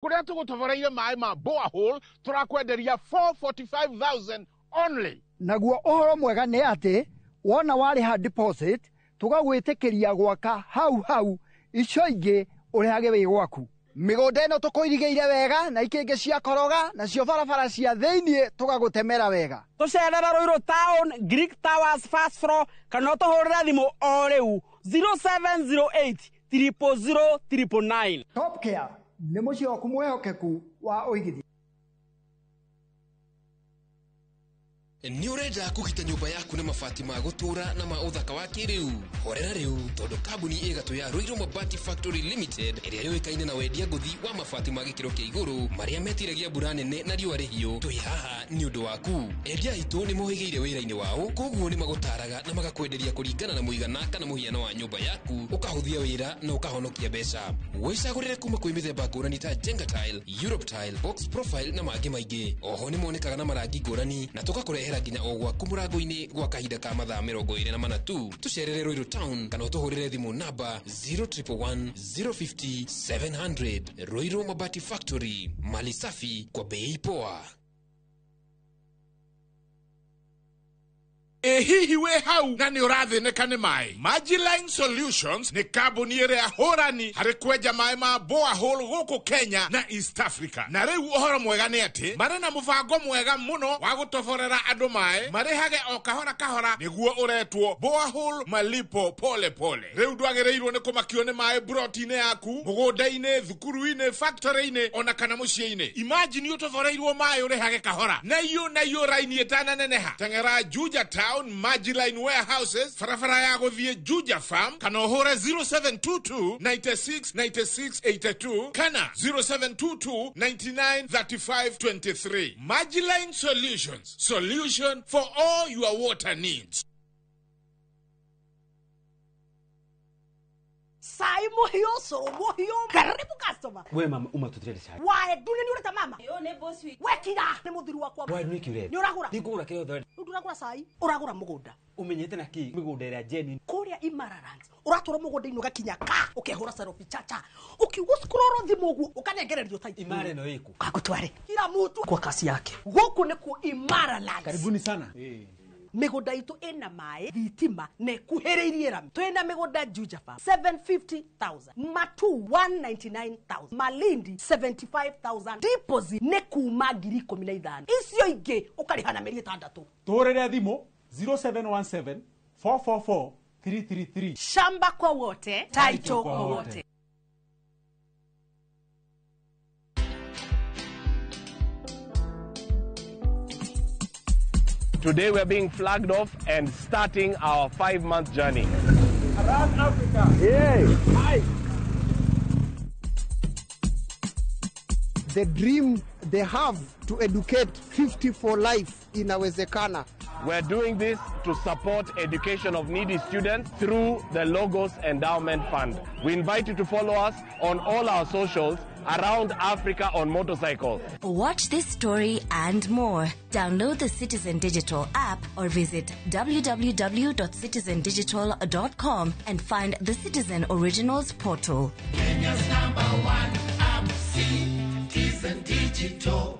kuria tugutoboreire mai ma borehole turakwenderia 445,000 only. Naguo ohoro mwega ni ati wona wariha deposit tugagwitikiria gwaka hau icio ingi urihage wi gwaku. Migunda ino tukuirigeire wega na ikingi cia koroga na cio barabara cia thiini tugagutemera wega. Tucerera Ruiru Town, Greek Towers first floor, kana tuhurira thimu o riu 0708 000 999. Top Care ni muciĩ waku mwehokeku wa uigithia. Ni urenda kugita nyumba yaku na mabati ma gutura na ma uthaka wa kiriu. Horera riu tondu kambuni igatu ya Ruiru Mabati Factory Limited iria yoikaine na wendia nguthi wa mabati ma gikiro kia iguru maria metiragia mbura nene na riua rihio. Twi haha ni undu waku. Endia itu ni mohigeire wira-ini wao, koguo ni magutaraga na magakwenderia kuringana na muigana kana muhiano wa nyumba yaku, ukahuthia wira na ukahonokia mbeca. Wicagurire kuma kwi mithemba ngurani ta Jenga Tile, Europe Tile, Box Profile na mangi maingi. Oho ni monekaga na marangi ngurani na tugakurehera nginya o gwaku murango-ini gwa kahinda ka mathaa 24 tu. Tucerere Ruiru Town kana utuhurire thimu namba 0111 050 700. Ruiru Mabati Factory, mali safi kwa bei poa. Hihi we hau na ni urathineka ni mai. Magiline Solutions ni kambuni iria hurani hari kwenja mai ma borehole guku Kenya na East Africa. Na riu uhoro mwega ni ati mari na mubango mwega muno wa gutoborera andu mai marihage o kahora niguo uretwo borehole malipo pole pole. Riu ndwagireirwo ni kumakio ni mai broti-ini yaku, mugunda-ini, thukuru-ini, factory-ini ona kana mucii-ini. Imagine utoboreirwo mai urihage kahora na iyo raini etana neneha. Tengera Juja Town Magiline Warehouses, farafara ya guthie Juja Farm, kana uhore 0722 96 96 82, kana 0722 99 35 23. Magiline Solutions, solution for all your water needs. Sai muhio karibu customer. We mama umatutirete sai. Wae dunia ni ureta mama. Yo ne boss week. Wekira ni muthiru wakwa. Wae ni kiure. Ni uragura. Ni kugura kile thori. Uragura sai. Uragura mugunda. Umenyete na ki migunda ira jeni. Kuria Imararans. Uratura mugunda ino gakinya ka. Ukehura sarofi chacha. Ukiugo scroll thimu guo ukanegererio title. Imare no iku. Kakutware. Kila mtu kwa kasi yake. Guku ni ku Imararans. Karibuni sana. Migunda itu ena mai thitima ne kuhereirie ram. Twena migunda Juja Farm 750,000, Matu 199,000, Malindi 75,000. Deposit ne kuma ngiri 15. Icio ingi ukarihana meri 6. Torere thimo 0717 444 333. Shamba kwa wote, title kwa wote. Today we are being flagged off and starting our 5-month journey. Around Africa. Yay! Hi. The dream they have to educate 50 for life inawezekana. We're doing this to support education of needy students through the Logos Endowment Fund. We invite you to follow us on all our socials around Africa on motorcycles. Watch this story and more. Download the Citizen Digital app or visit www.citizendigital.com and find the Citizen Originals portal. Kenya's #1 app, Citizen Digital.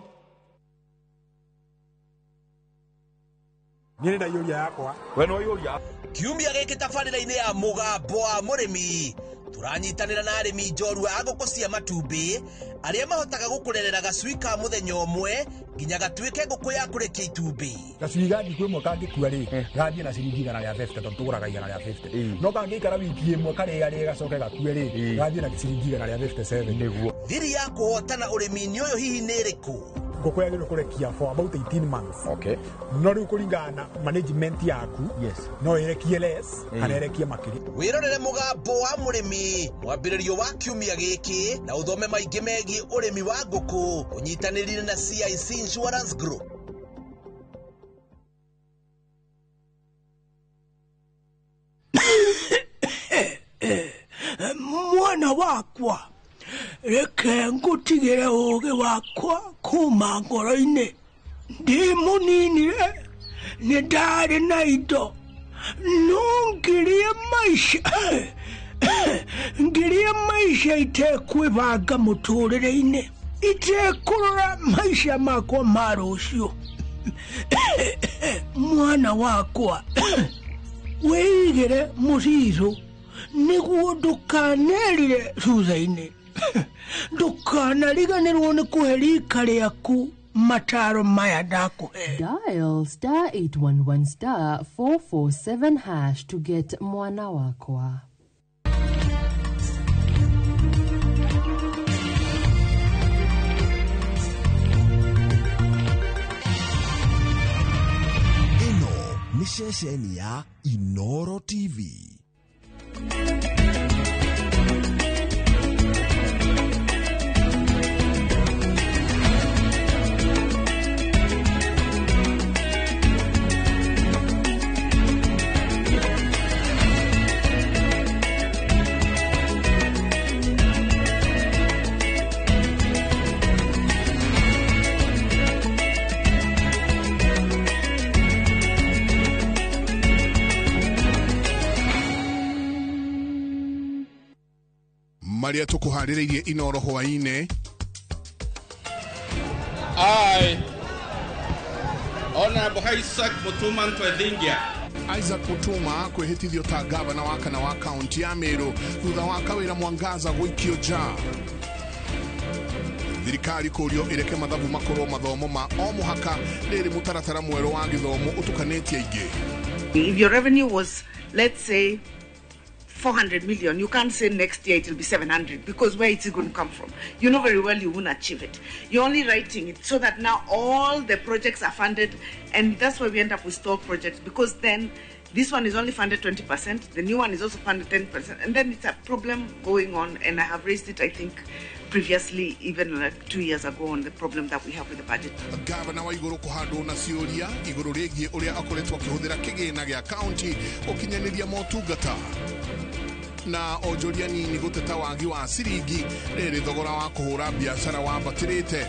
Nirenda yuria yakwa. We no yuria. Kiumia giki tabarĩra-inĩ ya mũgambo wa mũrĩmi turanyitanĩra na arĩmi njorua a ngũkũ cia matumbĩ arĩa mahotaga gũkũrerera gacui ka mũthenya ũmwe nginya gatuĩke ngũkũ ya kũrekia itumbĩ. Gacui gandi kwĩ mwaka ngĩkua rĩ gathiĩ na ciringi 150 tondũ tũgũraga 150. No kangĩikara wiki ĩmwe karĩa rĩ gacoke gakue rĩ gathiĩ na ciringi 157 nĩguo. Thiri ya kũhotana ũrĩmi-inĩ ũyũ hihi nĩ ĩrĩkũ? Ngũkũ yagĩrĩirwo kũrekia for about 18 months. Okay. No rĩu kũringana na management yaku. Yes. No ĩrekie less kana ĩrekie makĩria. Wĩrorere mũgambo wa mũrĩmi mwambĩrĩrio wa kiumia gĩkĩ na ũthome maingĩ megiĩ ũrĩmi wa ngũkũ ũnyitanĩrire na CIC Insurance Group. Mwana wakwa reke ngutigire uge wakwa kuma ngoro-ini ndi munini ni ndari na indo no ngirie maisha itekwibanga muturire-ini itekurora maisha makwa ma rũciũ. Mwana wakwa wĩigĩre mũcicũ nĩguo ndũkanerire thutha-inĩ. Ndũkanariganĩrwo nĩ kũhe rika rĩaku mataro maya ndakũhe. Dial *811*447# to get Mwana Wakwa. Ino ni ceceni ya Inoro TV. Maria tukuharĩrĩirie Inoro hwaine. Honorable Isaac Mutuma Ntwethingia. Isaac Mutuma kwĩhĩtithio ta gavana wa kana wa kaunti ya Meru thutha wa Kawĩra Mwangaza gũikio nja. Thirikari kũrio ĩreke mathabu makorwo mathomo ma o mũhaka rĩrĩ mũtaratara mwerũ wa gĩthomo ũtukanĩtie aingĩ. If your revenue was, let's say, 400 million, you can't say next year it will be 700 because where is it going to come from? You know very well you won't achieve it. You're only writing it so that now all the projects are funded, and that's why we end up with stalled projects, because then this one is only funded 20%, the new one is also funded 10%, and then it's a problem going on, and I have raised it, I think, previously, even like 2 years ago, on the problem that we have with the budget. Gavana wa iguru kuhandwo na ciuria iguru rigie uria akoretwo akihũthĩra kĩgĩna gĩa county ũkinyanĩria motungata na onjoria nini gũteta wagi wa ciringi rĩrĩ thogora wa kũhũra biacara wambatĩrĩte.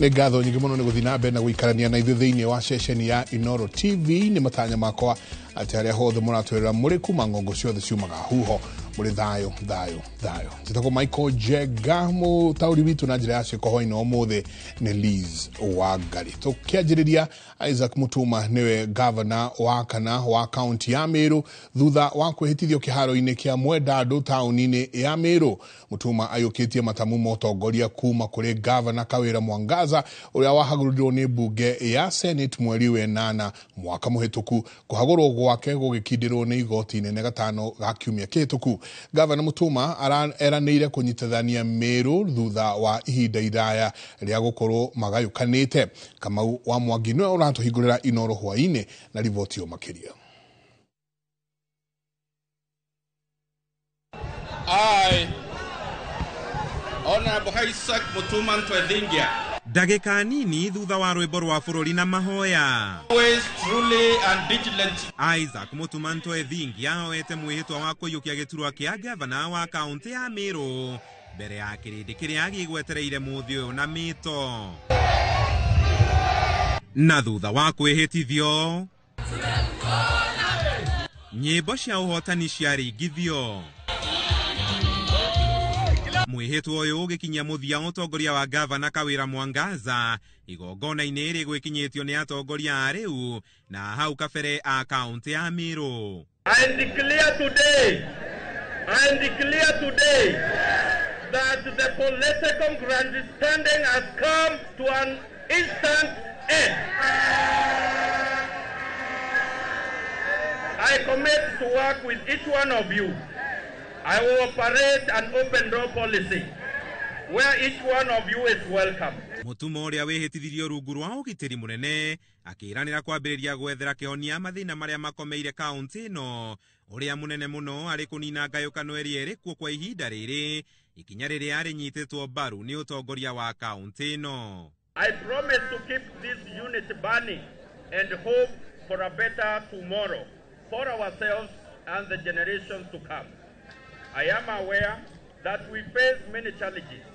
Nĩ ngatho nyingĩ mũno nĩ gũthiĩ na mbere na gũikarania na ithuĩ thĩinĩ wa ceceni ya Inoro TV. Nĩ matanya makwa atĩ arĩa hothe mũratwĩrĩra mũrĩ kuma ng'ongo ciothe ciumaga huho mũrĩ thayũ. Njĩtagwo Michael Njenga, mũtaũri witũ na njĩra ya ciĩko hwainĩ ũmũthĩ nĩ Liz Wangari. Tũkĩanjĩrĩria, Isaac Mutuma nĩwe gavana wa kana wa kaunti ya Meru thutha wa kwĩhĩtithio kĩharo-inĩ kĩa Mwendandũ taũni-inĩ ya Meru. Mutuma ayũkĩtie matamu motongoria kuma kũrĩ gavana Kawĩra Mwangaza ũrĩa wahagũrirwo nĩ mbunge ya Senate mweri wenana mwaka mũhĩtũku. Kũhagũrwo gwake gũgĩkindĩrwo nĩ igoti inene gatano ga kiumia kĩhĩtũku. Gavana Mutuma eranĩire kũnyitithania Meru thutha wa ihinda iraya rĩa gũkorwo magayũkanĩte. Kamau wa Mwangi nĩwe ũratũhingũrĩra Inoro hwainĩ na riboti yo makĩria. Honorable Isaac Mutuma Ntwethingia. Ndagĩka nini thutha wa rwĩmbo rwa bũrũri na mahoya. Always truly and vigilantly. Isaac Mutuma Ntwethingia oete mwĩhĩtwa wa kũiyũkia gĩturwa kĩa gavana wa kaunti ya Meru mbere ya kĩrĩndĩ kĩrĩa gĩgwetereire mũthĩ ũyũ na mĩto. Na thutha wa kwĩhĩtithio, nyĩmbo cia ũhotani ciaringithio. Mwĩhĩtwa ũyũ ũgĩkinyia mũthia ũtongoria wa gavana Kawĩra Mwangaza igongona-inĩ rĩgwĩkinyĩtio nĩ atongoria a rĩu na hau kabere a kaunti ya Meru. I declare today that the political grandstanding has come to an instant end. I commit to work with each one of you. I will operate an open door policy where each one of you is welcome. Mutuma ũrĩa wĩhĩtithirio rungu rwa ũgitĩri mũnene akĩĩranĩra kwambĩrĩria gwethera kĩhonia mathĩna marĩa makomeire kaunti ĩno ũrĩa mũnene mũno arĩ kũnina ngayũkano ĩrĩa ĩrĩ kuo kwa ihinda rĩrĩ ikinya rĩrĩa rĩnyitĩtwo mbaru nĩ ũtongoria wa kaunti ĩno. I promise to keep this unit burning and hope for a better tomorrow for ourselves and the generations to come. I am aware that we face many challenges,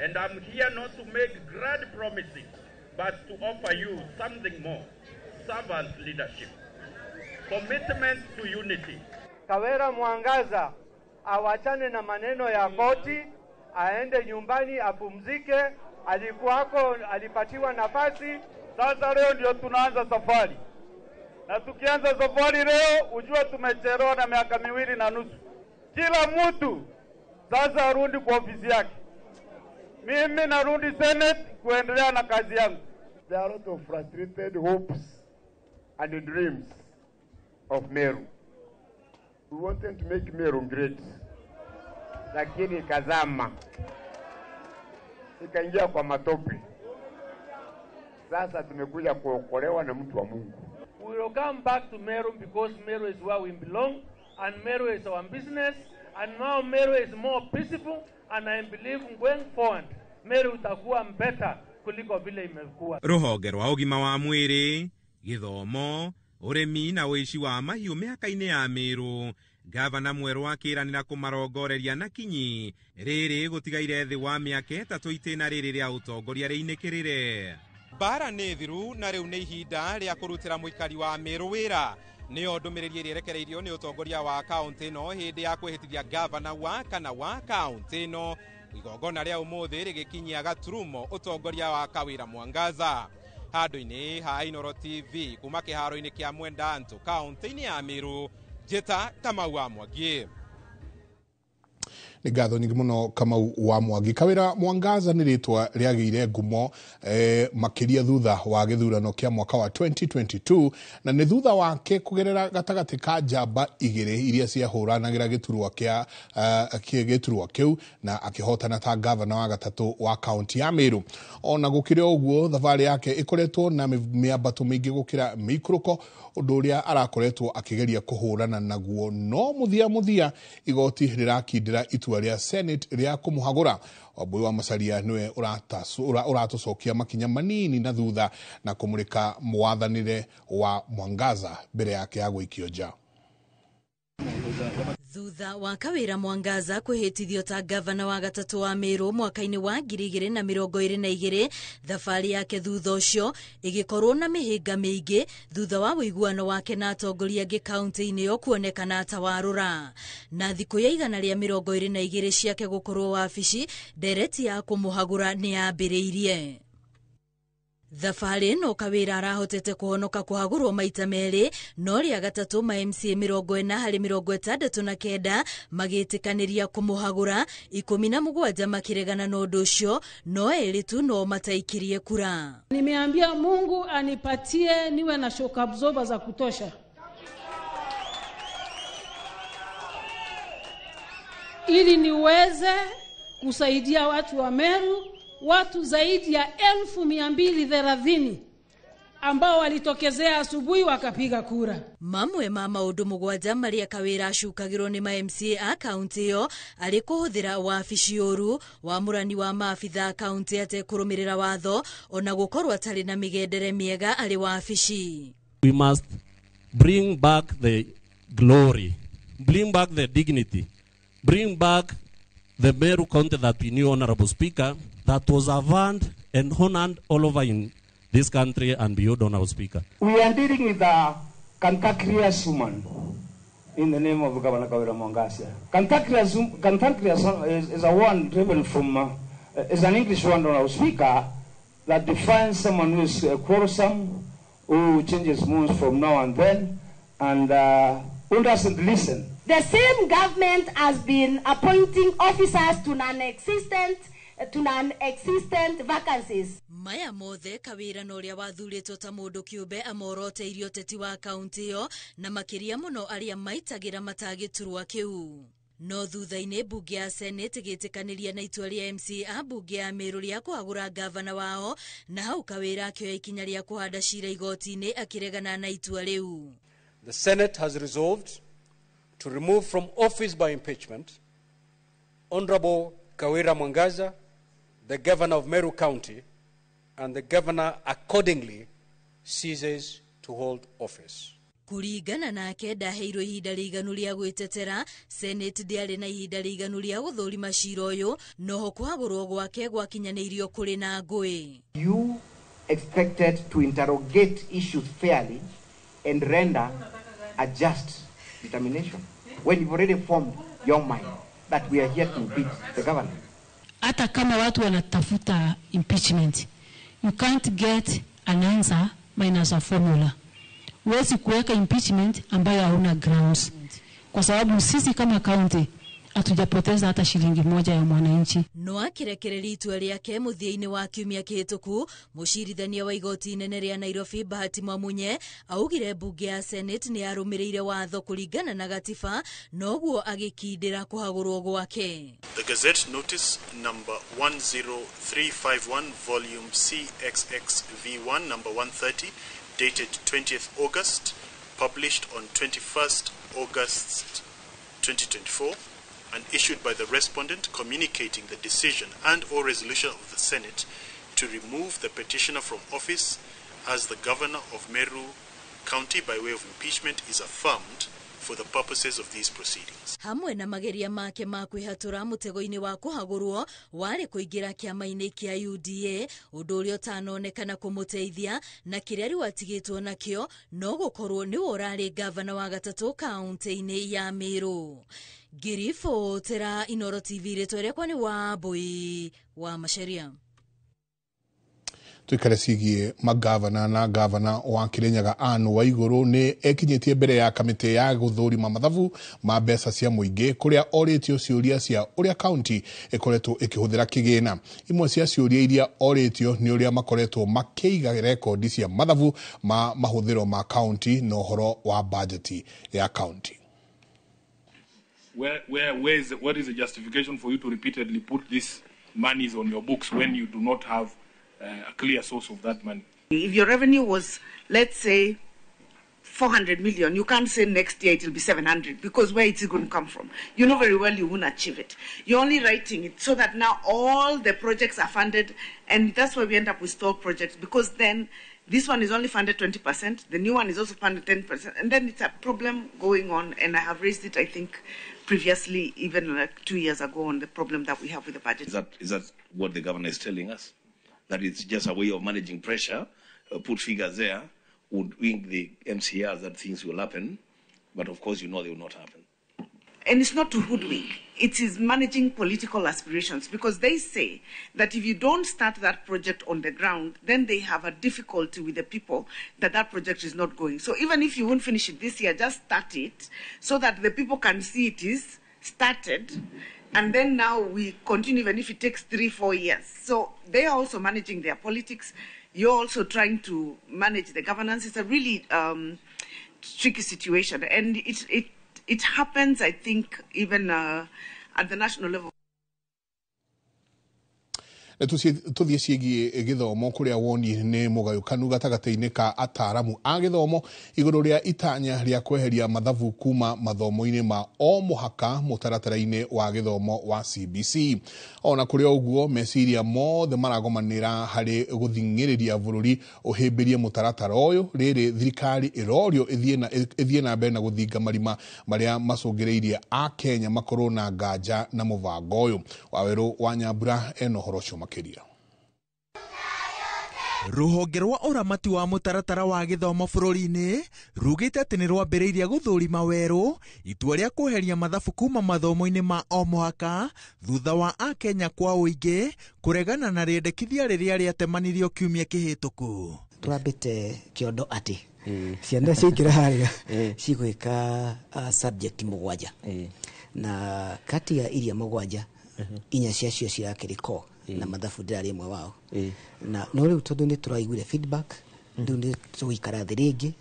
and I'm here not to make grand promises, but to offer you something more: servant leadership, commitment to unity. Kawira Mwangaza awachane na maneno ya koti, aende nyumbani apumzike. Alikuwako, alipatiwa nafasi. Sasa leo ndio tunaanza safari, na tukianza safari leo, ujue tumechelewa na miaka 2.5. Kila mtu sasa arudi kwa ofisi yake. Mimi narudi Senate kuendelea na kazi yangu. There are a lot of frustrated hopes and dreams of Meru. We wanted to make Meru great, lakini kazama ikaingia kwa matope. Sasa tumekuja kuokolewa na mtu wa Mungu. We will come back to Meru because Meru is where we belong, and Meru is our business, and now Meru is more peaceful, and I believe going forward Meru itakuwa better kuliko vile imekuwa. Ruhonge rwa ugima wa mwiri, githomo, uremi na uici wa mahiu mihaka-ini ya Meru, gavana mweru akiranira kumarongoreria na kinyi riri gutigaire thi wa miaka 3 itena riri ria utongoria riinikirire. Bara nĩ thiru na rĩu nĩ ihinda rĩa kũrutĩra mũikari wa Meru wĩra. Nĩyo ndũmĩrĩri ĩrĩa ĩrekereirio nĩ ũtongoria wa kaunti ĩno hĩndĩ ya kwĩhĩtithia gavana wa kana wa kaunti ĩno. Igongona rĩa ũmũthĩ rĩgĩkinyia gaturumo ũtongoria wa Kawira Mwangaza. Handũ-inĩ ha Inooro TV kuma kĩharo-inĩ kĩa Mwendantu kaunti-inĩ ya Meru, njĩta Kamau wa Mwangi. Nĩ ngatho nyingĩ mũno Kamau wa Mwangi. Kawira Mwangaza nĩ rĩtwa rĩagĩire ngumo makĩria thutha wa gĩthurano kĩa mwaka wa 2022, na nĩ thutha wake kũgerera gatagatĩ ka njamba igĩrĩ iria ciahũranagĩra gĩturwa kĩu na akĩhotana ta gavana wa gatatũ wa kaunti ya Meru. Ona gũkĩrĩ ũguo, thabarĩ yake ĩkoretwo na mĩambato mĩingĩ gũkĩra mĩikũrũko, ũndũ ũrĩa arakoretwo akĩgeria kũhũrana naguo, no mũthia igoti rĩrakindĩra itua rĩa Senate rĩa kũmũhagũra. Wambui wa Macharia niwe ũratũcokia makinya manini na thutha na kũmũrĩka mwathanĩre wa Mwangaza mbere yake ya gũikio nja. Thutha wa Kawira Mwangaza kwĩhĩtithio ta gavana wa gatatũ wa Meru mwaka-inĩ wa 2022, thabarĩ yake thutha ũcio ĩgĩkorwo na mĩhĩnga mĩingĩ thutha wa ũiguano wake na atongoria angĩ kaunti-inĩ ĩyo kuonekana ta warũra. Na thikũ ya 122 ciake gũkorwo wabici, ndereti ya kũmũhagũra nĩ yambĩrĩirie. Thabarĩ ĩno Kawira arahotete kũhonoka kũhagũrwo maita merĩ, no rĩa gatatũ ma MCA 40/69 magĩtĩkanĩria kũmũhagũra, 17 makĩregana na ũndũ ũcio, no erĩ tu no mataikirie kura. Nimeambia Mungu anipatie niwe na shock absorber za kutosha, ili niweze kusaidia watu wa Meru, watu zaidi ya 230 ambao walitokezea asubuhi wakapiga kura. Mamwe ma maũndũ 7 marĩa Kawira acukagĩrwo nĩ ma MCA a kaunti ĩyo arĩ kũhũthĩra wabici ũru, wamũrani wa maabitha kaunti atekũrũmĩrĩra watho, ona gũkorwo atarĩ na mĩgendere mĩega arĩ wabici. We must bring back the glory, bring back the dignity, bring back the Meru County that we knew, Honorable Speaker, that was avowed and honored all over in this country and beyond, Honorable Speaker. We are dealing with a cantankerous woman in the name of Governor Kawira Mwangaza. Cantankerous is a word driven from, is an English word, Honorable Speaker, that defines someone who is quarrelsome, who changes moods from now and then, and who doesn't listen. The same government has been appointing officers to non-existent vacancies. Maya mothe Kawira na ũrĩa wathurĩtwo ta mũndũ kĩũmbe amoroteirie ũteti wa kaunti ĩyo, na makĩria mũno arĩa maitagĩra matagĩturwa kĩu. No thutha-inĩ bunge ya Senate gĩtĩkanĩria na itua rĩa MCA bunge ya Meru rĩa kũhagũra gavana wao, na hau Kawira akĩoya ikinya rĩa kũhanda cira igoti-inĩ akĩregana na itua rĩu. The Senate has resolved to remove from office by impeachment Honorable Kawira Mwangaza, the governor of Meru County, and the governor accordingly ceases to hold office. Kuringana nake ndaheirwo ihinda rĩiganu rĩa gwĩtetera, Senate ndĩarĩ na ihinda rĩiganu rĩa gũthũrima cira ũyũ, noho kũhagũrwo gwake gwakinyanĩirio kũrĩ na ngũĩ. You expected to interrogate issues fairly and render a just determination when you've already formed your mind that we are here to impeach the government. Hata kama watu wanatafuta impeachment, you can't get an answer minus a formula. Huwezi kuweka impeachment ambayo hauna grounds. Kwa sababu sisi kama county hatujapoteza hata shilingi moja ya mwananchi. No akirekereria itua rĩake mũthia-inĩ wa kiumia kĩhĩtũku, mũcirithania wa igoti inene rĩa Nairobi Bahati Mwamunye augire bunge ya Senate nĩ yarũmĩrĩire watho kũringana na gatiba, noguo agĩkindĩra kũhagũrwo gwake. The Gazette Notice number 10351 volume CXXV1 number 130 dated 20th August, published on 21st August 2024, and issued by the respondent communicating the decision and or resolution of the Senate to remove the petitioner from office as the governor of Meru County by way of impeachment is affirmed for the purposes of these proceedings. Hamwe na mageria make ma kwĩhatũra mũtego-inĩ wa kũhagũrwo warĩ kũingĩra kĩama-inĩ kĩa UDA, ũndũ ũrĩa ũtanonekana kũmũteithia, na kĩrĩa rĩu atigĩtwo nakĩo no gũkorwo nĩwe ũrarĩ gavana wa gatatũ kaunti-inĩ ya Meru. Ngĩribotera Inooro TV, rĩtwa rĩakwa nĩ Wambui wa Macharia. Tuikare cigie magavana na gavana wa Kirinyaga Anne Waiguru ni ekinyitie mbere ya kamite ya guthurima mathabu ma mbeca cia muingi kuria oritio ciuria cia uria county ikoretwo ikihuthira kigina. Imwe cia ciuria iria oritio ni uria makoretwo makiiga rekodi cia mathabu ma mahuthiro ma county no horo wa budget ya county. What is the justification for you to repeatedly put these monies on your books when you do not have a clear source of that money? If your revenue was, let's say, 400 million, you can't say next year it will be 700, because where it's going to come from? You know very well you won't achieve it. You're only writing it so that now all the projects are funded, and that's why we end up with stalled projects, because then this one is only funded 20%, the new one is also funded 10%, and then it's a problem going on, and I have raised it, I think, previously, even like 2 years ago, on the problem that we have with the budget. Is that what the governor is telling us? That it's just a way of managing pressure, put figures there, would wing the MCRs that things will happen, but of course you know they will not happen. And it's not to hoodwink, it is managing political aspirations, because they say that if you don't start that project on the ground, then they have a difficulty with the people that that project is not going. So even if you won't finish it this year, just start it so that the people can see it is started. And then now we continue, even if it takes 3-4 years. So they are also managing their politics. You're also trying to manage the governance. It's a really tricky situation. And it happens, I think, even at the national level. Tuthie ciĩgiĩ gĩthomo kũrĩa woni nĩ mũgayũkanu gatagatĩ-inĩ ka ataaramu a gĩthomo igũrũ rĩa itanya rĩa kweheria mathabu kuma mathomo-inĩ ma o mũhaka mũtaratara-inĩ wa gĩthomo wa CBC. Ona kũrĩ ũguo meciria mothe maragomanĩra harĩ gũthing'ĩrĩria bũrũri ũhĩmbĩrie mũtaratara ũyũ, rĩrĩ thirikari ĩrorio ĩthiĩ na mbere na gũthinga marima marĩa macũngĩrĩirie a Kenya makorwo na nganja na mũbango ũyũ. Wawerũ wa Nyambura ena ũhoro ũcio makĩria. Rũhonge rwa ũramati wa mũtaratara wa gĩthomo bũrũri-inĩ rugĩte atĩ nĩ rwambĩrĩirie gũthũrima werũ itua rĩa kweheria mathabu kuma mathomo-inĩ ma o mũhaka thutha wa Akenya kwa ũingĩ kũregana na rĩendekithia rĩrĩa rĩatemanirio kiumia kĩhĩtũku. Twambĩte kĩondo atĩ ciana ciaingĩra harĩa cigwĩka subject mũgwanja na kati ya iria mũgwanja inya ciacio cirakĩrĩko na mathabu ndirarĩ mwe wao na no rĩu tondũ nĩ tũraiguire feedback rĩu nĩ tũgũikara thĩ rĩngĩ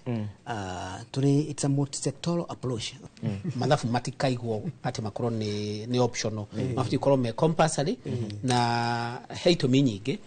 it's a multi-sectoral approach. Mathabu matikaigwo atĩ makorwo nĩ optional, mabatiĩ korwo me compulsory na he itũmi nyingĩ.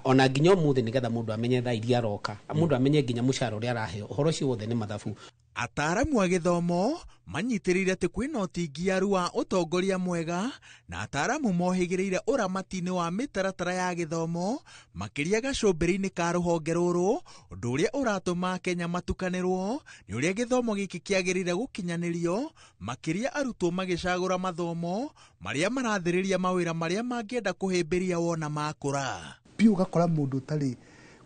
Ona nginya mũthĩ nĩgetha mũndũ amenye thaa iria aroka, mũndũ amenye nginya mũcara ũrĩa araheo, ũhoro ũcio wothe nĩ mathabu. Ataaramu a gĩthomo manyitirĩire atĩ kwĩna ũtingiaru wa ũtongoria mwega na ataaramu mohĩgĩrĩire ũramati-inĩ wa mĩtaratara ya gĩthomo makĩria gacũmbĩrĩ-inĩ ka rũhonge rũrũ, ũndũ ũrĩa ũratũma Kenya matukanĩrwo nĩ ũrĩa gĩthomo gĩkĩ kĩagĩrĩire gũkinyanĩrio, makĩria arutwo magĩcagũra mathomo marĩa marathĩrĩria mawĩra marĩa mangĩenda kũhĩmbĩria wona makũra. Pia ugakora mũndũ ũtarĩ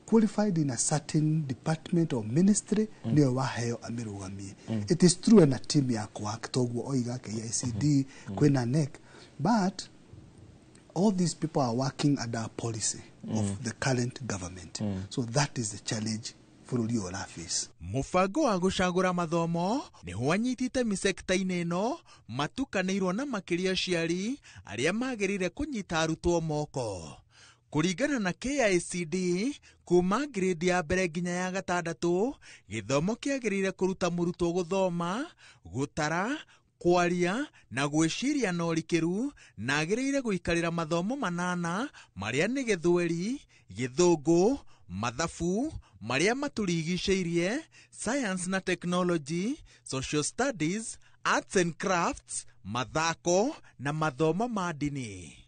qualified in a certain department or ministry niyo waheo amirũgamie. It is true ena team yakwa kitoguo oiga KICD kwena NEC, but all these people are working under a policy of the current government. So that is the challenge bũrũri ũraface. Mũbango wa gũcagũra mathomo nĩho anyitĩte mĩsekta-inĩ ĩno matukanĩirwo na makĩria aciari arĩa magĩrĩire kũnyita arutwo moko. Kũringana na KICD, kuma grade ya mbere nginya ya gatandatũ, gĩthomo kĩagĩrĩire kũruta mũrutwo gũthoma, gũtara, kwaria na gwĩciria na ũrikĩru, na agĩrĩire gũikarĩra mathomo manana marĩa nĩ Gĩthweri, Gĩthũngũ, mathabu marĩa matũrigicĩirie, science na technology, social studies, arts and crafts, mathako na mathomo ma ndini.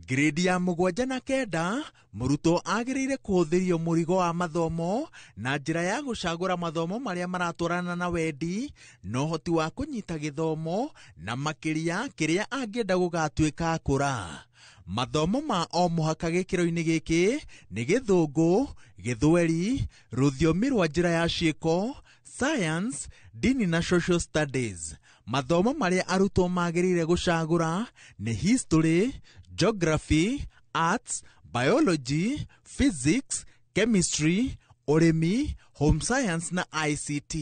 Grade ya 7 na 9, mũrutwo agĩrĩire kũhũthĩrio mũrigo wa mathomo na njĩra ya gũcagũra mathomo marĩa maratwarana na wendi na ũhoti wa kũnyita gĩthomo na makĩria kĩrĩa angĩenda gũgatuĩka akũra. Mathomo ma o mũhaka gĩkĩro-inĩ gĩkĩ nĩ Gĩthũngũ, Gĩthweri, rũthiomi rwa njĩra ya ciĩko, science, ndini na social studies. Mathomo marĩa arutwo magĩrĩire gũcagũra nĩ history, geography, arts, biology, physics, chemistry, ũrĩmi, home science na ICT.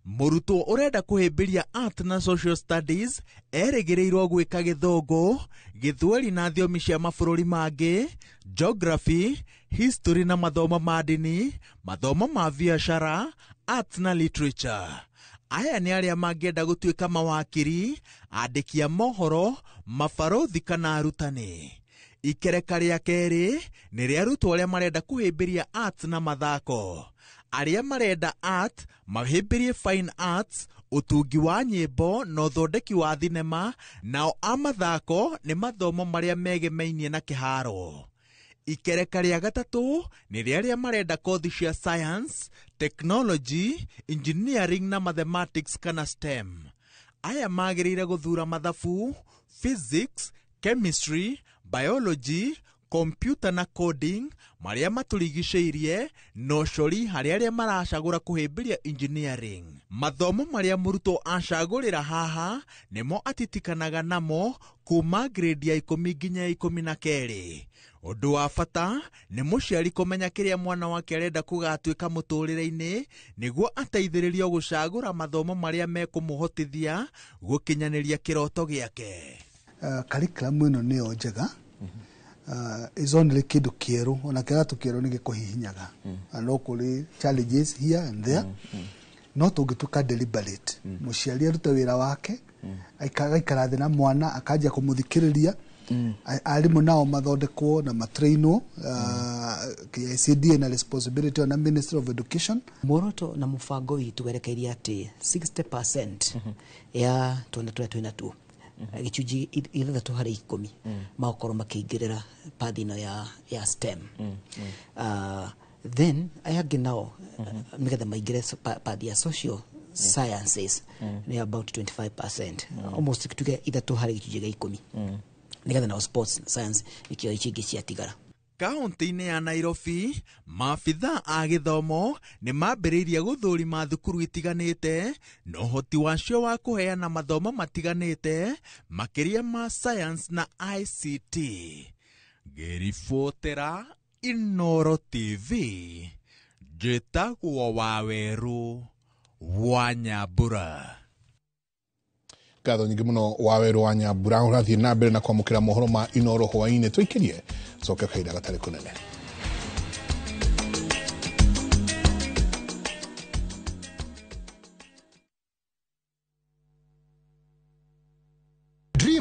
Mũrutwo ũrenda kũhĩmbĩria art na social studies erĩgĩrĩirwo gwĩka Gĩthũngũ, Gĩthweri na thiomi cia mabũrũri mangĩ, geography, history na mathomo ma ndini, mathomo ma biacara, arts na literature. Aya nĩ arĩa mangĩenda gũtuĩka mawakiri, andĩki a mohoro, mabarothi kana arutani. Ikereka rĩa kerĩ nĩ rĩa arutwo arĩa marenda kũhĩmbĩria arts na mathako. Arĩa marenda art mahĩmbĩrie fine arts, ũtungi wa nyĩmbo na ũthondeki wa thinema, nao a mathako nĩ mathomo marĩa megemainie na kĩharo. Ikereka rĩa gatatũ nĩ rĩa arĩa marenda kothi cia science, technology, engineering na mathematics kana STEM. Aya magĩrĩire gũthura mathabu, physics, chemistry, biology, computer na coding marĩa matũrigicĩirie, na ũcori harĩ arĩa maracagũra kũhĩmbĩria engineering. Mathomo marĩa mũrutwo acagũrĩra haha nĩmo atitikanaga namo kuma grade ya 10 nginya 12. Ũndũ wa bata nĩ mũciari kũmenya kĩrĩa mwana wake arenda kũgatuĩka mũtũrĩre-inĩ nĩguo ateithĩrĩrio gũcagũra mathomo marĩa mekũmũhotithia gũkinyanĩria kĩroto gĩake. Curriculum ĩno nĩyo njega. Is only kĩndũ kĩerũ, ona kĩratũ kĩerũ nĩ gĩkũhihinyaga. No kũrĩ challenges here and there. No tũngĩtuĩka deliberate. Mũciari arute wĩra wake, agaikara thĩ na mwana, akanjia kũmũthikĩrĩria. Arimũ nao mathondekwo na matrainwo, KICD na responsibility on the Ministry of Education. Muoroto na mũbango witũ werekeirie atĩ 60% ya 2022 gĩcunjĩ 6 harĩ 10 magokorwo makĩingĩrĩra path ĩno ya STEM. Then aya angĩ nao nĩgetha maingĩre path ya social sciences nĩ about 25%, almost tuge 3 harĩ gĩcunjĩ gĩa 10 nĩgetha nao sports science ikĩo ici ingĩ ciatigara. Kaunti-inĩ ya Nairobi, maabitha a gĩthomo nĩ mambĩrĩirie gũthũrima thukuru itiganĩte na ũhoti wacio wa kũheana mathomo matiganĩte makĩria ma science na ICT. Ngĩribotera Inooro TV, njĩtagwo Waweru wa Nyambura. Ngatho nyingĩ mũno Waweru wa Nyambura, ũrathiĩ na mbere na kwamũkĩra mohoro ma Inooro hwaĩ-inĩ. Tũikĩrie coke kahinda gatarĩ kũnene.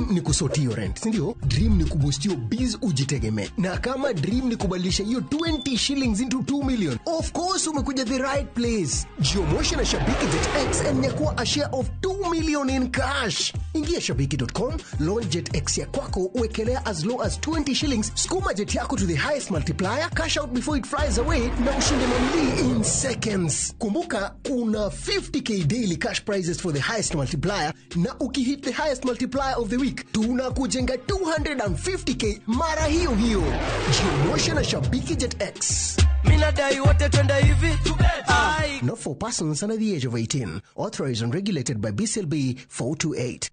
Dream ni kusotio rent, si ndio? Dream ni kubustio biz ujitegemee. Na kama Dream ni kubadilisha hiyo 20 shillings into 2 million, of course umekuja the right place. Jiomoshi na Shabiki JetX and nyakua a share of 2 million in cash. Ingia shabiki.com, launch JetX ya kwako, uwekelea as low as 20 shillings, skuma jet yako to the highest multiplier, cash out before it flies away, na ushinde mamili in seconds. Kumbuka, kuna 50k daily cash prizes for the highest multiplier, na ukihit the highest multiplier of the week, tunakujenga 250k mara hiyo hiyo. Jiomoshi na Shabiki JetX. Minadai wote twende hivi. Not for persons under the age of 18. Authorized and regulated by BCLB 428.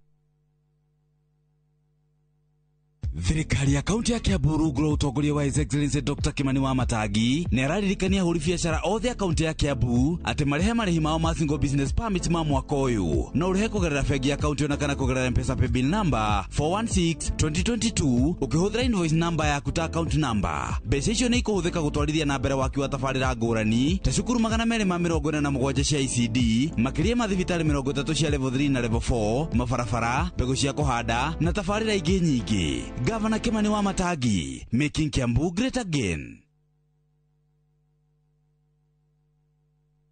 Thirikari ya kaunti ya Kiambu rungu rwa utongoria wa His Excellency Dr. Kimani Wamatangi nĩararirikania ahũri biacara othe a kaunti ya Kiambu atĩ marehe marĩhi mao ma single business permit ma mwaka ũyũ na ũrehe kũgerera bengi ya kaunti ona kana kũgerera M-Pesa paybill number 416-2022 ũkĩhũthĩra invoice number yaku ta account number. Mbeca icio nĩ ikũhũthĩka gũtwarithia na mbere waki wa tabarĩra ngũrani ta cukuru 247 cia ICD, makĩria ma thibitarĩ 30 cia level 3 na level 4, mabarabara, mbegũ cia kũhanda na tabarĩra ingĩ nyingĩ. Governor Kimani Wamatangi, making Kiambu great again.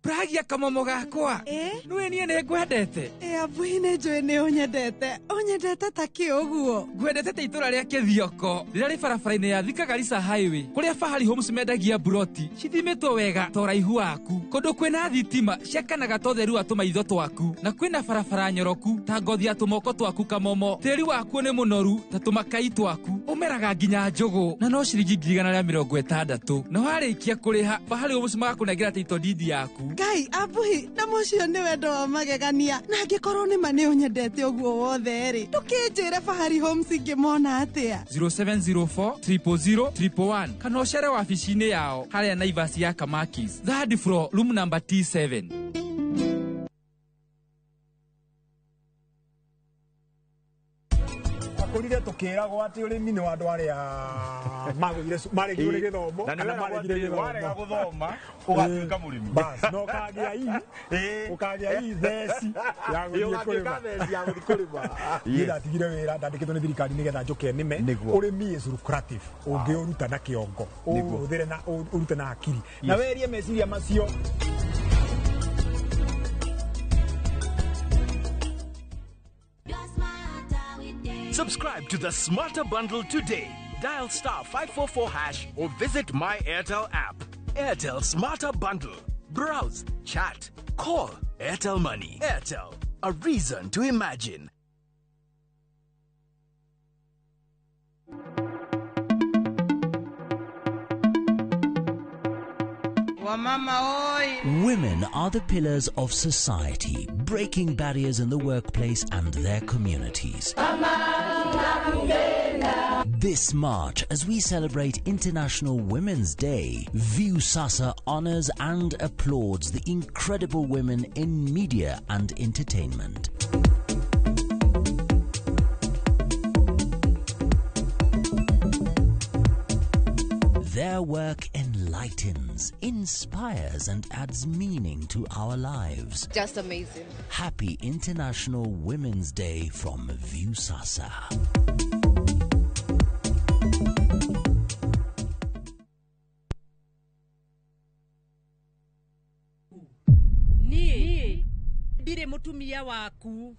Pragia kamomo gakwa. Nwe nie ne gwendete. Abuine joe ne onyedete. Onyedete taki oguo. Gwendete te itura ria Kithioko. Rira barabara-ini ya Thika Garissa Highway. Kuria Fahari Homes mendagia buroti. Cithimetwo wega to raihu waku. Kondu kwina thitima ciakanaga to theru atuma itho twaku. Na kwina barabara nyoroku ta ngothi atumoko twaku kamomo. Teri waku ni munoru ta tumakai twaku. Umeraga nginya njogo. Na no ciringi 160. Na warikia kuriha Fahari Homes magakunengira title deed yaku. Ngai abuhi na mucio ni wendo wa magegania na ngikorwo ni mane unyendete oguo wothe ri tukinjire Fahari Homes ngimona atia 0704 000 111 kana ucere wabici-ini yao haria Naivas ya Kamakis, third floor, room number T7. Kurire tukiragwo ati urimi ni wandu aria magugire maregire githomo kana maregire warega guthoma ugatuika murimi bas no kagia hii ukagia hii thesi ya guthii kurima ira tigire wira ndandikitwo ni thirikari nigetha njoke nime urimi is lucrative ungiuruta na kiongo uthire na urute na akiri na werie meciria macio. Subscribe to the Smarter Bundle today. Dial *544# or visit My Airtel app. Airtel Smarter Bundle. Browse, chat, call. Airtel Money. Airtel. A reason to imagine. Women are the pillars of society, breaking barriers in the workplace and their communities. This March, as we celebrate International Women's Day, Viusasa honors and applauds the incredible women in media and entertainment. Their work enlightens, inspires, and adds meaning to our lives. Just amazing. Happy International Women's Day from Viusasa. Ni ndire mutumia waku.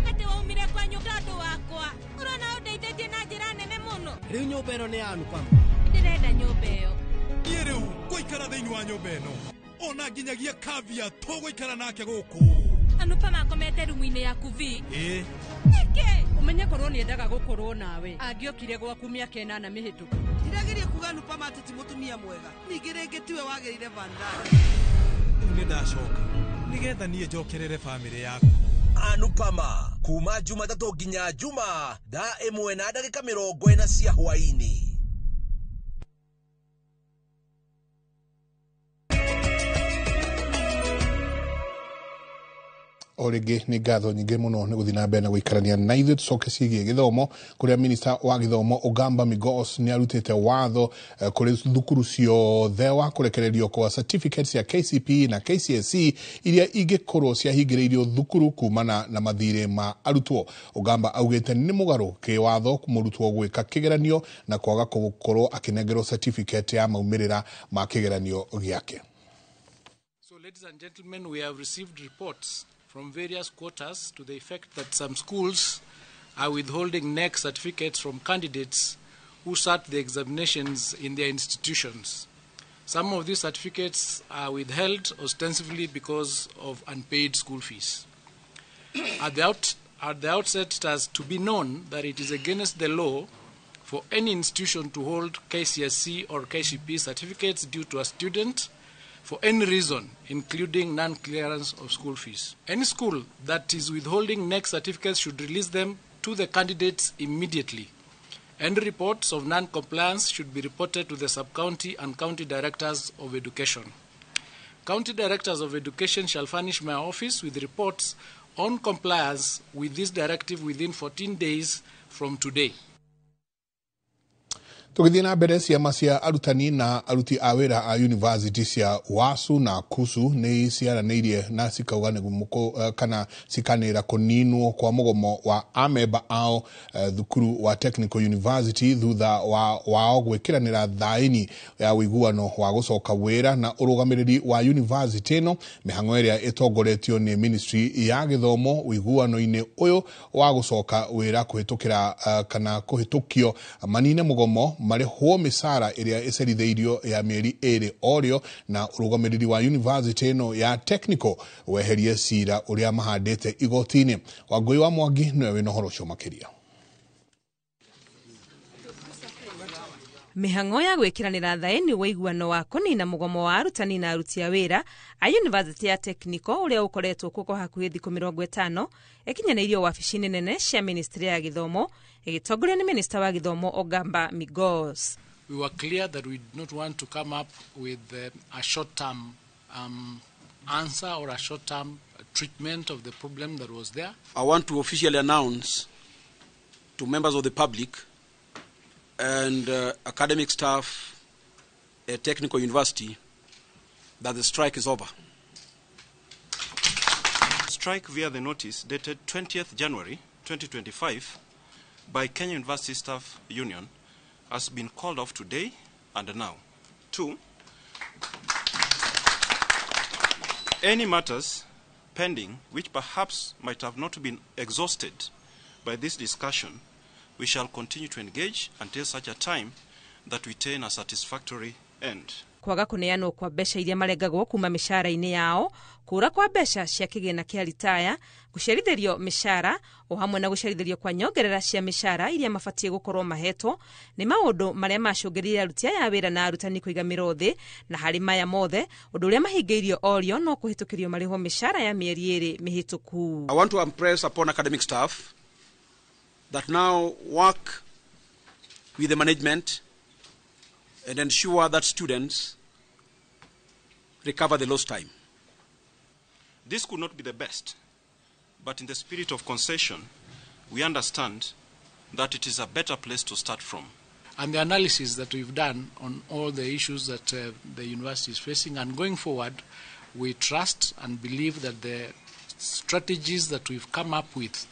Ate waumire kwa nyumba ndo wakwa. Urona undeithĩtie na njĩra nene mũno. Riu nyumba ĩno nĩ yanu kama. Ndirenda nyumba ĩyo. Niĩ rĩu ngũikara thĩinĩ wa nyũmba ĩno. Ona nginyagia Kavia tũgũikara nake gũkũ. Anupama akomete rumu-inĩ yaku vi. Nĩkĩ? Ũmenye korwo nĩendaga gũkorwo nawe. Angĩokire gwaku mĩaka 8 mĩhĩtũku. Ndirageria kuga Anupama atĩ ti mũtumia mwega. Ningĩ rĩngĩ tiwe wagĩrĩire Vandana. Rĩu nĩndacoka nĩgetha niĩ njokerere bamĩrĩ yaku. Anupama kuma Jumatatu nginya Juma thaa 1:40 cia hwaĩ-inĩ. Origi ni ngatho nyingĩ mũno nĩ gũthiĩ na mbere na gũikarania na ithuĩ tũcoke ciĩgiĩ gĩthomo kũrĩa minista wa gĩthomo Ogamba Migos nĩ arutĩte watho kũrĩ thukuru ciothe wa kũrekererio kwa certificates ya KCPE na KCSE iria ingĩkorwo ciahingĩrĩirio thukuru kumana na mathirĩ ma arutwo. Ogamba augĩte nĩ mũgarũ kĩwatho mũrutwo gwĩka kĩgeranio na kwaga gũkorwo akĩnengerwo certificate ya maumĩrĩra ma kĩgeranio gĩake. So ladies and gentlemen, we have received reports from various quarters to the effect that some schools are withholding NEC certificates from candidates who sat the examinations in their institutions. Some of these certificates are withheld ostensibly because of unpaid school fees. At the outset, it has to be known that it is against the law for any institution to hold KCSE or KCPE certificates due to a student for any reason, including non-clearance of school fees. Any school that is withholding NEC certificates should release them to the candidates immediately. Any reports of non-compliance should be reported to the sub-county and county directors of education. County directors of education shall furnish my office with reports on compliance with this directive within 14 days from today. Tugithii na mbere ciama cia arutani na aruti a wĩra a university cia WASU na KUSU nĩ ciaranĩirie na cikauga nĩguo kana cikanĩra kũninwo kwa mũgomo wa amemba ao thukuru wa Technical University thutha wao gwĩkĩranĩra thaĩni ya ũiguano wa gũcoka wĩra na ũrũgamĩrĩri wa university ĩno. Mĩhang'o ĩrĩa ĩtongoretio nĩ Ministry ya Gĩthomo ũiguano-inĩ ũyũ wa gũcoka wĩra kũhĩtũkĩra kana kũhĩtũkio manine mũgomo marĩhwo mĩcara ĩrĩa ĩcerithĩirio ya mĩeri ĩrĩ orĩo na ũrũgamĩrĩri wa university ĩno ya Technical weherie cira ũrĩa mahandĩte igoti-inĩ. Wangũi wa Mwangi nĩwe wĩna ũhoro ũcio makĩria. Mĩhang'o ya gwĩkĩranĩra thaĩni ũiguano wa kũnina mũgomo wa arutani na aruti a wĩra a University ya Technical ũrĩa ũkoretwo kuo kwa hakuhĩ thikũ 50 ĩkinyanĩirio wabici nene cia Ministry ya Gĩthomo ĩgĩtongorio nĩ Minister wa Gĩthomo Ogamba Migos. We were clear that we did not want to come up with a short-term answer or a short-term treatment of the problem that was there. I want to officially announce to members of the public and academic staff at Technical University that the strike is over. Strike via the notice dated 20th January 2025 by Kenya University Staff Union has been called off today and now. 2. Any matters pending which perhaps might have not been exhausted by this discussion, we shall continue to engage until such a time that we attain a satisfactory end. Kwaga kũneanwo kwa mbeca iria marengagwo kuma mĩcara-inĩ yao, kũra kwa mbeca cia kĩgĩna kĩa ritaya, gũcerithĩrio mĩcara o hamwe na gũcerithĩrio kwa nyongerera cia mĩcara iria mabatie gũkorwo mahetwo nĩ maũndũ marĩa macũngĩrĩire aruti aya a wĩra na arutani kũigamirwo thĩ, na harĩ maya mothe ũndũ ũrĩa mahingĩirio orio no kũhĩtũkĩrio marĩho mĩcara ya mĩeri ĩrĩ mĩhĩtũku. I want to impress upon academic staff that now work with the management and ensure that students recover the lost time. This could not be the best, but in the spirit of concession, we understand that it is a better place to start from. And the analysis that we've done on all the issues that the university is facing, and going forward, we trust and believe that the strategies that we've come up with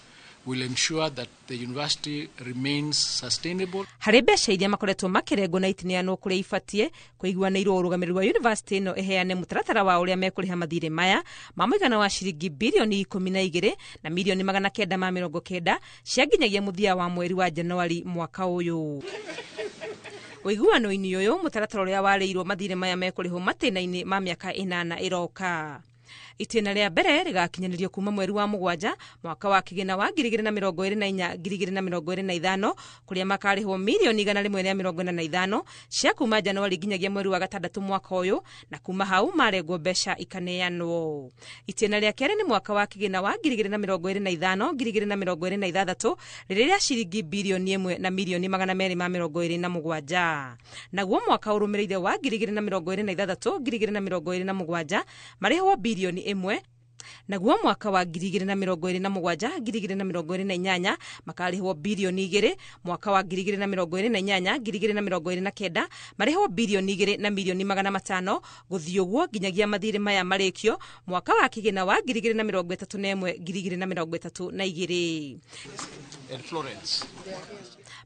will ensure that the university remains sustainable. Harĩ mbeca iria makoretwo makĩrengwo na itineanwo kũrĩa ibatie kũiguanĩirwo ũrũgamĩrĩri wa university ĩno ĩheane mũtaratara wa ũrĩa mekũrĩha mathirĩ maya ma mũigana wa ciringi bilioni 12 na milioni 990 cianginyagia mũthia wa mweri wa Januari mwaka ũyũ. Ũiguano-inĩ ũyũ mũtaratara ũrĩa warĩirwo mathirĩ maya mekũrĩhwo matĩna-inĩ ma mĩaka 8 ĩroka. Itĩna rĩa mbere rĩgakinyanĩrio kuma mweri wa Mũgwanja mwaka wa kĩgĩna wa 2024-2025 kũrĩa makarĩhwo milioni 145 cia kuma Januari nginyagia mweri wa Gatandatũ mwaka ũyũ, na kuma hau marengwo mbeca ikaneanwo. Itĩna rĩa kerĩ nĩ mwaka wa kĩgĩna wa 2025-2026 rĩrĩa ciringi bilioni 1 na milioni 227. Naguo mwaka ũrũmĩrĩire wa 2026-2027 marĩhwo bilioni 1 Naguo mwaka wa 2027 2028 makarĩhwo birioni 2, mwaka wa 2028 2029 marĩhwo birioni 2 na milioni 500 gũthiĩ ũguo nginyagia mathirĩ maya marĩkio mwaka wa kĩgĩna wa 2031 2032.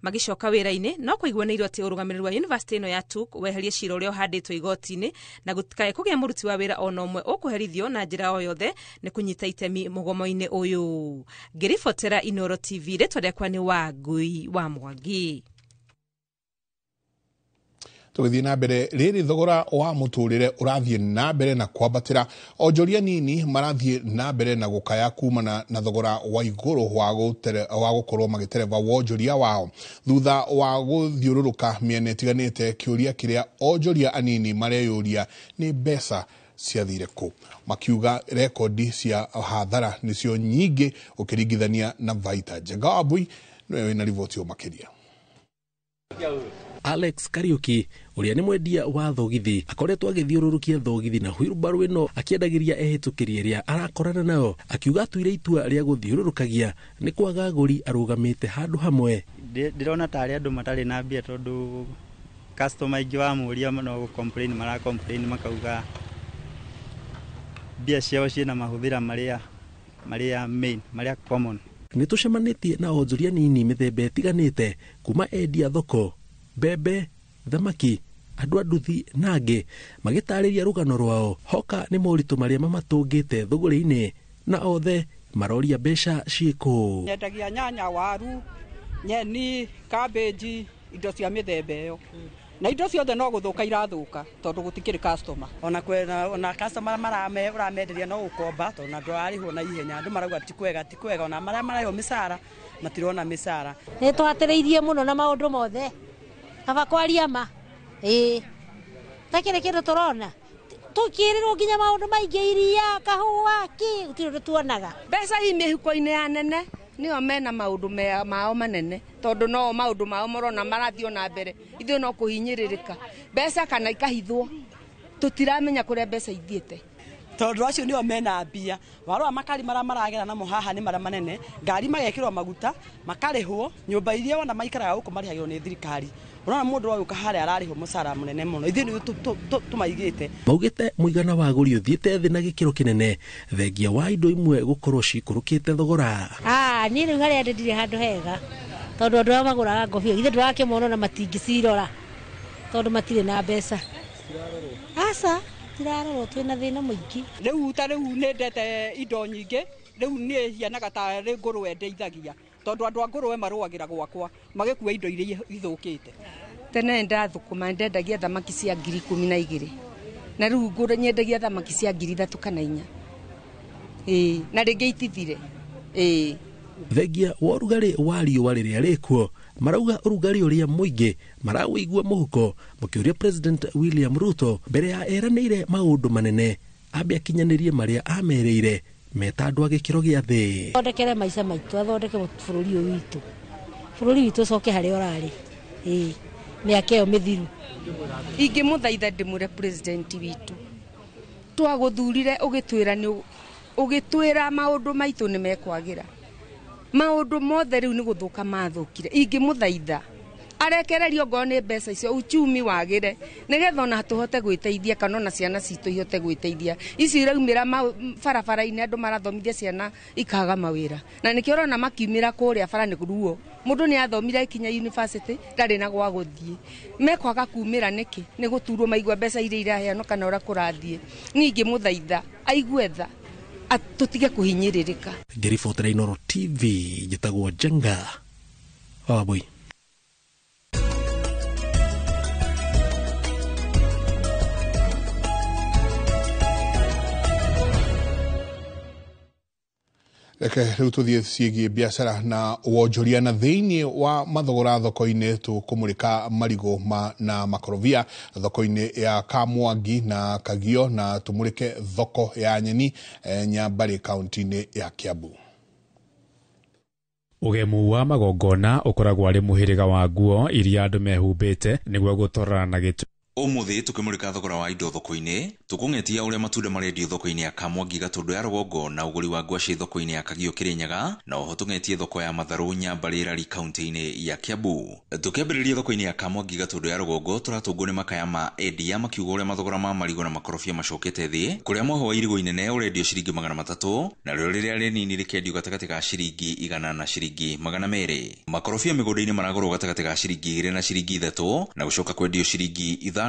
Magicoka wĩra-inĩ no kũiguanĩirwo atĩ ũrũgamĩrĩri wa yunivasĩtĩ ĩno ya TUK weherie cira ũrĩa ũhandĩtwo igoti-inĩ na gũtikae kũgĩa mũruti wa wĩra ona ũmwe ũkũherithio na njĩra o yothe nĩ kũnyita itemi mũgomo-inĩ ũyũ. Ngĩribotera Inooro TV rĩtwa rĩakwa nĩ Wangui wa Mwangi. Tũgĩthiĩ na mbere rĩrĩ thogora wa mũtũrĩre ũrathiĩ na mbere na kwambatĩra, onjoria nini marathiĩ na mbere na gũkaya kumana na thogora wa igũrũ wa gũkorwo magĩtereva wonjoria wao thutha wa gũthiũrũrũka mĩena ĩtiganĩte kĩũria kĩrĩa onjoria anini mareyũria nĩ mbeca ciathire kũ, makiuga rekondi cia hathara nĩcio nyingĩ ũkĩringithania na baita. Njenga Wambui nĩwe wĩna riboti makĩria. Alex Kariuki uria ni mwendia wa thogithi akoretwo agithiũrũrũkia thogithi na wheelbarrow ĩno akiendagĩria ehĩtũkĩri ĩrĩa arakorana nayo, akiuga atuire itua rĩa gũthiũrũrũkagia nĩ kwaga agũri arũgamĩte handũ hamwe. Ndirona tarĩ andũ matarĩ na mbia tondũ customer aingĩ wa mũria no complain makauga mbia ciao ciĩna mahũthĩra marĩa main marĩa common. Nĩtũcemanĩtie na onjoria nini mĩthemba ĩtiganĩte kuma endia thoko, mbembe, thamaki, andũ a nduthi na angĩ magĩtarĩria rũgano rwao hoka nĩ moritũ marĩa mamatũngĩte thũgũrĩ-inĩ na othe maroria mbeca ciĩkũ. Nyendagia nyanya, waru, nyeni, cabbage, indo cia mĩthemba ĩyo. Na indo ciothe no gũthũka irathũka tondũ gũtikĩrĩ customer. Ona customer ũramenderia no ũkomba tondũ na ndwarĩhwo na ihenya, andũ marauga ti kwega ona marĩa maraheo mĩcara matirona mĩcara. Nĩ twatĩrĩirie mũno na maũndũ mothe kaba kwaria ma takĩrĩ kĩndũ tũrona tũkĩrĩrwo nginya maũndũ maingĩ, iria, kahũa, gũtirĩ tuonaga. Mbeca hii mĩhuko-inĩ ya nene nĩo mena maũndũ mao manene tondũ no maũndũ mao marona marathiĩ na mbere, ithuĩ no kũhinyĩrĩrĩka mbeca kana ikahithwo, tũtiramenya kũrĩa mbeca ithiĩte tondũ acio nĩo mena mbia. Warora makari marĩa maragera namo haha nĩ marĩa manene, ngari magekĩrwo maguta makarĩhwo, nyũmba iria ona maikaraga gũkũ marĩhagĩrwo nĩ thirikari. Urona mũndũ wa harĩa ararĩhwo mũcara mũnene mũno, ithuĩ nĩ tũmaigĩte. Maugĩte mũigana wa agũri ũthiĩte thĩ na gĩkĩro kĩnene thengia wa indo imwe gũkorwo cikũrũkĩte thogora. Niĩ rĩu harĩa ndirĩ handũ hega tondũ andũ arĩa magũraga ngobia githĩ ndũrakĩmona na matingĩcirora tondũ matirĩ na mbeca. Aca tirarorwo twĩna thĩna mũingĩ. Rĩu ta rĩu nĩ ndete indo nyingĩ, rĩu niĩ hianaga ta rĩ ngũrũwe ndeithagia tondũ andũ a ngũrũwe marũagĩra gwakwa magĩkua indo iria ithũkĩte. Tene ndathũkũma ndendagia thamaki cia 12,000 na rĩu nyendagia thamaki cia 3,000 kana 4. Na rĩngĩ itithire. Thengia wa ũrugarĩ wa riũa rĩrĩa rĩkuo, marauga ũrugarĩ ũrĩa mũingĩ marawĩigua mũhuko, mũkĩũria President William Ruto mbere ya eranĩire maũndũ manene ambe akinyanĩrie marĩa amerĩire meta andũ a gĩkĩro gĩa thĩ. Thondekere maica maitũ, athondeke bũrũri ũyũ witũ, bũrũri witũ ũcoke harĩa ũrarĩ mĩaka ĩyo mĩthiru. Ingĩmũthaitha ndĩmwĩre president witũ, twagũthurire ũgĩtwĩra maũndũ maitũ nĩ mekwagĩra, maũndũ mothe rĩu nĩ gũthũka mathũkire. Ingĩmũthaitha arekererio ngoro nĩ mbeca icio, uchumi wagĩre nĩgetha ona tũhote gwĩteithia kana ona ciana citũ ihote gwĩteithia. Ici iraumĩra barabara-inĩ andũ marathomithia ciana ikaga mawĩra, na nĩkĩo ũrona makiumĩra kũrĩa bara nĩ ruo. Mũndũ nĩ athomire ikinya university ndarĩ na gwa gũthiĩ, mekwaga kumĩra nĩkĩ? Nĩ gũturwo maigua mbeca iria iraheanwo kana ũrĩa kũrathiĩ. Niĩ ingĩmũthaitha aigue tha tũtige kũhinyĩrĩrĩka. Ngĩribotera Inooro TV njĩtagwo Njenga Wambui. Reke rĩu tũthiĩ ciĩgiĩ biacara na wonjoria na thĩinĩ wa mathogora thoko-inĩ tũkũmũrĩka marigũ na makorobia thoko-inĩ ya Kamwangi na Kagio na tũmũrĩke thoko ya nyeni Nyambari kaunti-inĩ ya Kiambu. Ũgemu wa magongona ũkoragwo arĩ mũhĩrĩga wa nguo iria andũ mehumbĩte nĩguo gũtwarana na gĩtu. Umuthi tukimulika thogora wa indo thoko-ini tukungetia uria matunda marendio thoko-ini ya Kamwangi Gatundu ya Rugongo na uguri wa ngwaci thoko-ini ya Kagio Kirinyaga na oho tungetie thoko ya Matharu Nyambarĩrari kaunti-ini ya Kiambu. Tukiambĩrĩria thoko-ini ya Kamwangi Gatundu ya Rugongo turatungwo ni makaya ma endia makiuga uria mathogora ma marigo na makorobia macokete thi kuria moho wa irigo inene urendio ciringi 300 na rĩo rĩrĩa rĩnini rĩkendio gatagatĩ ka ciringi 100 na ciringi 200. Makorobia mĩgũnda-inĩ maragũrwo gatagatĩ ka ciringi 2 na ciringi 3 na gucoka kwendio ciringi 5.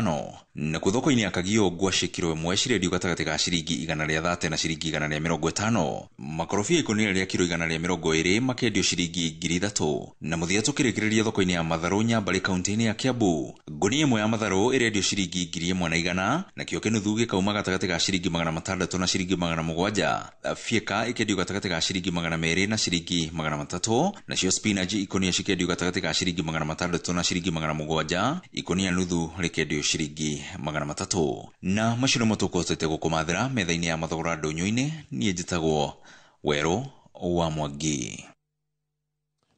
Na thoko-ini ya Kagio ngwaci kiro ĩmwe cirendio gatagatĩ ka ciringi 130 na ciringi 150. Makorobia ikũnia rĩa kiro 120 makendio ciringi 3,000. Na mũthia tukĩrĩkĩrĩria thoko-ini ya Matharu Nyambarĩ kaunti-ini ya Kiambu, ngunia ĩmwe ya matharũ ĩrendio ciringi 1,100 na kĩo kĩnuthu gĩkauma gatagatĩ ka ciringi 600 na ciringi 700. Fieka ikendio gatagatĩ ka ciringi 200 na ciringi 300. Nacio spinach ikonia cikendio gatagatĩ ka ciringi 600 na ciringi 700. Ikonia nuthu rĩkendio ciringi 300. Na macio nĩmo tũkũhotete gũkũmathĩra metha-inĩ ya mathogora ndũnyũ-inĩ. Niĩ njĩtagwo Werũ wa Mwangi.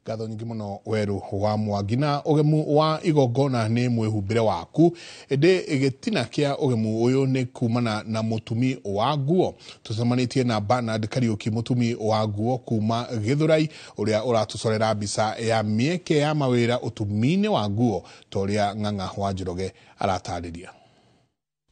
Ngatho nyingĩ mũno Werũ wa Mwangi. Na ũgemu wa igongona nĩ mwĩhumbĩre waku, ĩndĩ gĩtina kĩa ũgemu ũyũ nĩ kumana na mũtumi wa nguo. Tũcemanĩtie na Bernard Kariuki, mũtumi wa nguo kuma Gĩthũrai, ũrĩa ũratũcorera mbica ya mĩeke ya mawĩra ũtumi-inĩ wa nguo ta ũrĩa Ng'ang'a wa Njoroge aratarĩria.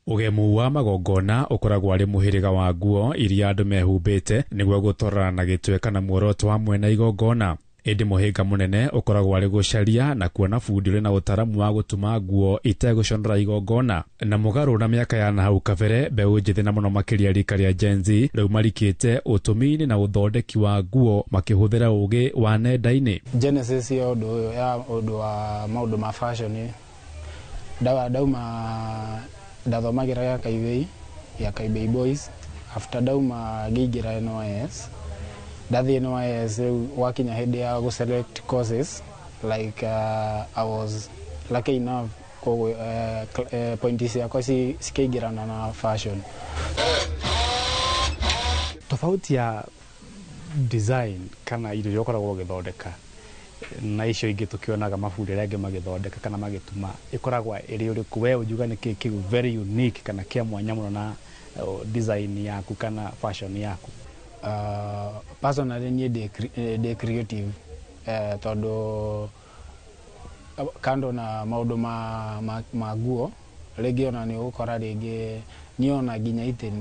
Ũgemu wa magongona ũkoragwo arĩ mũhĩrĩga wa nguo iria andũ mehumbĩte nĩguo gũtwarana na gĩtwe kana muoroto wa mwena igongona. Ĩndĩ mũhĩnga mũnene ũkoragwo arĩ gũcaria na kuona bundi ũrĩ na ũtaramu wa gũtuma nguo itegũconora igongona. Na mũgarũ na mĩaka ya nahau kabere, mbeũ njĩthĩ na mũno makĩria rika rĩa Gen Z rĩu marikĩte ũtumi-inĩ na ũthondeki wa nguo makĩhũthĩra ũũgĩ wa nenda-inĩ. Genesis ya ũndũ wa maũndũ ma fashion dauma ndathomagĩra ya Kaibei Boys. After dauma ngĩingĩra NYS, ndathie NYS wakinya hĩndĩ ya select courses, like I was lucky enough pointi ciakwa cikĩingĩrana na fashion. Tofauti ya design kana indo iria ũkoragwo ũgĩthondeka na icio ingĩ tũkĩonaga mabundi arĩa angĩ magĩthondeka kana magĩtuma, ĩkoragwo ĩrĩ ũrĩkũ we ũngiuga nĩ kĩu very unique kana kĩa mwanya mũno na design yaku kana fashion yaku? Personally niĩ ndĩ creative, tondũ kando na maũndũ ma nguo, rĩngĩ ona nĩ ũgũkora rĩngĩ niona nginya itĩ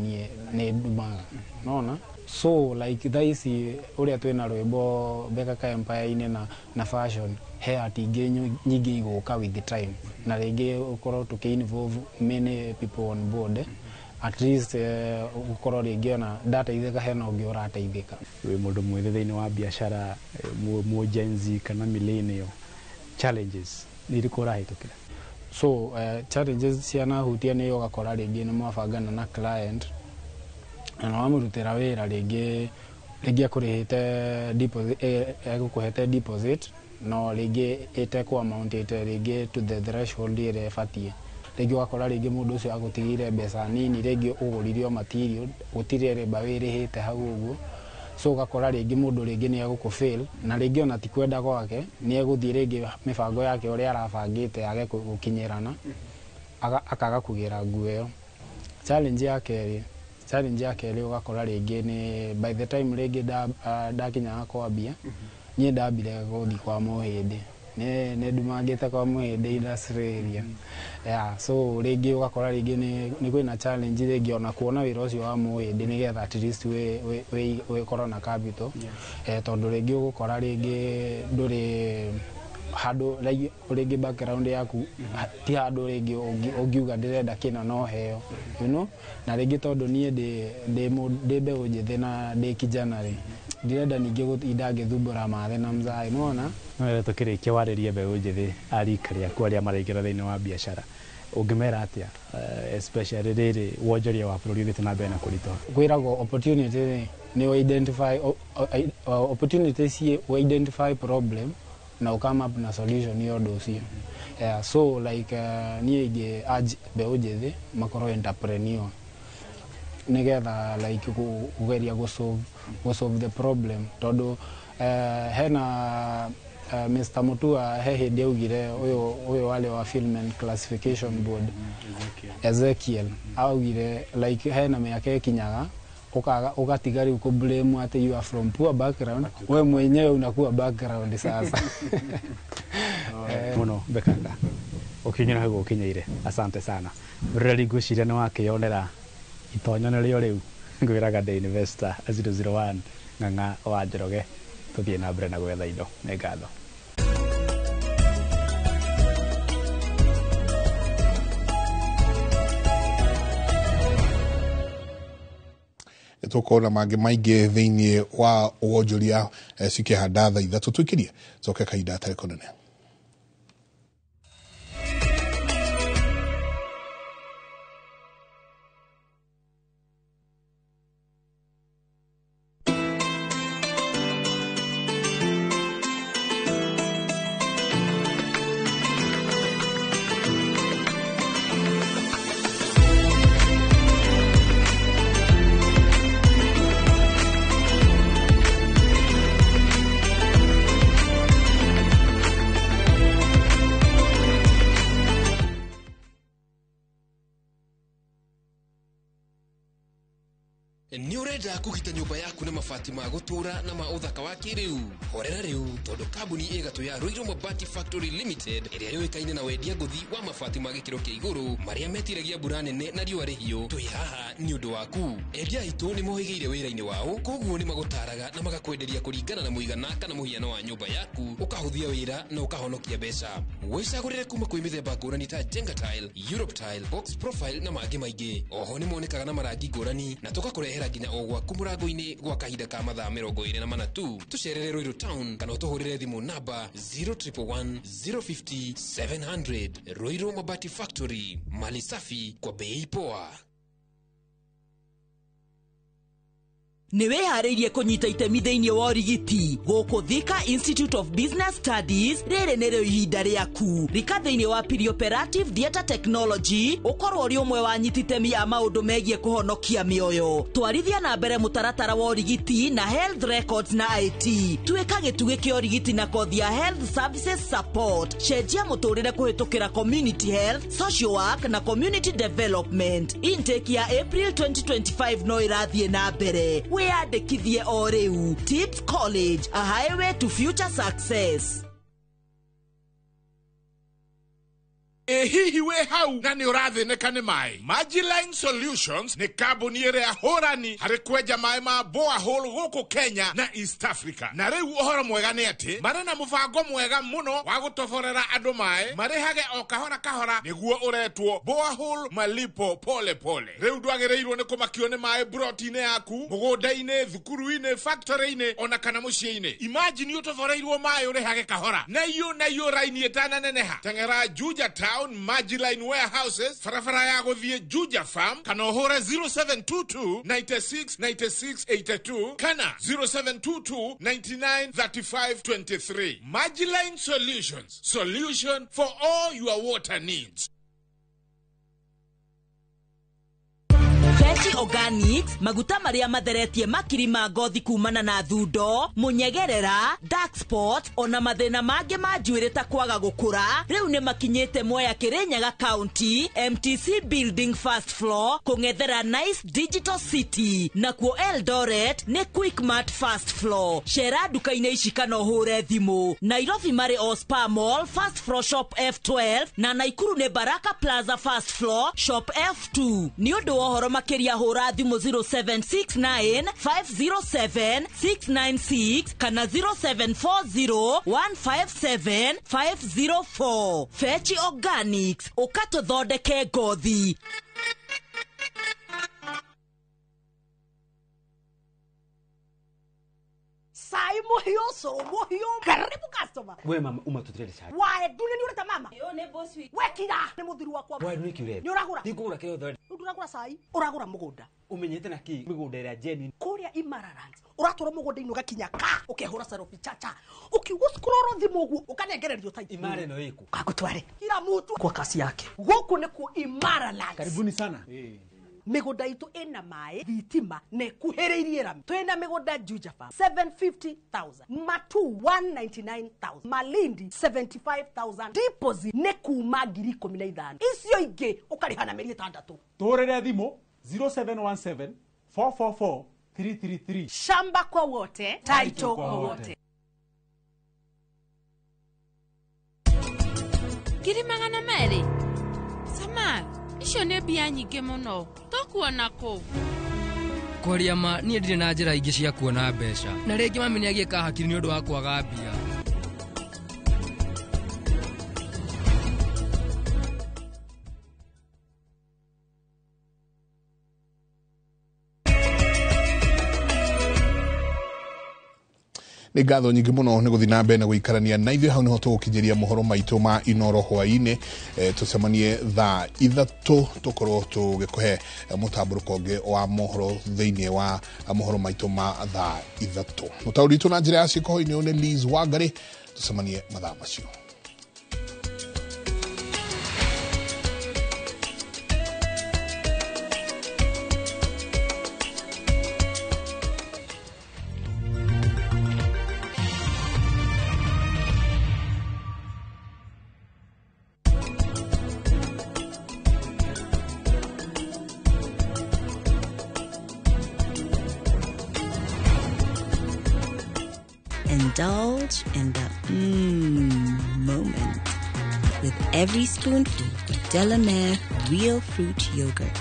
nĩ ndumaga, nona? So like thaa ici ũrĩa twĩna rwĩmbo Bekaka Empire-inĩ na fashion, he art ingĩ nyingĩ igũka with the time, na rĩngĩ ũkorwo tũkĩ-involve many people on board, at least ukorwo rĩngĩ ona ndateithĩka hena ũngĩ ũrateithĩka. Wĩ mũndũ mwĩthĩ thĩinĩ wa biacara, mũ Gen Z kana millennial, challenges nĩ irĩkũ ũrahĩtũkĩra? So challenges cia nahutia nĩ ũgakora rĩngĩ nĩ mwabangana na client na wamũrutĩra wĩra rĩngĩ akũrĩhĩte deposit, egũkũhete deposit no rĩngĩ ĩtekũ amountĩte rĩngĩ to the threshold ĩrĩa ĩbatiĩ. Rĩngĩ ũgakora rĩngĩ mũndũ ũcio agũtigĩire mbeca nini, rĩngĩ ũgũririo material gũtirĩ rĩmba wĩrĩhĩte hau ũguo. So ũgakora rĩngĩ mũndũ rĩngĩ nĩ egũkũfail, na rĩngĩ ona ti kwenda gwake, nĩ egũthiĩ rĩngĩ mĩbango yake ũrĩa arabangĩte age gũkinyĩrana, akaga kũgĩra nguo ĩyo. Challenge ya kerĩ ũgakora rĩngĩ nĩ by the time rĩngĩ ndakinyaga kwambia, niĩ ndambire gũthiĩ kwa mũhĩndĩ, nĩ ndumangĩte kwa mũhĩndĩ industry area. So rĩngĩ ũgakora rĩngĩ nĩ kwĩna challenge rĩngĩ ona kuona wĩra ũcio wa mũhĩndĩ nĩgetha at least wĩkorwo na capital, tondũ rĩngĩ ũgũkora rĩngĩ ndũrĩ handũ rĩngĩ background yaku ti handũ rĩngĩ ũngiuga ndĩrenda kĩna no heo, you know. Na rĩngĩ tondũ niĩ ndĩ mbeũ njĩthĩ na ndĩ kijana rĩ, ndirenda ningĩ gũtinda ngĩthumbũra mathe na mzai, nona? No tũkĩrĩkia warĩria mbeũ njĩthĩ a rika rĩaku arĩa maraingĩra thĩinĩ wa biacara, ũngĩmera atĩa especially rĩrĩ wonjoria wa bũrũri ũthiĩte na mbere na kũritũha? Kwĩragwo opportunity nĩ identify opportunity, identify problem na come up na solution ya ũndũ ũcio. So like niĩ ingĩ urge mbeũ njĩthĩ makorwo entrepreneur nĩgetha like kũgeria gũ solve the problem, tondũ Mr. Mutua he hindi augire uyo wale wa Film and Classification Board Ezekiel augire like he na miaka ikinyaga ukatigari uko blame ate you are from poor background wewe mwenyewe unakuwa background sasa muno bekanga ukinyira hago ukinyeire asante sana rally gushira ni wake yonera itonyo ryo riu ngwiraga the investor 001 nganga wa Njoroge tuthie na mbere na gwetha indo nĩ ngatho tukona mange maingi thiini wa wonjoria cikihanda thaa ithatu twikirie coke kahinda tari konene. Niurenda kugita nyumba yaku na mabati ma gutura na ma uthaka wa kiriu horera riu tondu kambuni igatu ya Ruiru Mabati Factory Limited iria yoikaine na wendia nguthi wa mabati ma gikiro kia iguru maria metiragia mbura nene na riua rihio twi haha ni undu waku endia itu ni mohigeire wira-ini wao koguo ni magutaraga na magakwenderia kuringana na muigana kana muhiano wa nyumba yaku ukahuthia wira na ukahonokia mbeca wicagurire kuma kwi mithemba ngurani ta Jenga Tile, Europe Tile, Box Profile na mangi maingi oho ni monekaga na marangi ngurani na tugakurehera nginya o gwaku murango-ini gwa kahinda ka mathaa 24 tu tucerere Ruiru Town kana utuhurire thimu namba 0111 050 700 Ruiru Mabati Factory mali safi kwa bei poa. Niwe hareirie kunyita itemi thiini wa urigiti guku Thika Institute of Business Studies rere nero ihinda riaku rika thiini wa perioperative theatre technology ukorwo uri umwe wa nyititemi a maundu megie kuhonokia mioyo twarithia na mbere mutaratara wa urigiti na health records na IT twika gitugi kia urigiti na kothi ya health services support cenjia muturire kuhitukira community health social work na community development intake ya April 2025 no irathie na mbere wiyandikithie o riu Tips College, a highway to future success. Hihi we hau na ni urathineka ni mai Magiline Solutions ni kambuni iria hurani hari kwenja mai ma borehole guku Kenya na East Africa na riu uhoro mwega ni ati mari na mubango mwega muno wa gutoborera andu mai marihage o kahora kahora niguo uretwo borehole malipo pole pole riu ndwagireirwo ni kumakio ni mai broti-ini yaku mugunda-ini thukuru-ini factory-ini ona kana mucii-ini imagine utoboreirwo mai urihage kahora na iyo raini etana neneha tengera Juja Town Magiline Warehouses farafara ya guthie Juja Farm kana hore 0722 96 96 82 kana 0722 99 35 23 Magiline Solutions, solution for all your water needs. Fetch Organics, maguta maria matheretie makiri ma ngothi kumana na thundo, munyegerera, dark spot, ona mathina mange ma njuĩrĩ ta kwaga gukura. Riu ni makinyete Mwea Kirinyaga County, MTC Building first floor, kung'ethera Nice Digital City. Nakuo Eldoret ni Quickmart first floor. Shera duka-inĩ ici kana ũhũre thimũ. Nairobi mari Ospa Mall first floor shop F12 na Naikuru ni Baraka Plaza first floor shop F2. Ni ũndũ wa ũhoro makĩria hũra thimũ 0769 507 696 kana 0740 157 504. Fetch Organics, ukatuthondeke ngothi. Sai muhio karibu customer. We mama umatutrele sai. Wae dune ni ureta mama. Yo ne boss week. We kira ni muthiru wakwa. Wae ni kiure. Ni uragura. Ndikugura kio thode. Uragura sai. Uragura mugunda. Umenyete na ki migunda ira Jenny. Kuria Imararant. Uratora mugunda-ini ugakinya ka. Ukehura sarofi chacha. Ukiuscroll thimu ugu ukanengererio tai. Imare no iku. Kakutware. Kila mtu kwa kasi yake. Guku ni ku Imararant. Karibuni sana. migunda itu ina mai thitima nekuhiriirie rami twina migunda Juja Farm 750,000 Matu 199,000 Malindi 75,000 deposit nekuma 15,000 icio ingi ukarihana meri 6 Torere thimo 0717 444 333 shamba kwa wote title kwa wote Kiri magana meri Sama icio nĩ mbia nyingĩ mũno tũkuona kũ Kwaria ma niĩ ndirĩ na njĩra ingĩ cia kuona mbeca na rĩngĩ mami nĩ agĩka hakiri nĩ ũndũ wa kwaga mbia nĩ ngatho nyingĩ mũno nĩ gũthiĩ na mbere na gũikarania na ithuĩ hau nĩho tũgũkinyĩria mohoro maitũ ma Inoro hwaĩ-inĩ tũcemanie thaa 3 tũkorwo tũgĩkũhe mũtambũrũko ũngĩ wa mohoro thĩinĩ wa mohoro maitũ ma thaa 3 mũtaũri witũ na njĩra ya ciĩko hoi-inĩ nĩ Liz Wangari tũcemanie mathaa macio. Indulge in the moment with every spoonful of Delamere real fruit yogurt.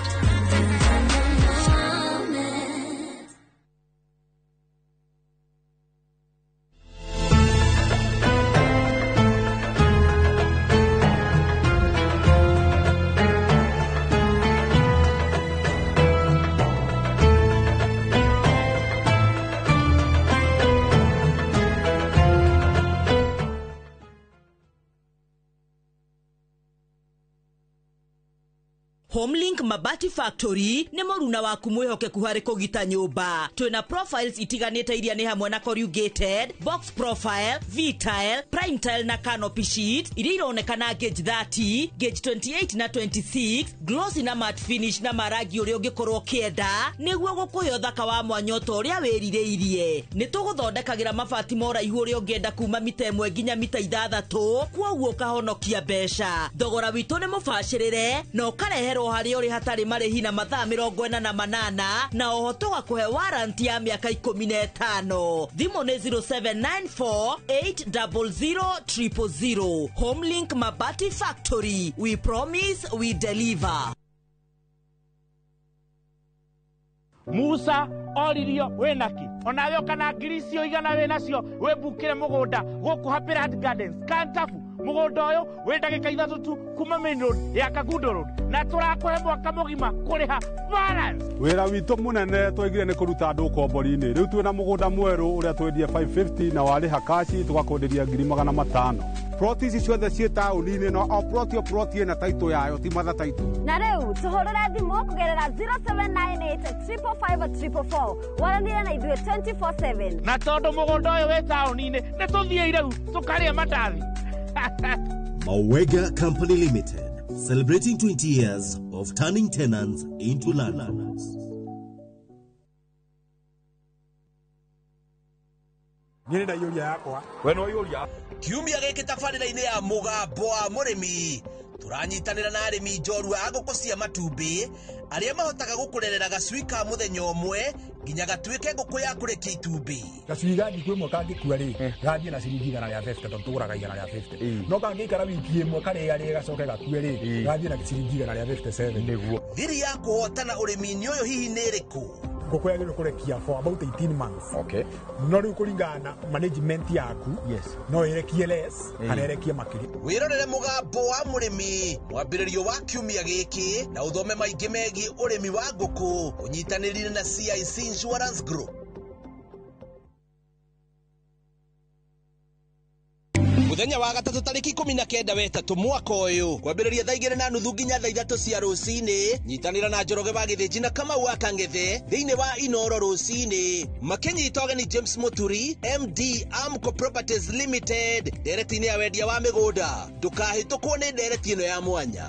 Homelink Mabati Factory ni moruna waku mwihokeku hari kugita nyumba. Twina profiles itiganite iria ni hamwe na corrugated, box profile, V-tile, prime tile na canopy sheet. Iria ironekana gauge 30, gauge 28 na 26, glossy na matte finish na maragi uria ungikorwo kienda niguo gukuhe uthaka wa mwanya uria wirireirie. Ni tuguthondekagira mabati mora ihu uria ungienda kuma mita 1 nginya mita 6, kwoguo kahonokia mbeca. Thogora witu ni mubashirire na ukareherwo hari uri hatari marihi na mathaa 48 na oho tugakuhe warranty ya miaka 15. Thimo ni 0794800000. Homelink Mabati Factory, we promise we deliver. Musa oririo wenaki onawe kana ngiricio igana we nacio we bukire mugunda guku Happy Gardens Kantafu mugunda uyu we ndagika 3 tu kuma main road ya Kagundo road na turakuhe mwaka mugima kuriha balance. Wira witu munene twegire ni kuruta andu kombori-ini riu twina mugunda mweru uria twendie 550 na wariha kashi tugakonderia 500. Ploti ici ciothe ciĩ taũni-inĩ no o ploti na title yayo ti matha title. Na rĩu tũhũrĩre thimũ kũgerera 0798554444 waranĩre na ithuĩ 24/7. Na tondũ mũgũnda ũyũ wĩ taũni-inĩ nĩ tũthiĩ rĩu tũkarĩa mandathi. Mawega Company Limited, celebrating 20 years of turning tenants into landlords. Nyine na yuria yakwa we no yuria kiumia gĩkĩ tabarĩra-inĩ ya mũgambo wa mũrĩmi turanyitanĩra na arĩmi njorua a ngũkũ cia matumbĩ arĩa mahotaga gũkũrerera gacui ka mũthenya ũmwe nginya gatuĩke ngũkũ ya kũrekia itumbĩ. Gacui gandi kwĩ mwaka ngĩkua rĩ gathiĩ na ciringi 150 tondũ tũgũraga 150 no kangĩikara wiki ĩmwe karĩa rĩ gacoke gakue rĩ gathiĩ na ciringi 157 nĩguo. Thiri ya kũhotana ũrĩmi-inĩ ũyũ hihi nĩ ĩrĩkũ? Ngũkũ yagĩrĩirwo kũrekia for about 18 months. Okay. No rĩu kũringana na management yaku. Yes. No ĩrekie less kana ĩrekie makĩria. Wĩrorere mũgambo wa mũrĩmi mwambĩrĩrio wa kiumia gĩkĩ na ũthome maingĩ megiĩ ũrĩmi wa ngũkũ ũnyitanĩrire na CIC Insurance Group. Muthenya wa gatatũ tarĩki 19 wetatũ mwaka ũyũ kwambĩrĩria thaa 2:30 nginya thaa 3 cia rũcinĩ nyitanĩra na Njoroge wa Gĩthĩnji na Kamau wa Kang'ethe thĩinĩ wa Inoro rũcinĩ makĩnyita ũgeni James Muturi MD Amco Properties Limited ndereti-inĩ ya wendia wa mĩgũnda ndũkahĩtũkwo nĩ ndereti ĩno ya mwanya.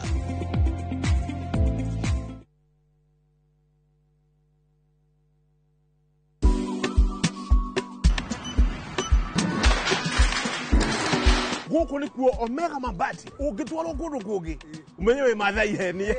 guku ni kuo Omega Mabati ungitwarwo kundu kungi umenyewe mathai heni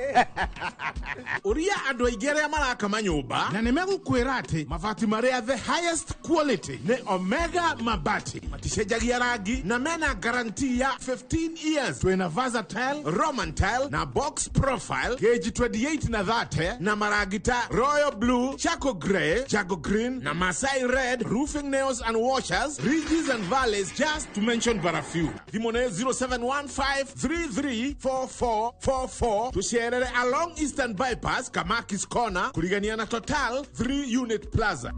uria andu aingĩ arĩa marakama nyũmba na nĩmegũkwĩra atĩ mabati marĩa the highest quality nĩ Omega Mabati maticenjagia rangi na mena guarantee ya 15 years. Twina versatile, Roman tile na box profile gauge 28 na 30 na maragita royal blue, charcoal grey, jago green na Masai red, roofing nails and washers, ridges and valleys, just to mention but a few. Thimone 0715334444 tusherere along Eastern Bypass Kamakis Corner kurigania na Total 3 unit plaza.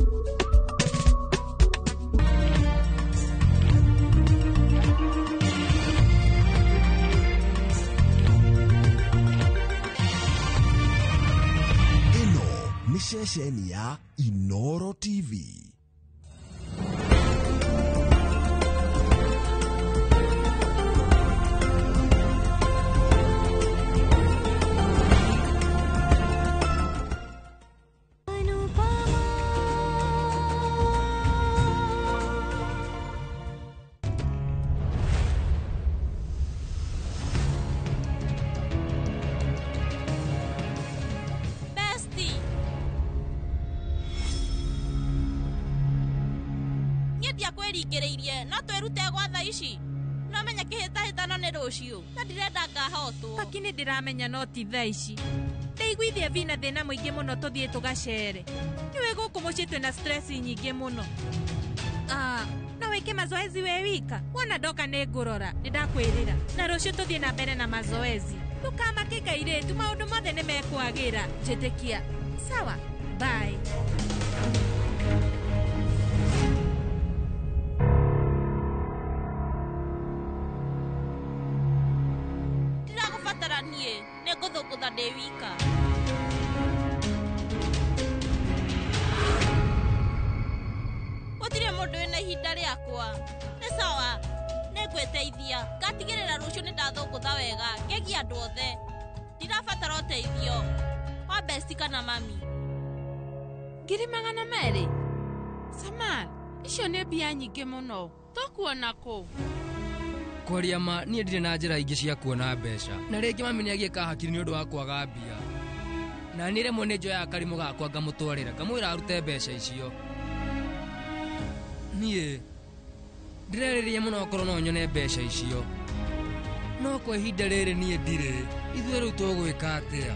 Ni ceceni ya Inoro TV. Kwĩringĩrĩirie no twĩrute gwatha ici no menya kĩhĩtahĩtano nĩ rũciũ na ndirenda ngahotwo lakini ndiramenya no ti thaa ici ndeiguithia vina thĩna mũingĩ mũno tũthiĩ tũgacere nĩwe gũkũ mũciĩ twĩna stress nyingĩ mũno no wĩke mazoezi we wika wona ndoka nĩ ngũrora nĩndakwĩrĩra na rũciũ tũthiĩ na mbere na mazoezi ndũkamake kairĩtu maũndũ mothe nĩ mekwagĩra njĩtĩkia sawa bye. Negũthũngũtha ndĩ wika gũtirĩ mũndũ wĩna ihinda rĩakwa nĩ sawa nĩngwĩteithia ngatigĩrĩra rũciũ nĩndathũngũtha wega ngĩgia andũ othe ndirabatara ũteithio wa besti kana mami. 200,000 Samar icio nĩ mbia nyingĩ mũno tũkuona kũ kwaria ma niĩ ndirĩ na njĩra ingĩ cia kuona mbeca na rĩngĩ mami nĩagĩka hakiri nĩ ũndũ wa kwaga mbia na niĩ rĩmwe nĩ njoya karimũ gakwa ngamũtwarĩra ngamwĩra arute mbeca icio niĩ ndĩrerĩria mũno okorwo no nyone mbeca icio no kwa ihinda rĩrĩ niĩ ndirĩ ithuĩ rĩu tũgwĩka atĩa.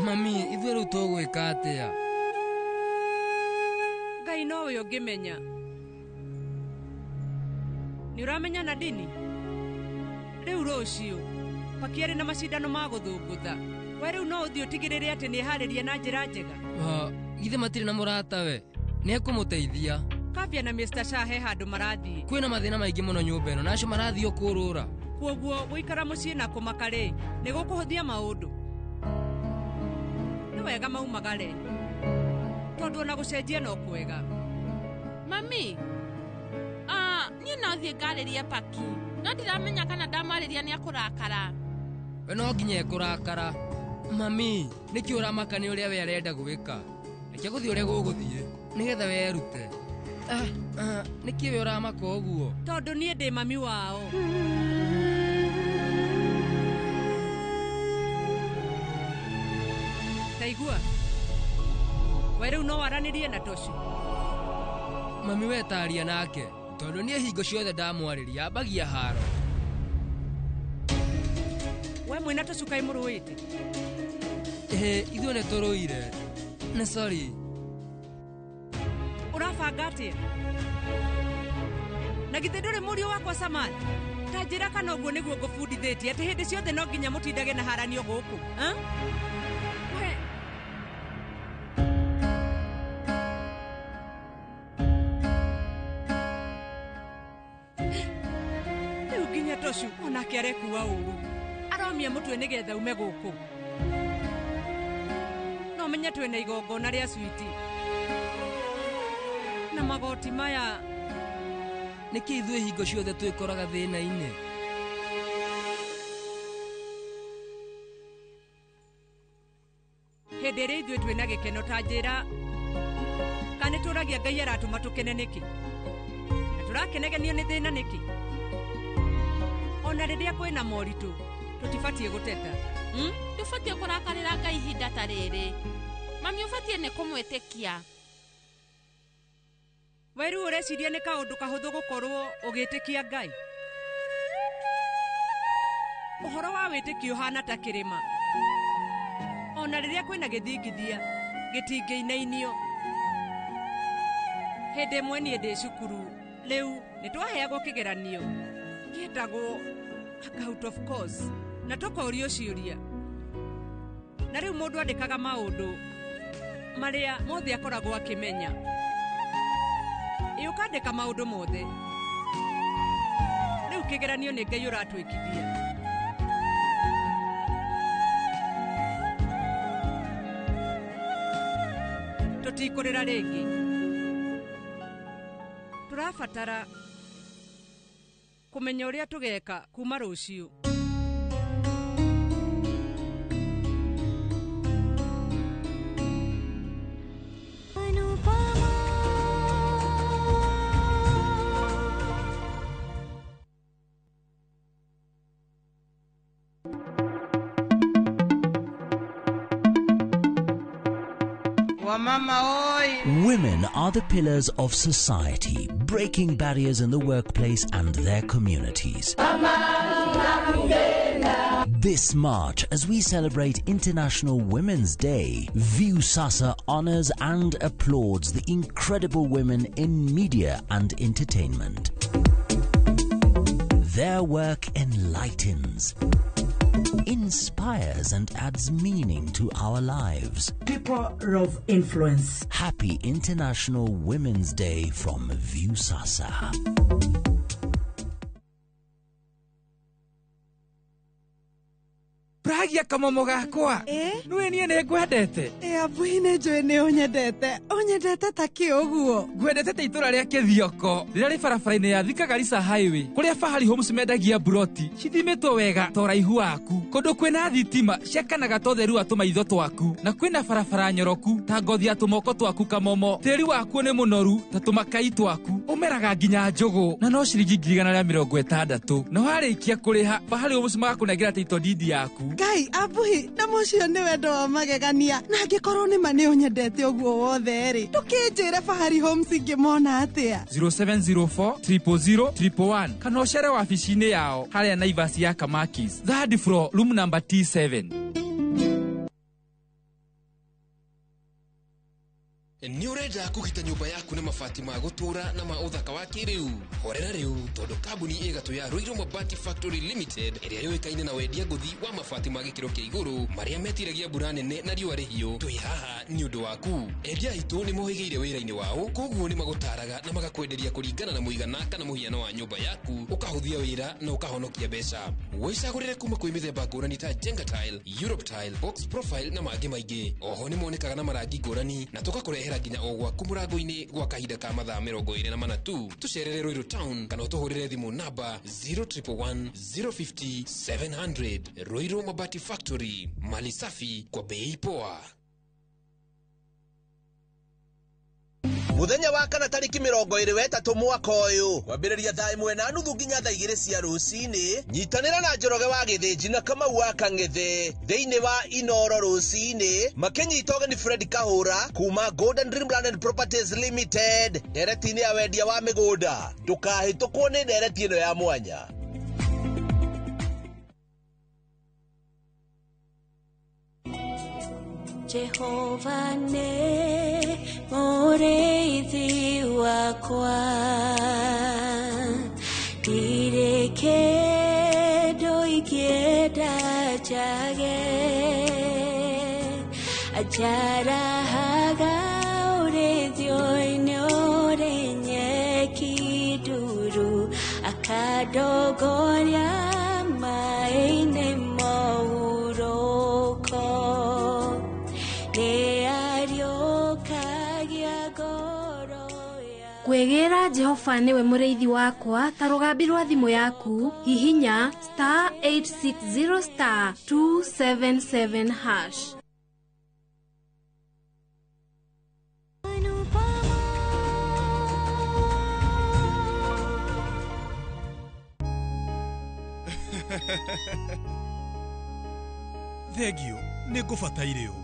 Mami, ithuĩ rĩu tũgwĩka atĩa? Ngai nowe ũngĩmenya. Nĩ ũramenya Nadini? Rĩu rũciũ pakĩarĩ na macindano ma gũthũngũtha. We rĩu no ũthiĩ ũtigĩrĩre atĩ nĩ eharĩria na njĩra njega. Githĩ matirĩ na mũrata we? Nĩ ekũmũteithia. Kavia na Mr. Shah he handũ marathiĩ. Kwĩna mathĩna maingĩ mũno nyũmba ĩno na acio marathiĩ kũrũra. Kwoguo gũikara mũciĩ na kũmakarĩ nĩ gũkũhũthia maũndũ. Wega maumagare tondũ ona gũcenjia no kwega. Mami niĩ no thiĩ ngarĩrie paki no ndiramenya kana ndamarĩria nĩ akũrakara. We no nginya ekũrakara. Mami nĩkĩ ũramakania ũrĩa we arenda gwĩka reke gũthiĩ ũrĩa gũgũthiĩ nĩgetha werute. Nĩkĩ we ũramaka ũguo? Tondũ niĩ ndĩ mami wao. Taigua we rĩu no waranĩrie na Toshu. Mami we taria nake tondũ niĩ hingo ciothe ndamwarĩria ambagia haro. We mwĩna Toshu kaĩ mũrũĩte? Ithuĩ nĩ tũrũire. Nĩ sorry. Ũrabanga atĩa? Na githĩ ndũrĩ mũriũ wakwa Samar? Ta njĩra kana ũguo nĩguo ngũbundithĩtie atĩ hĩndĩ ciothe no nginya mũtindage na haranio gũkũ. Toshu onake arekuua ũru aromia mũtwe nĩgetha ume gũkũ no menya twĩna igongona rĩa switi na magoti maya nĩkĩ ithuĩ hingo ciothe twĩkoraga thĩna-inĩ hĩndĩ ĩrĩa ithuĩ twĩna gĩkeno ta njĩra kana tũragia Ngai aratũma tũkene nĩkĩ na tũrakenegenio nĩ thĩna nĩkĩ ona rĩrĩa kwĩna moritũ tũtibatiĩ gũteta ndũbatiĩ kũrakarĩra Ngai ihinda ta rĩrĩ mami ũbatiĩ nĩ kũmwĩtĩkia we rĩu ũreciria nĩ kaũndũ kahũthũ gũkorwo ũgĩtĩkia Ngai ũhoro wa wĩtĩkio ũhana ta kĩrĩma ona rĩrĩa kwĩna gĩthingithia gĩtingĩinainio hĩndĩ ĩmwe niĩ ndĩ cukuru rĩu nĩ twaheagwo kĩgeranio gĩtagwo out of course na tũkorio ciũria na rĩu mũndũ andĩkaga maũndũ marĩa mothe akoragwo akĩmenya ũkandĩka maũndũ mothe rĩu kĩgeranio nĩ Ngai ũratwĩkithia tũtikũrĩra rĩngĩ tũrabatara kũmenya ũrĩa tũgeka kuma rũciũ Women are the pillars of society, breaking barriers in the workplace and their communities. This March, as we celebrate International Women's Day, Viusasa honors and applauds the incredible women in media and entertainment. Their work enlightens, inspires and adds meaning to our lives. People of influence. Happy International Women's Day from Viusasa. Pragia kamomo gakwa nwe nie ne ngwendete abuine njwe ne onyendete ta kĩũguo ngwendete ta itura rĩa Kĩthioko rĩrĩa rĩ barabara-inĩ ya Thika Garissa Highway kũrĩa Fahari Homes mendagia buroti cithimitwo wega ta ũraihu waku kũndũ kwĩna thitima ciakanaga ta ũtheru wa tũmaitho twaku na kwĩna barabara nyoroku ta ngothi ya tũmoko twaku kamomo tĩri waku nĩ mũnoru ta tũmakai twaku ũmeraga nginya njũgũ na no ciringi 160 na warĩkia kũrĩha Fahari Homes magakũnengera title deed yaku Ngai abuhi na mũcio nĩ wendo wa magegania na angĩkorwo nĩ ma nĩ ũnyendete ũguo wothe rĩ tũkĩnjĩre Fahari Homes ingĩmona atĩa 0704 000 111 kana ũcere wabici-inĩ yao harĩa Naivas ya Kamakis third floor room number T7. Nĩ ũrenda kũgita nyũmba yaku na mabati ma gũtũra na ma ũthaka wa kĩrĩu horera rĩu tondũ kambuni ĩgatũ ya Ruiru Mabati Factory Limited ĩrĩa yũĩkaine na wendia ngũthi wa mabati ma gĩkĩro kĩa igũrũ marĩa metiragia mbura nene na riũa rĩhiũ twĩ haha nĩ ũndũ waku endia aitũ nĩ mohĩgĩire wĩra-inĩ wao koguo nĩ magũtaraga na magakwenderia kũringana na mũigana kana mũhiano wa nyũmba yaku ũkahũthia wĩra na ũkahonokia mbeca wĩcagũrĩre kuma kwĩ mĩthemba ngũrani ta Jenga Tile, Europe Tile, Box Profile na mangĩ maingĩ oho nĩ monekaga na marangi ngũrani na tũgakũrehera nginya o gwaku mũrango-inĩ gwa kahinda ka mathaa 24 tu tucerere Ruiru Town kana ũtũhũrĩre thimũ namba 0111 050 700 Ruiru Mabati Factory mali safi kwa bei poa. Muthenya wa kana tariki 23 mwaka ũyũ kwambĩrĩria thaa 1:30 nginya thaa 2 cia rũcinĩ nyitanĩra na Njoroge wa Gĩthĩnji na Kamau wa Kang'ethe thĩinĩ wa Inoro rũcinĩ makĩnyita ũgeni Fred Kahũra kuma Golden Dreamland and Properties Limited ndereti-inĩ ya wendia wa mĩgũnda ndũkahĩtũkwo nĩ ndereti ĩno ya mwanya. Jehova ne mũrĩithi wakwa ndirĩ kĩndũ ingĩenda njage ajarahaga ũrĩithio-inĩ ũrĩ nyeki nduru akandongoria maĩ-inĩ mũhurũko. Kwegera Jehova niwe mũrĩithi wakwa ta rũgambi rwa thimũ yaku hihinya *860*277#. Thegio nĩ ngũbataire ũũ.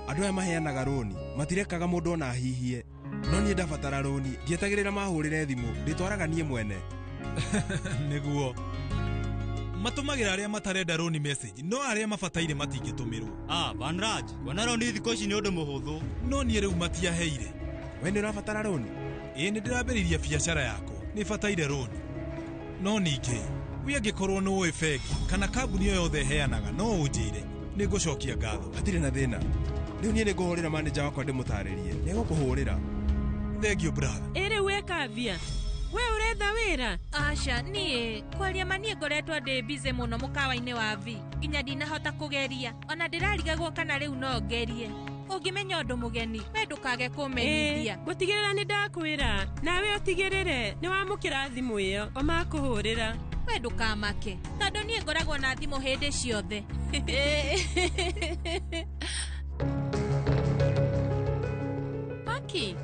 Andũ aya maheanaga rũni matirekaga mũndũ ona ahihie, no niĩ ndabatara rũni ndietagĩrĩra mahũrĩre thimũ ndĩtwaraga niĩ mwene. Nĩguo matũmagĩra arĩa matarenda rũni message, no arĩa mabataire matingĩtũmĩrwo. Vanraj, wana rũni thikũ ici nĩ ũndũ mũhũthũ. No niĩ rĩu matiaheire. We nĩ ũrabatara rũni? Ĩĩ nĩ ndĩrambĩrĩria biacara yakwa, nĩ bataire rũni. No ningĩ we angĩkorwo nĩ ũĩ bengi kana kambuni o yothe ĩheanaga no ũnjĩre, nĩ ngũcokia ngatho. Hatirĩ na thĩna. Rĩu niĩ nĩ ngũhũrĩra manager wakwa ndĩmũtarĩrie, nĩ egũkũhũrĩra. Thengio brother. Ĩrĩ wekavia we ũretha wĩra? Aca niĩ kwaria ma niĩ ngoretwo ndĩ bize mũno mũkawa-inĩ wa Vi nginya ndinahota kũgeria, ona ndĩrarigagwo kana rĩu no ngerie. Ũngĩmenya ũndũ mũgeni we ndũkage kũmenyithia. Gũtigĩrĩra nĩ ndakwĩra, nawe ũtigĩrĩre nĩ wamũkĩra thimũ ĩyo omakũhũrĩra. We ndũkamake tondũ niĩ ngoragwo na thimũ hĩndĩ ciothe. Maki,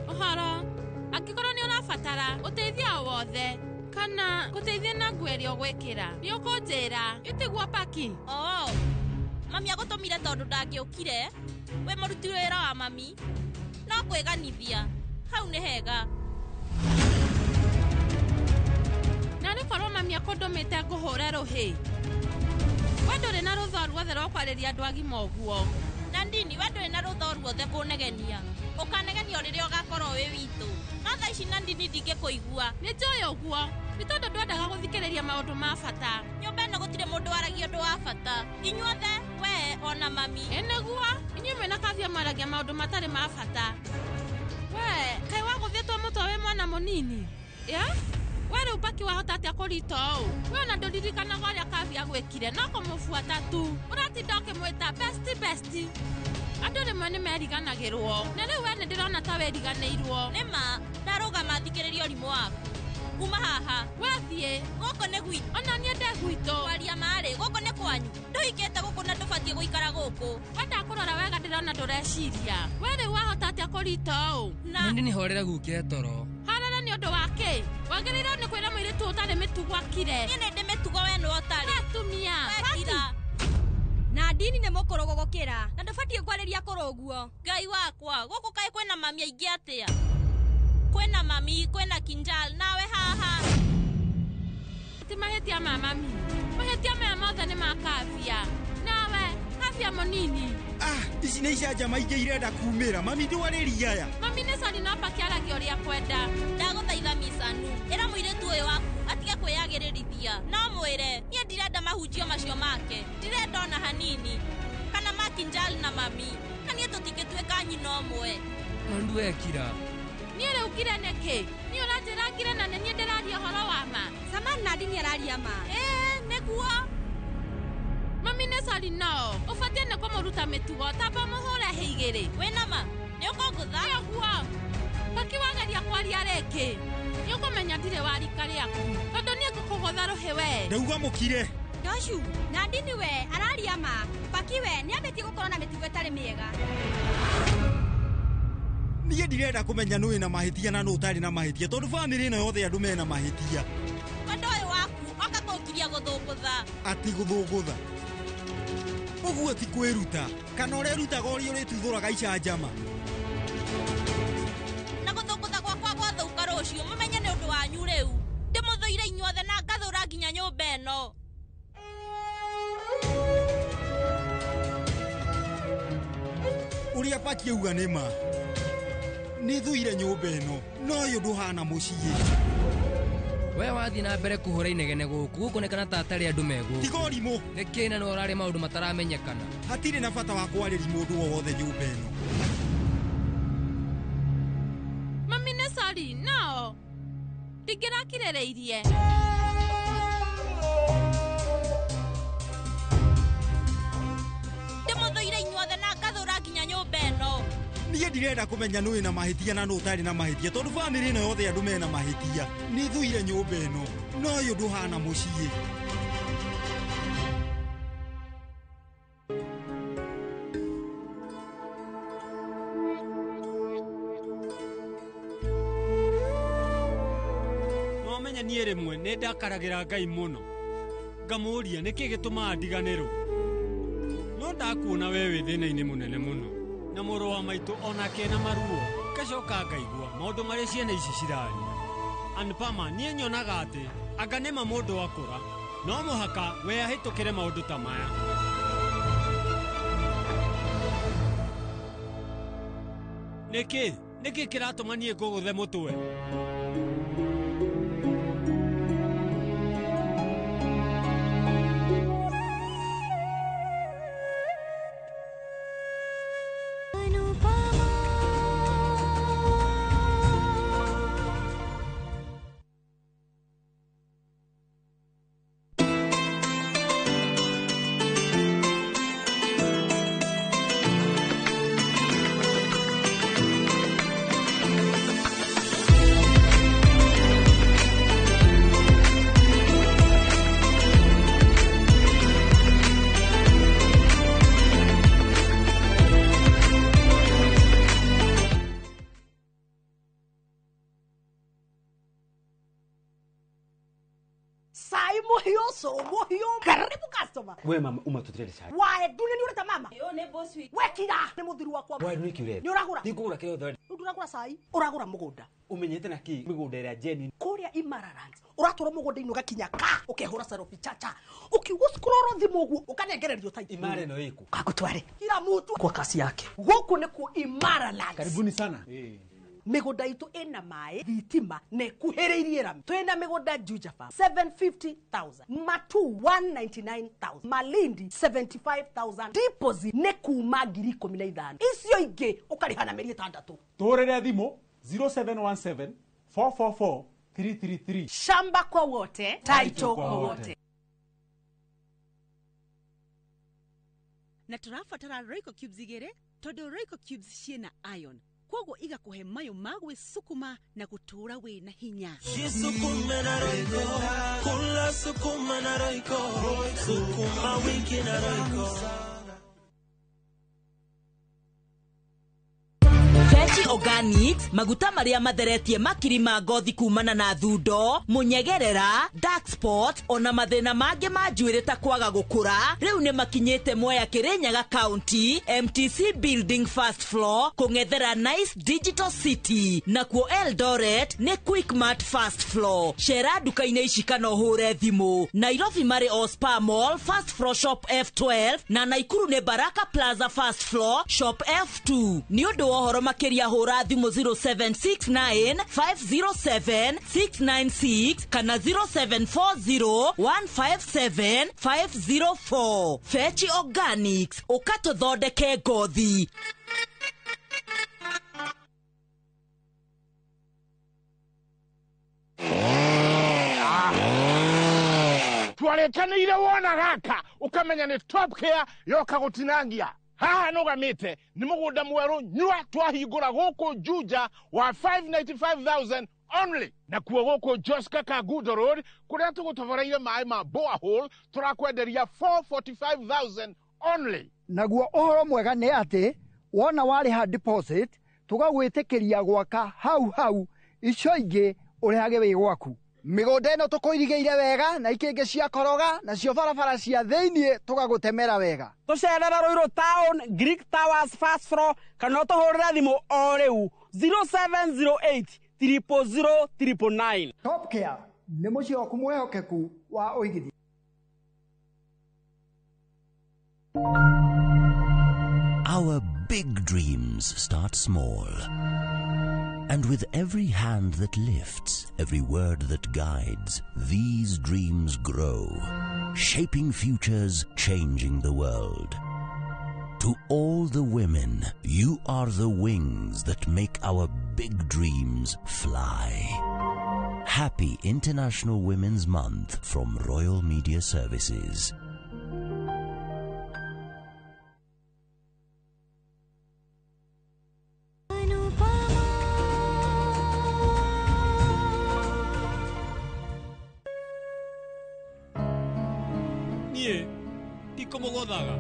ũhoro? Angĩkorwo nĩ ũrabatara ũteithio o wothe kana gũteithia na nguo ĩrĩa ũgwĩkĩra nĩ ũkũnjĩra. Ĩtiguo Paki? Mami agũtũmire tondũ ndangĩũkire. We mũruti wĩra wa mami no kwĩganithia, hau nĩ hega. Na nĩ korwo mami akũndũmĩte ngũhũre rũhĩ. We ndũrĩ na rũtho ruothe rwa kwarĩria andũ agima ũguo. Na ndini we ndũrĩ na rũtho ruothe kũnegenia. Ũkanegenio rĩrĩa ũgakorwo wĩ witũ. No thaa ici na ndini ndingĩkũigua. Nĩ njũĩ ũguo, nĩ tondũ ndwendaga gũthikĩrĩria maũndũ ma bata. Nyũmba ĩno gũtirĩ mũndũ waragia ũndũ wa bata. Inyuothe we ona mami. Nĩguo inyuĩ mwĩna kavia mwaragia maũndũ matarĩ ma bata. We kaĩ wagũthĩtwo mũtwe wĩ mwana mũnini? We rĩu Paki wahota atĩa kũrita ũũ? We ona ndũririkanaga ũrĩa kavia gwĩkire, no kũmũbuata tu. Ũratinda ũkĩmwĩta besti. Andũ rĩmwe nĩ meriganagĩrwo, na rĩu we nĩ ndĩrona ta weriganĩirwo. Nĩma ndarũgama thikĩrĩria ũrimũ waku. Kuma haha wathiĩ gũkũ nĩ gwitũ. Ona niĩ ndĩ gwitũ. Waria marĩ gũkũ nĩ kwanyu. Ndũhikĩte gũkũ na ndũbatiĩ gũikara gũkũ. Wenda kũrora wega ndĩrona ndũreciria. We rĩu wahota atĩa kũrita ũũ? Nĩ nĩhorera guke toro. Harara nĩ ũndũ wa kĩ? Wagĩrĩirwo nĩ kwĩra mũirĩtu ũtarĩ mĩtugo akire. Niĩ nĩ ndĩ mĩtugo we nĩ ũtarĩ. Atumia wekira na ndini nĩ mũkũrũgũ gũkĩra na ndũbatiĩ kwarĩria kũrũguo. Ngai wakwa gũkũ kaĩ kwĩna mami aingĩ atĩa? Kwĩna mami, kwĩna Kinjal, nawe haha. Ti mahĩtia ma mami, mahĩtia maya mothe nĩ ma kavia. Nawe kavia mũnini. Ici nĩ icanjama ingĩ irenda kumĩra, mami ndwarĩria aya. Mami nĩ Sani no pakĩaragia ũrĩa kwenda. Ndagũthaitha Misanu, ĩra mũirĩtu ũyũ waku atige kwĩyagĩrĩrithia. No mwĩre niĩ ndirenda mahunjio macio make, ndirenda ona hanini. Kana ma Kinjal na mami, na niĩ tũtingĩtuĩka nyina ũmwe. Mũndũ wekira. Niĩ rĩu ngire nĩkĩ? Niĩ ũranjĩra ngire na niĩ ndĩraria ũhoro wa ma. Samani na ndini araria ma. Nĩguo. Mami nĩ Sari no, ũbatiĩ nĩ kũmũruta mĩtugo tamba mũhũre hĩigĩrĩ. Wĩna ma, nĩ ũkũngũtha? Nĩguo. Paki wageria kwaria rĩngĩ. Nĩ ũkũmenya ndirĩ wa rika rĩaku, tondũ niĩ ngũkũgũtha rũhĩ we. Ndauga mũkire. Joshua, na ndini we araria ma. Paki we nĩ ambĩtie gũkorwo na mĩtugo ĩtarĩ mĩega. Niĩ ndirenda kũmenya nũũ na mahĩtia na nũũ ũtarĩ na mahĩtia, tondũ bamĩrĩ ĩno yothe andũ mena mahĩtia. Ũndũ ũyũ waku oka kũngiria gũthũngũtha. Ati gũthũngũtha? Ũguo ti kwĩruta, kana ũrerutaga ũrĩa ũrĩtuthũraga icanjama. Na gũthũngũtha gwakwa gwathũka rũciũ mũmenye nĩ ũndũ wanyu rĩu. Ndĩmũthũire inyuothe na ngathũra nginya nyũmba ĩno. Ũrĩa Paki auga nĩ ma. Nĩ thũire nyũmba ĩno, no ũyũ ndũhana mũciĩ. We wathiĩ na mbere kũhũra inegene gũkũ gũkonekana ta atarĩ andũ megũkũ. Tiga ũrimũ. Nĩkĩ na no ũrarĩ maũndũ mataramenyekana? Hatirĩ na bata wa kwarĩria mũndũ o wothe nyũmba ĩno. Mami nĩ Sari no ndingĩrakirĩrĩirie. Ndĩmũthũire inyuothe na ngathũra nginya nyũmba ĩno. Niĩ ndirenda kũmenya nũũ na mahĩtia na nũũ ũtarĩ na mahĩtia, tondũ bamĩrĩ ĩno yothe andũ mena mahĩtia. Nĩ thũire nyũmba ĩno, no ũyũ ndũhana mũciĩ. No menye niĩ rĩmwe nĩ ndakaragĩra Ngai mũno. ngamuria niki gituma ndiganiro no ndakuona wewe thina-ini munene muno na muru wa maitu onake na maruo ngacoka ngaigua maundu maria ciana ici ciraria anpama nie nyonaga ati anga nima mundu akura no muhaka we ahitukire maundu ta maya niki kiratuma nie nguguthe mutwe Karibu customer. We mama umatutirete cyane. Wae dunia ni ureta mama. Yo ne boss wi. We kira ne muthiru wakwa. Wae ni kiure. Ni uragura. Ni ngura kire thori. Uragura sai. Uragura mugunda. Umenyete na ki migunda ira Jenny. Kuria Imararans. Uratura mugunda inu gakinya ka. Ukehura sarofi chacha. Ukiugo scroll thimu guo ukanegererio title. Imare no iku. Kakutware. Kila mtu kwa kasi yake. Guku ni ku Imararans. Karibuni sana. Migunda itu ina mai thitima ne kuhereirie ram twenda migunda Juja Farm 750,000 Matu 199,000 Malindi 75,000 deposit ne kuma ngiri 15 icio ingi ukarihana meri 6 torere thimo 0717 444 333 shamba kwa wote title kwa wote na turafatara Royco Cubes igere todo Royco Cubes ciena iron kogo igakuhe mayo magwe sukuma na gutura we na hinya sukuma na Royco kula sukuma na Royco sukuma wiki na Royco Veggie Organics, maguta maria matheretie makiri ma ngothi kumana na thundo, munyegerera, dark spot, ona mathina mange ma njuĩrĩ ta kwaga gũkũra, rĩu nĩ makinyĩte Mwea Kirinyaga County, MTC Building First Floor, kũng'ethera Nice Digital City, nakuo Eldoret nĩ Quickmart First Floor. Cera nduka-inĩ ici kana ũhũre thimũ. Nairobi marĩ Ospa Mall, First Floor Shop F12, na Naikuru nĩ Baraka Plaza First Floor, Shop F2. Nĩ ũndũ wa ũhoro makĩria hũra thimũ 0769 507 696 kana 0740 157 504. Veggie Organics, ũkatũthondeke ngothi. Twarekanĩire wona gaka ukamenya ni Top Care yoka gutinangia haha nugamite ni mugunda mweru nyua twahingura guku Juja wa 595,000 only na kuo guku Joska Kagudo Road kuria tugutoboreire mai ma borehole turakwenderia 445,000 only. Naguo uhoro mwega ni ati wona wariha deposit tugagwitikiria gwaka hau icio ingi urihage wi gwaku. Migunda ino tukuirigeire wega na ikingi cia koroga na cio barabara cia thiini tugagutemera wega. Tucerera Ruiru Town, Greek Towers First Floor kana tuhurira thimu o riu 0708 000 999. Top Care ni mucio waku mwehokeku wa uigithi. Our big dreams start small. And with every hand that lifts, every word that guides, these dreams grow, shaping futures, changing the world. To all the women, you are the wings that make our big dreams fly. Happy International Women's Month from Royal Media Services. Tikomogodaga.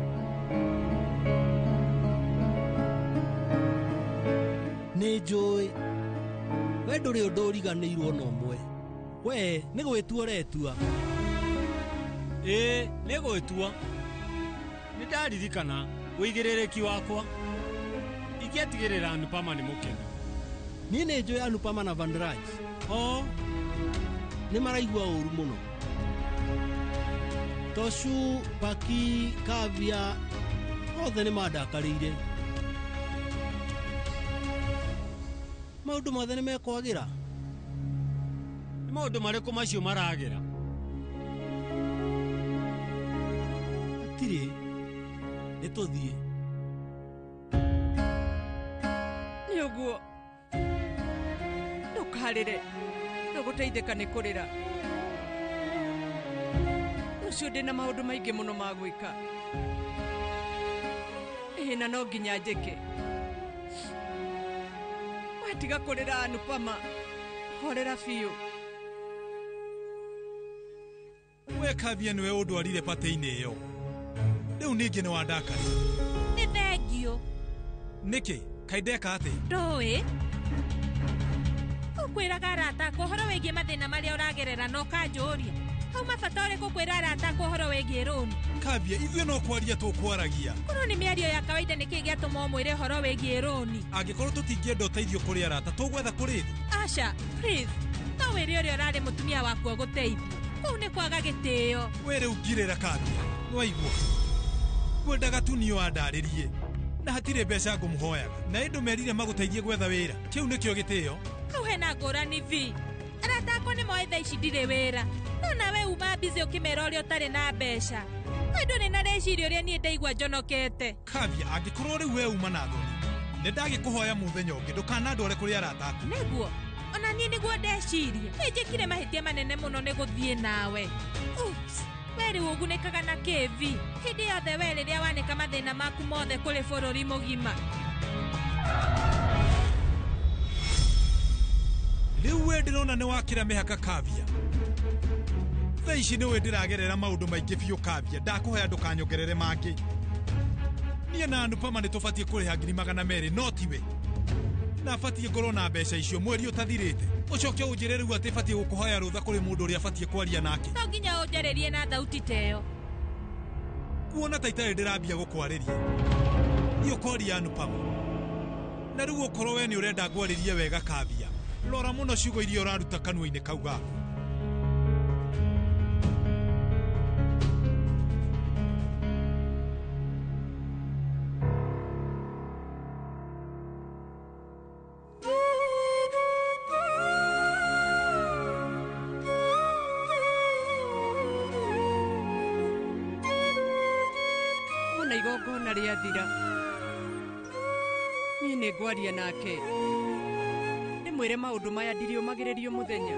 Nĩnjũĩ we ndũrĩ ũndũ ũriganĩirwo na ũmwe we nĩ gwĩtua ũretua nĩ gwĩtua nĩ ndaririkana wĩigĩrĩrĩki wakwa ingĩatigĩrĩra Anupama nĩ mũkenu. Niĩ nĩ njũĩ Anupama na Vandraj nĩ maraigua ũru mũno. Toshu, Paki, Kavia othe nĩ mandakarĩire. Maũndũ mothe nĩ mekwagĩra. Nĩ maũndũ marĩkũ macio maragĩra? Hatirĩ, nĩ tũthiĩ. Nĩ ũguo ndũkarĩre, ndũgũteithĩka nĩ kũrĩra. Ũcio ndĩ na maũndũ maingĩ mũno ma gwĩka. Na no nginya njĩke. Watiga kũrĩra Anupama, horera biũ. We Kavia nĩwe ũndwarire patĩ-inĩ ĩyo. Rĩu ningĩ nĩ wandakari. Nĩ thengio. Nĩkĩ? Kaĩ ndeka atĩ? Ndũĩ? Ũkwĩraga arata akwa ũhoro wĩgiĩ mathĩna marĩa ũragerera na ũkanjũria. Hau mabata ũrĩkũ kwĩra arata akwa ũhoro wĩgiĩ rũni? Kavia, ithuĩ no kwaria tũkwaragia. Korwo nĩ mĩario ya kawaida nĩkĩ gĩatũma ũmwĩre ũhoro wĩgiĩ rũni? Angĩkorwo tũtingĩenda ũteithio kũrĩ arata, tũgwetha kũrĩ thĩ. Aca, please, no wĩre ũrĩa ũrarĩ mũtumia waku agũteithie. Kũu nĩ kwaga gĩtĩo. We rĩu ngirĩra Kavia, nĩwaigua. Ngwendaga tu niĩ wandarĩrie. Na hatirĩ mbeca ngũmũhoyaga. Na ĩndũ merire magũteithie gwetha wĩra. Kĩu nĩkĩo gĩtĩo. Rĩu hena ngũrani vi. Arata akwa nĩ moĩ thaa ici ndirĩ wĩra. No nawe uma bizi ũkĩmera ũrĩa ũtarĩ na mbeca. Wendo nĩ na reciria ũrĩa niĩ ndaigua njonokete. Kavia, angĩkorwo rĩu we uma na thoni, nĩ ndagĩkũhoya mũthenya ũngĩ ndũkanandware kũrĩ arata aku. Nĩguo, ona niĩ nĩguo ndeciria. Nĩnjĩkire mahĩtia manene mũno nĩ gũthiĩ nawe. We rĩu ũgunĩkaga na kĩvi. Hĩndĩ yothe we rĩrĩa wanĩka mathĩna maku mothe kũrĩ bũrũri mũgima. Rĩu we ndĩrona nĩ wakĩra mĩhaka Kavia. Thaa ici nĩwe ndĩragerera maũndũ maingĩ biũ Kavia. Ndakũhoya ndũkanyongerere mangĩ. Niĩ na Anupama nĩ tũbatiĩ kũrĩha ngiri 200 no tiwe. Na batiĩ ngorwo na mbeca icio mweri ũtathirĩte. Ũcoke ũnjĩre rĩu atĩ batiĩ gũkũhoya rũtha kũrĩ mũndũ ũrĩa batiĩ kwaria nake. To nginya ũnjarĩrie na thauti teyo. Kuona ta itarĩ ndĩrambia gũkwarĩria. Niĩ ũkoria Anupama. Na rĩu ũkorwo we nĩ ũrenda ngwarĩrie wega Kavia. Lora mũno ciugo iria ũraruta kanua-inĩ kau gaku. Ona igongona rĩathira, niĩ nĩ ngwaria nake. Mwĩre maũndũ maya ndiriũmagĩrĩrio mũthenya.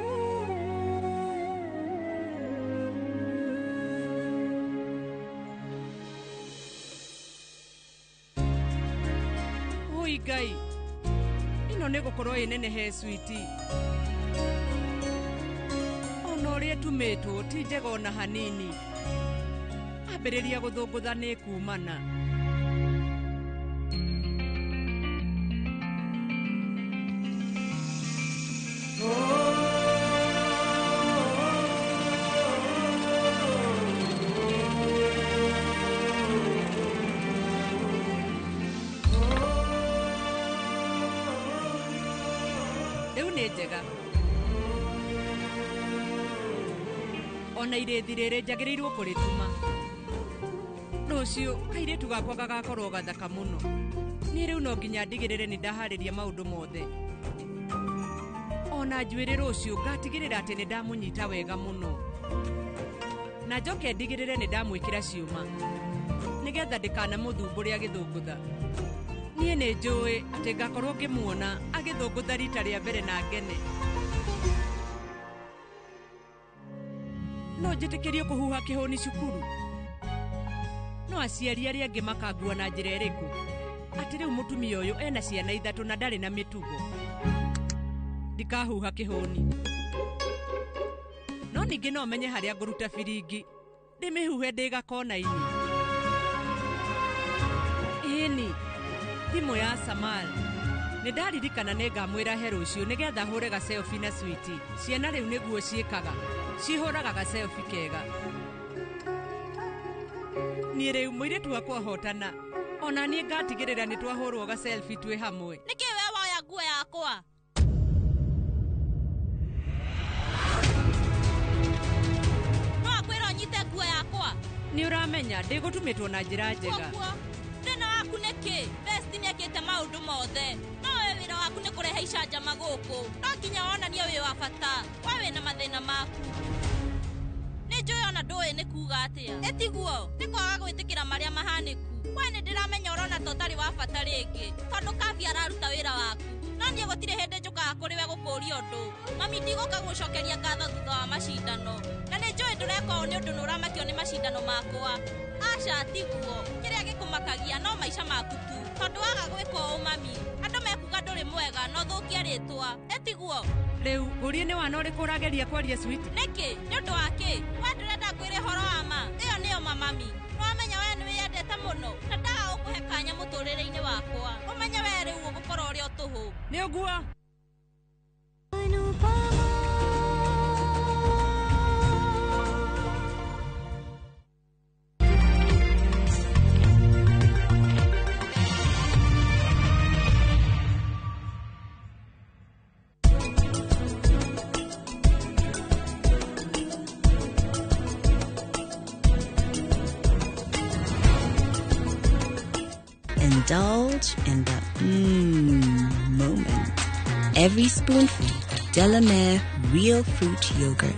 Oi Ngai, ĩno nĩ gũkorwo ĩ nene he switi. Ona ũrĩa tumĩtwo ti njega ona hanini. Ambĩrĩria gũthũngũtha nĩ kumana. Njega ona irĩthi rĩrĩ njagĩrĩirwo kũrĩtuma. Rũciũ kairĩtu gakwa gagakorwo gathaka mũno. Niĩ rĩu no nginya ndigĩrĩre nĩ ndaharĩria maũndũ mothe. Ona njuĩrĩ rũciũ ngatigĩrĩra atĩ nĩ ndamũnyita wega mũno. Na njoke ndigĩrĩre nĩ ndamwĩkĩra ciũma nĩgetha ndikanamũthumbũre agĩthũngũtha. Niĩ nĩ njũĩ atĩ ngakorwo ngĩmuona agĩthũngũtha rita rĩa mbere na ngene. No njĩtĩkĩrie kũhuha kĩhũni cukuru? No aciari arĩa angĩ makangua na njĩra ĩrĩkũ atĩ rĩu mũtumia ũyũ ena ciana 3 na ndarĩ na mĩtugo? Ndikahuha kĩhũni. No ningĩ no menye harĩa ngũruta biringi ndĩmĩhuhe ndĩ gakona-inĩ. Ĩni thimũ ya Samal nĩ ndaririkana nĩ ngamwĩra he rũciũ nĩgetha hũre ga selfie na switi. Ciana rĩu nĩguo ciĩkaga, cihũraga ga selfie kega. niĩ rĩu mũirĩtu wakwa hotana ona niĩ ngatigĩrĩra nĩ twahũrwo ga selfie twĩ hamwe. Nĩkĩ we woya nguo yakwa? No akwĩra ũnyite nguo yakwa? Nĩ ũramenya ndĩgũtumĩtwo na njĩra njega. Thĩna waku nĩkĩ? Besti nĩekĩte maũndũ mothe. No we wĩra waku nĩ kũrehe icanjama gũkũ. No nginya wonanie wĩ wa bata. We wĩna mathĩna maku. Nĩ njũĩ ona ndũĩ nĩ kuuga atĩa. Ĩtiguo nĩ kwaga gwĩtĩkĩra marĩa mahanĩku. We nĩ ndĩramenya ũrona ta ũtarĩ wa bata rĩngĩ. Tondũ Kabi araruta wĩra waku. No niĩ gũtirĩ hĩndĩ njũkaga kũrĩ we gũkũũria ũndũ. Mami ndigũka gũcokeria ngatho thutha wa macindano. Na nĩ njũĩ ndũreka ũũ nĩ ũndũ nĩ ũramakio nĩ macindano makwa. Aca tiguo. Kĩrĩa gĩkũmakagia no maica maku tu. Tondũ waga gwĩka ũũ mami. Andũ mekuga ndũrĩ mwega no thũkia rĩtwa. Ĩtiguo. Rĩu ũrie nĩ wana ũrĩkũ ũrageria kwaria Sweet? Nĩkĩ? Nĩ ũndũ wa kĩ? We ndũrenda ngwĩre horo wa ma. Ĩyo nĩyo mami. Nĩwamenya we nĩ wĩyendete mũno. Na ndaga gũkũhe kanya mũtũrĩre-inĩ wakwa. Ũmenye we rĩu ũgũkorwo ũrĩ o tũhũ. Nĩ ũguo? Indulge in the moment. Every spoonful, Delamere Real Fruit Yogurt.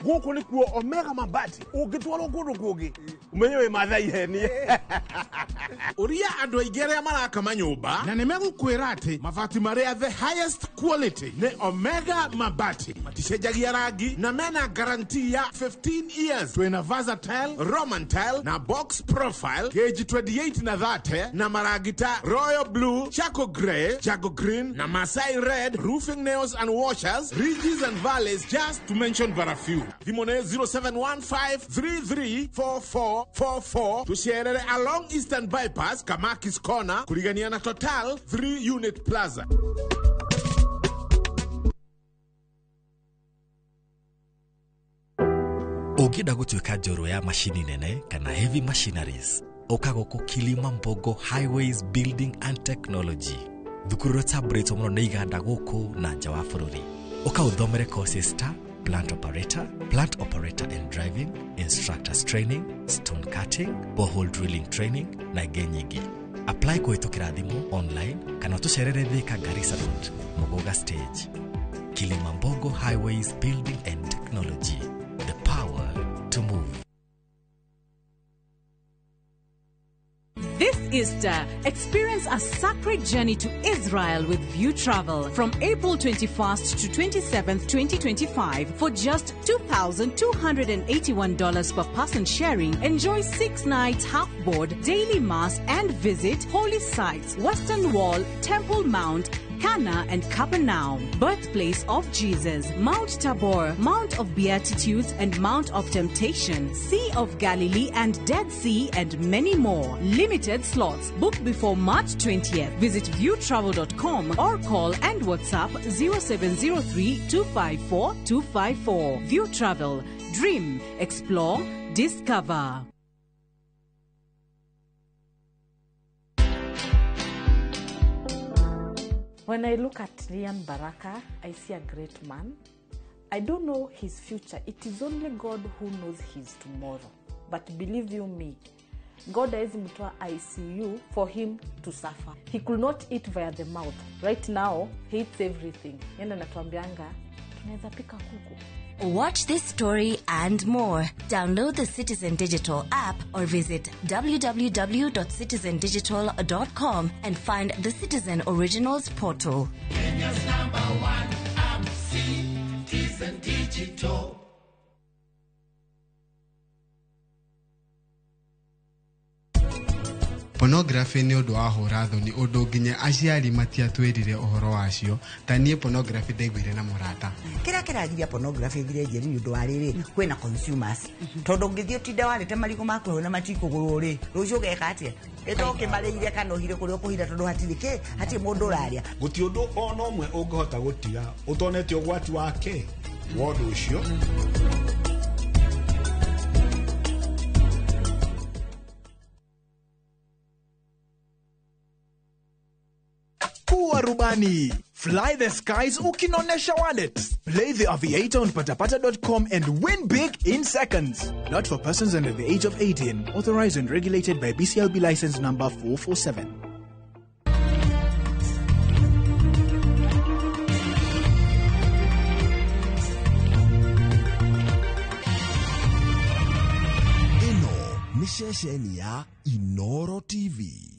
Gũkũ nĩ kuo Omega Mabati ũngĩtwarwo kũndũ kũngĩ umenye wĩ matha iheni. Ũria andũ aingĩ arĩa maraka manyũmba na nĩmegũkwĩra atĩ mabati marĩa the highest quality nĩ Omega Mabati. Maticenjagia rangi na mena guarantee ya 15 years. Twĩna versatile, Roman tile na box profile gauge 28 na 30 na marangi ta royal blue, charcoal grey, charcoal green na Masai red, roofing nails and washers, ridges and valleys, just to mention but a few. Thimo nĩ 0715334444 tuciarere along Eastern Bypass Kamakis Corner kurigania na Total 3 Unit Plaza. Ũngĩenda gũtuĩka njorua ya mashini nene kana heavy machineries, ũka gũkũ Kilimambogo Highways Building and Technology. Thukuru rũtambuurĩtwo mũno nĩ iganda gũkũ na nja wa bũrũri. Ũka ũthomere courses ta plant operator and driving, instructors training, stone cutting, borehole drilling training na ingĩ nyingĩ. Apply kũhĩtũkĩra thimũ online kana tũcerere Thika Garissa Road, Mogoga Stage. Kilimambogo Highways Building and Technology. The power to move. This Easter, experience a sacred journey to Israel with View Travel from April 21st to 27th, 2025 for just $2,281 per person sharing. Enjoy 6 nights half-board, daily mass and visit holy sites, Western Wall, Temple Mount, Cana and Capernaum, birthplace of Jesus, Mount Tabor, Mount of Beatitudes and Mount of Temptation, Sea of Galilee and Dead Sea and many more. Limited slots. Book before March 20th. Visit viewtravel.com or call and WhatsApp 0703 254 254. View Travel. Dream. Explore. Discover. When I look at Rian Baraka, I see a great man. I don't know his future. It is only God who knows his tomorrow. But believe you me, God has mtoa ICU for him to suffer. He could not eat via the mouth. Right now, he eats everything. Yenda natuambianga, tunaweza pika kuku. Watch this story and more. Download the Citizen Digital app or visit www.citizendigital.com and find the Citizen Originals portal. Kenya's #1 app, Citizen Digital. pornography ni undu wa hura thoni undu nginya aciari matiatwirire uhoro wacio ta nie pornography ndaiguire na murata kira kiragiria pornography ngire njeri ni undu wa riri kwina consumers tondu ngithio tinda warite marigo maku na matikuguru ri rucio geka atia etoke mareire kana ohire kuri okuhira tondu hatirike hati mundu uraria guti undu ona umwe ungihota gutiga utonete ugwati wake wondu ucio Kuwa rubani. Fly the skies ukinonesha wallet. Play the aviator on patapata.com and win big in seconds. Not for persons under the age of 18. Authorized and regulated by BCLB license number 447. Ino ni shesheni ya Inoro TV.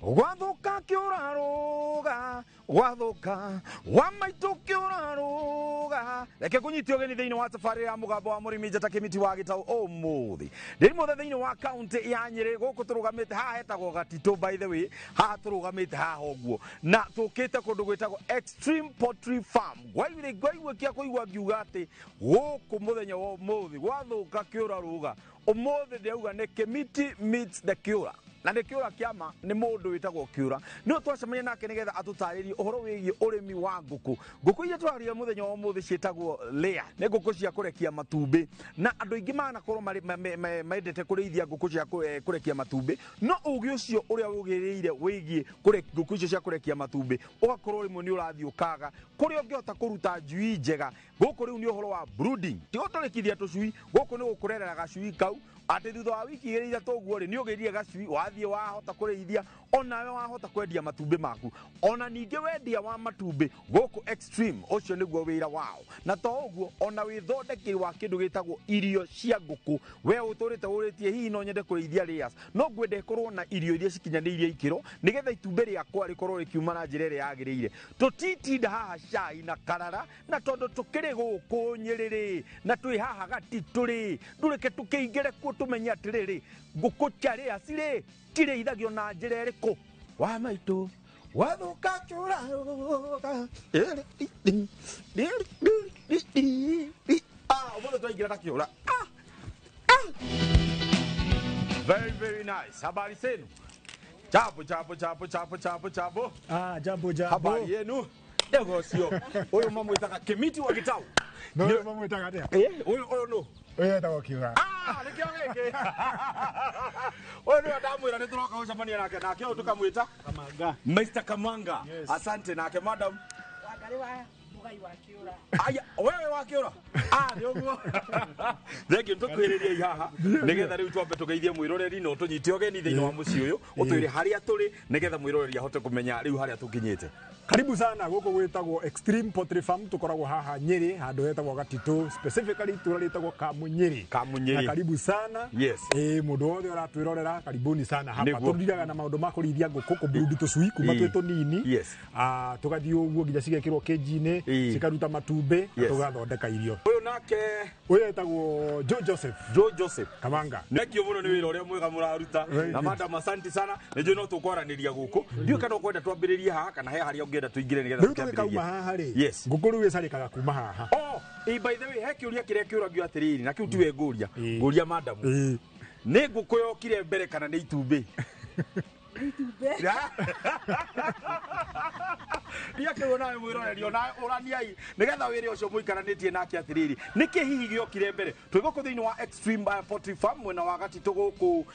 Wathoka kiuraruga wathoka wa maitu kiuraruga reke kunyitio geni thiini wa safari ya mugambo wa murimi njata kimiti wa gitau umuthi ndiri mothe thiini wa county ya Nyeri guku turugamite ha hetagwo Gatito by the way ha turugamite ha hoguo na tukite kundu gwitagwo Extreme Poultry Farm gwaigwe kia kuigwa ngiuga ati guku muthenya wa umuthi wathoka kiuraruga umuthi ndeuga ni Kimiti meets the Kiura na nä kä å ra kä ama nä må ndå wä tagwo kä å ra nä å twacemania nake nä getha atåtarä rie å horo wä giä å rä mi wa ngå kå iria twararire må thenya wa må thä ciätagwo layer nä ngå kå cia kå rekia matumbä na andå aingä manakorwo mendete kå rä ithia ngå kå cia kå rekia matumbä no å gä å cio å rä a å gä rä ire wä giä ngå kå icio cia kå rekia matumbä å gakorwo rä mwe nä å rathiä å kaga kå rä a å ngä hota kå ruta njui njega gå kå rä u nä å horo wa brooding ti gå tå rä kithia tå cui gå kå nä gå kå rerera gacui kau atä thutha wa wiki igä ithatå guo rä nä å gä rire gacui wathiä wahota kå rä ithia onawe wahota kwendia matumbä maku ona ningä wendia wa matumbä gåkå Extreme å cio nä guo wä ra wao na to å guo ona wä thondeki wa kä ndå gä tagwo irio cia ngå kå we å tå rä te å rä tie hihi no nyende kå rä ithia layers no ngwenda ĩkorwo na irio iria cikinyanä irie ikä ro nä getha itumbä rä akwa rä korwo rä kiuma na njä ra ä rä yagä rä ire tå titinda haha cai na karara na tondå tå kä rä gå kå Nyeri rä na twä haha Gatitå rä ndå rä ke tå kä ingä re kuo tå menye atä rä rä ngå kå cia rä acirä tirä ithagio na njä ra ä rä kå wa maitå wathoka kä å raga å må thä twaingä ra na kä å ra very nice habari zenu chapo jambo habari yenu ndego cio å yå mamwä taga Kimiti wa gitau no mamwä taga atä å yå no å yetagwo kä å ra nä kä o gä kä å yå nä ndamwä ra nä tå roka gå cabania nake nake å tå kamwä ta Mr. Kamanga asante nake madam aya wewe wa kä å ra nä å guo thengio tå kwä rä ria haha nä getha rä u twambe tå geithie mwä roreri na å tå nyite å geni thä inä wa må ciä å yå å twä re harä a tå rä nä getha mwä roreri ahote kå menya rä u harä a tå kinyä te karibu sana guku gwitagwo Extreme Poultry Farm tukoragwo haha Nyeri handu hetagwo Gatito specifically tura ritagwo Kamunyeri na karibu sana mundu wothe uratwirorera karibuni sana hapa turiraga na maundu ma kurithia nguku kubrundi tucui kuma twi tunini tugathii uguo nginya cigekirwo keji-ini cikaruta matumbi tugathondeka irio uyu nake uyu etagwo Joe Joseph Kamanga nekio muno ni wira uria mwega muraruta na madam asante sana nijue no tukwaraniria guku ndiu kana ukwenda twambiririe haha kana he haria ngenda tuingire nigetha tukambiririe haha ri nguku riu icarikaga kuma haha by the way he kiuria kiria kiuragio atiriri na kiu tiwe nguria madam ni nguku yokire mbere kana ni itumbi Ria ke wona mwiroreri ona oraniai nigetha wire ucio muikaranitie nake atiriri niki hihi giokire mbere twiguko thiini wa Extreme Poultry Farm mwena wa Gatito guku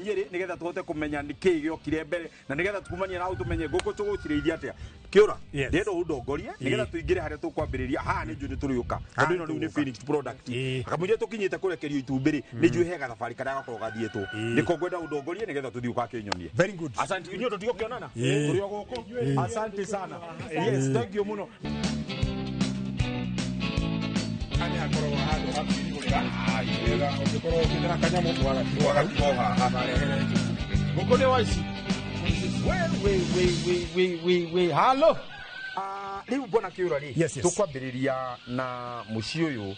Nyeri nigetha tuhote kumenya niki giokire mbere na nigetha tukumanie na utumenye nguku tugucirithia atia kiura ndendo udongorie nigetha tuingire haria tukwambiriria ha ni njuni turiyuka tondu ino ni finished product akamuje tukinyite kurekerio itumbiri ni njui hega thabari kada gakorwo gathietwo niko ngwenda udongorie nigetha tuthii ukakinyonie very good asante inyo tutigwo kionana turi guku asante sana yes thank you muno ani akoro hado hapi ngurira ira okoro kidira kanyamu twara twoha haba guko ne waici we hallo riu bona kiura ri tukwambiriria na muci uyu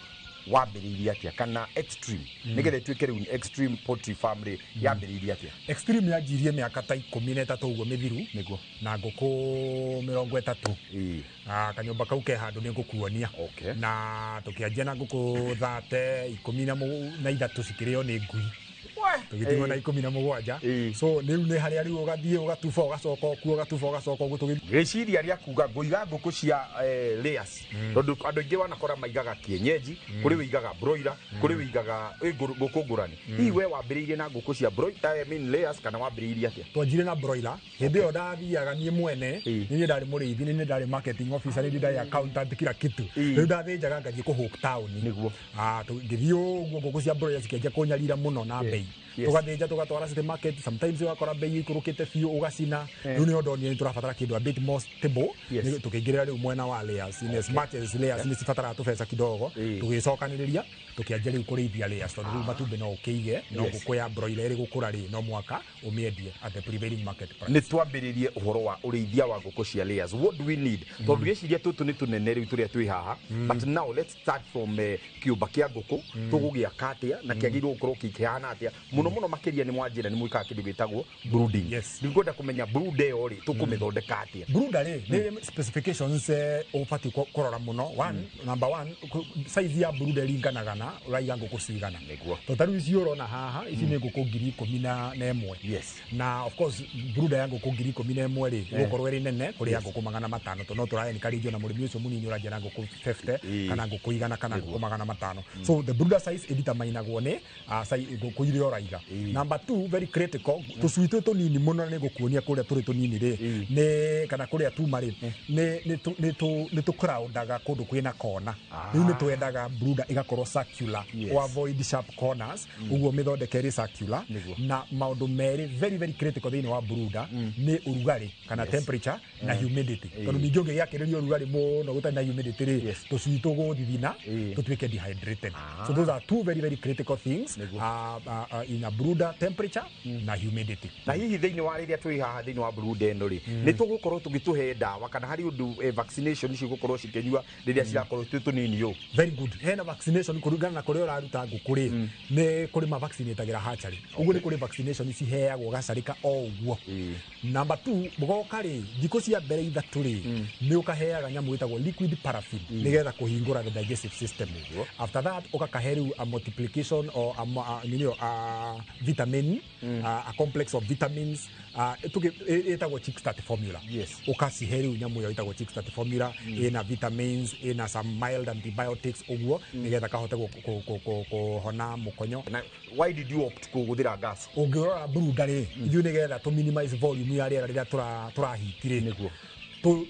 wambiriria atia kana Extreme nigetha twike riu Extreme Poultry Farm ri yambiriria atia Extreme yajirie miaka ta 13 uguo mithiru niguo na nguku 30 kanyumba kau ke handu ni ngukuonia na tukianjia na nguku 30 13 cikirio ni ngui tugitingo na 17 so riu ni haria riu ugathie ugatuba ugacoka kuo ugatuba ugacoka uguo giciria ria kuga nguiga nguku cia layers tondu andu ingi wanakora maigaga kienyeji kuri wigaga broiler kuri wigaga nguku ngurani hihi we wambiriirie na nguku cia broiler I mean layers kana wambiriirie atia twanjire na broiler hindi yo ndathiaga nie mwene ni ndari muriithi ni ndari marketing officer ni ndari accountant kila kitu riu ndathinjaga ngathie ku Hook Town niguo ngithio uguo nguku cia broiler cikenja kunyarira muno na bei tugathinja tugatwara city market sometimes wakora bei ikurukite fiu ugacina riu ni ndoni ni turabatara kindu a bit more stable tukingirira riu mwena wa layers in as much as layers ni cibatara tubesa kidogo tugicokaniriria tukianjia riu kurithia layers tondu riu matumbi no ukiige no gukuya broiler ri gukura ri no mwaka umiendie at the prevailing market price ni twambiririe uhoro wa urithia wa nguku cia layers what do we need tondu giciria tutu ni tunene riu turia twi haha but now let's start from kiuba kia nguku tugugia katia na kiagirwo gukorwo kikihana atia muno makiria ni mwanjira ni mwika kindu gitagwo brooding ningwenda kumenya brood yo ri tukumithondeka atia brood ri ni specifications ofati korora muno number 1 size ya brood ringanaga na uraiga nguku cigana totaru ici urona haha ici ni nguku 11,000 na of course brood ya nguku 11,000 ri gukorwo ri nene kuri nguku 500 to no turaye ni karigio na murimi ucio munini urajia na nguku 50 kana nguku 100 kana nguku 500 so the brooder size determinagwo ni size nguku iria uraiga number 2 very critical tusuite tunini muno ni gukuonia kuria turi tunini ri ni kana kuria tu mari ni tu crowdaga kundu kwina kona riu ni twendaga brooder igakorwo circular or avoid sharp corners uguo mithondeke ri circular na maundu meri very very critical thiini wa brooder ni urugari kana temperature na humidity tondu ningi yakiririo urugari muno gutari na humidity ri tusuito guthithina tutwike dehydrated so those are two very very critical things in a brooder temperature na humidity na hihi thiini wa riria twi haha thiini wa brooder eno ri ni tugukorwo tugituhe ndawa kana hari undu vaccination ici gukorwo cikinyua riria cirakorwo tunini yo very good hena vaccination kurugana na kuria uraruta nguku ri ni kuri ma vaccinatagira hatchery uguo ni kuri vaccination ici heagwo gacarika o uguo number 2 mugoka ri thiko cia mbere ithatu ri ni ukaheaga nyamu itagwo liquid paraffin nigetha kuhingura the digestive system after that ukakaheru a multiplication or a vitamin a complex of vitamins itagwo Chickstart formula ukasiheru nyamu yo itagwo Chickstart formula ina vitamins ina some mild antibiotics uguo nigetha kahote kuhona mukonyo. Why did you opt kuguthira gas ungirora brooder ri ithu nigetha to minimize volume ya riera riria turahitire niguo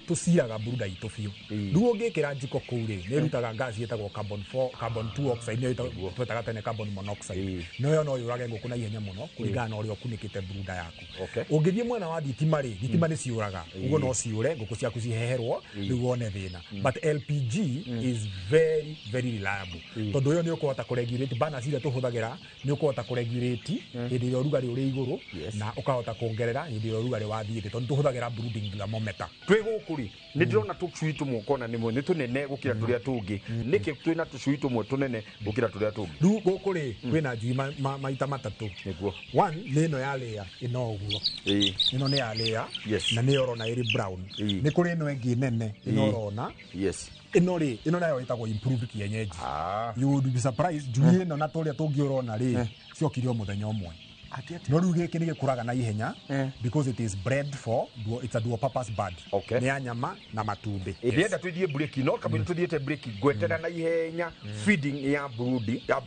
tuciraga brooder itu fiu riu ungikira njiko kuu ri ni rutaga gas yetagwo carbon 2 oxide ni twetaga tene carbon monoxide no yurage nguku na ihenya muno kuringana na uria ukunikite brooder yaku ungithie mwena wa thitima ni ciuraga uguo no ciure nguku ciaku ciheherwo riu wone thina but LPG is very very reliable tondu yo ni ukuhota kuregulate burners iria tuhuthagira ni ukuhota kuregulate hindi ya urugari uri iguru na ukahota kuongerera hindi ya urugari wa thiite tondu tuhuthagira brooding thermometer gukuri ni ndirona tucui tumwe kona nimwe ni tunene gukira turia tungi niki twina tucui tumwe tunene gukira turia tungi ru gukuri kwina njui maita matatu niguo one ni no ya layer ino uguo ino ni ya layer na ni orona iri brown ni kuri ino engi nene ino orona ino nayo itagwo improved kienyeji you would be surprised njui ino na turia tungi orona ri ciokirio muthenya umwe no riu giki ni gikuraga na ihenya because it is bred for it's a dual purpose bird ni ya nyama na matumbi ndienda twithie break no kabiri tuthiete break gwetera na ihenya feeding ya broodi ya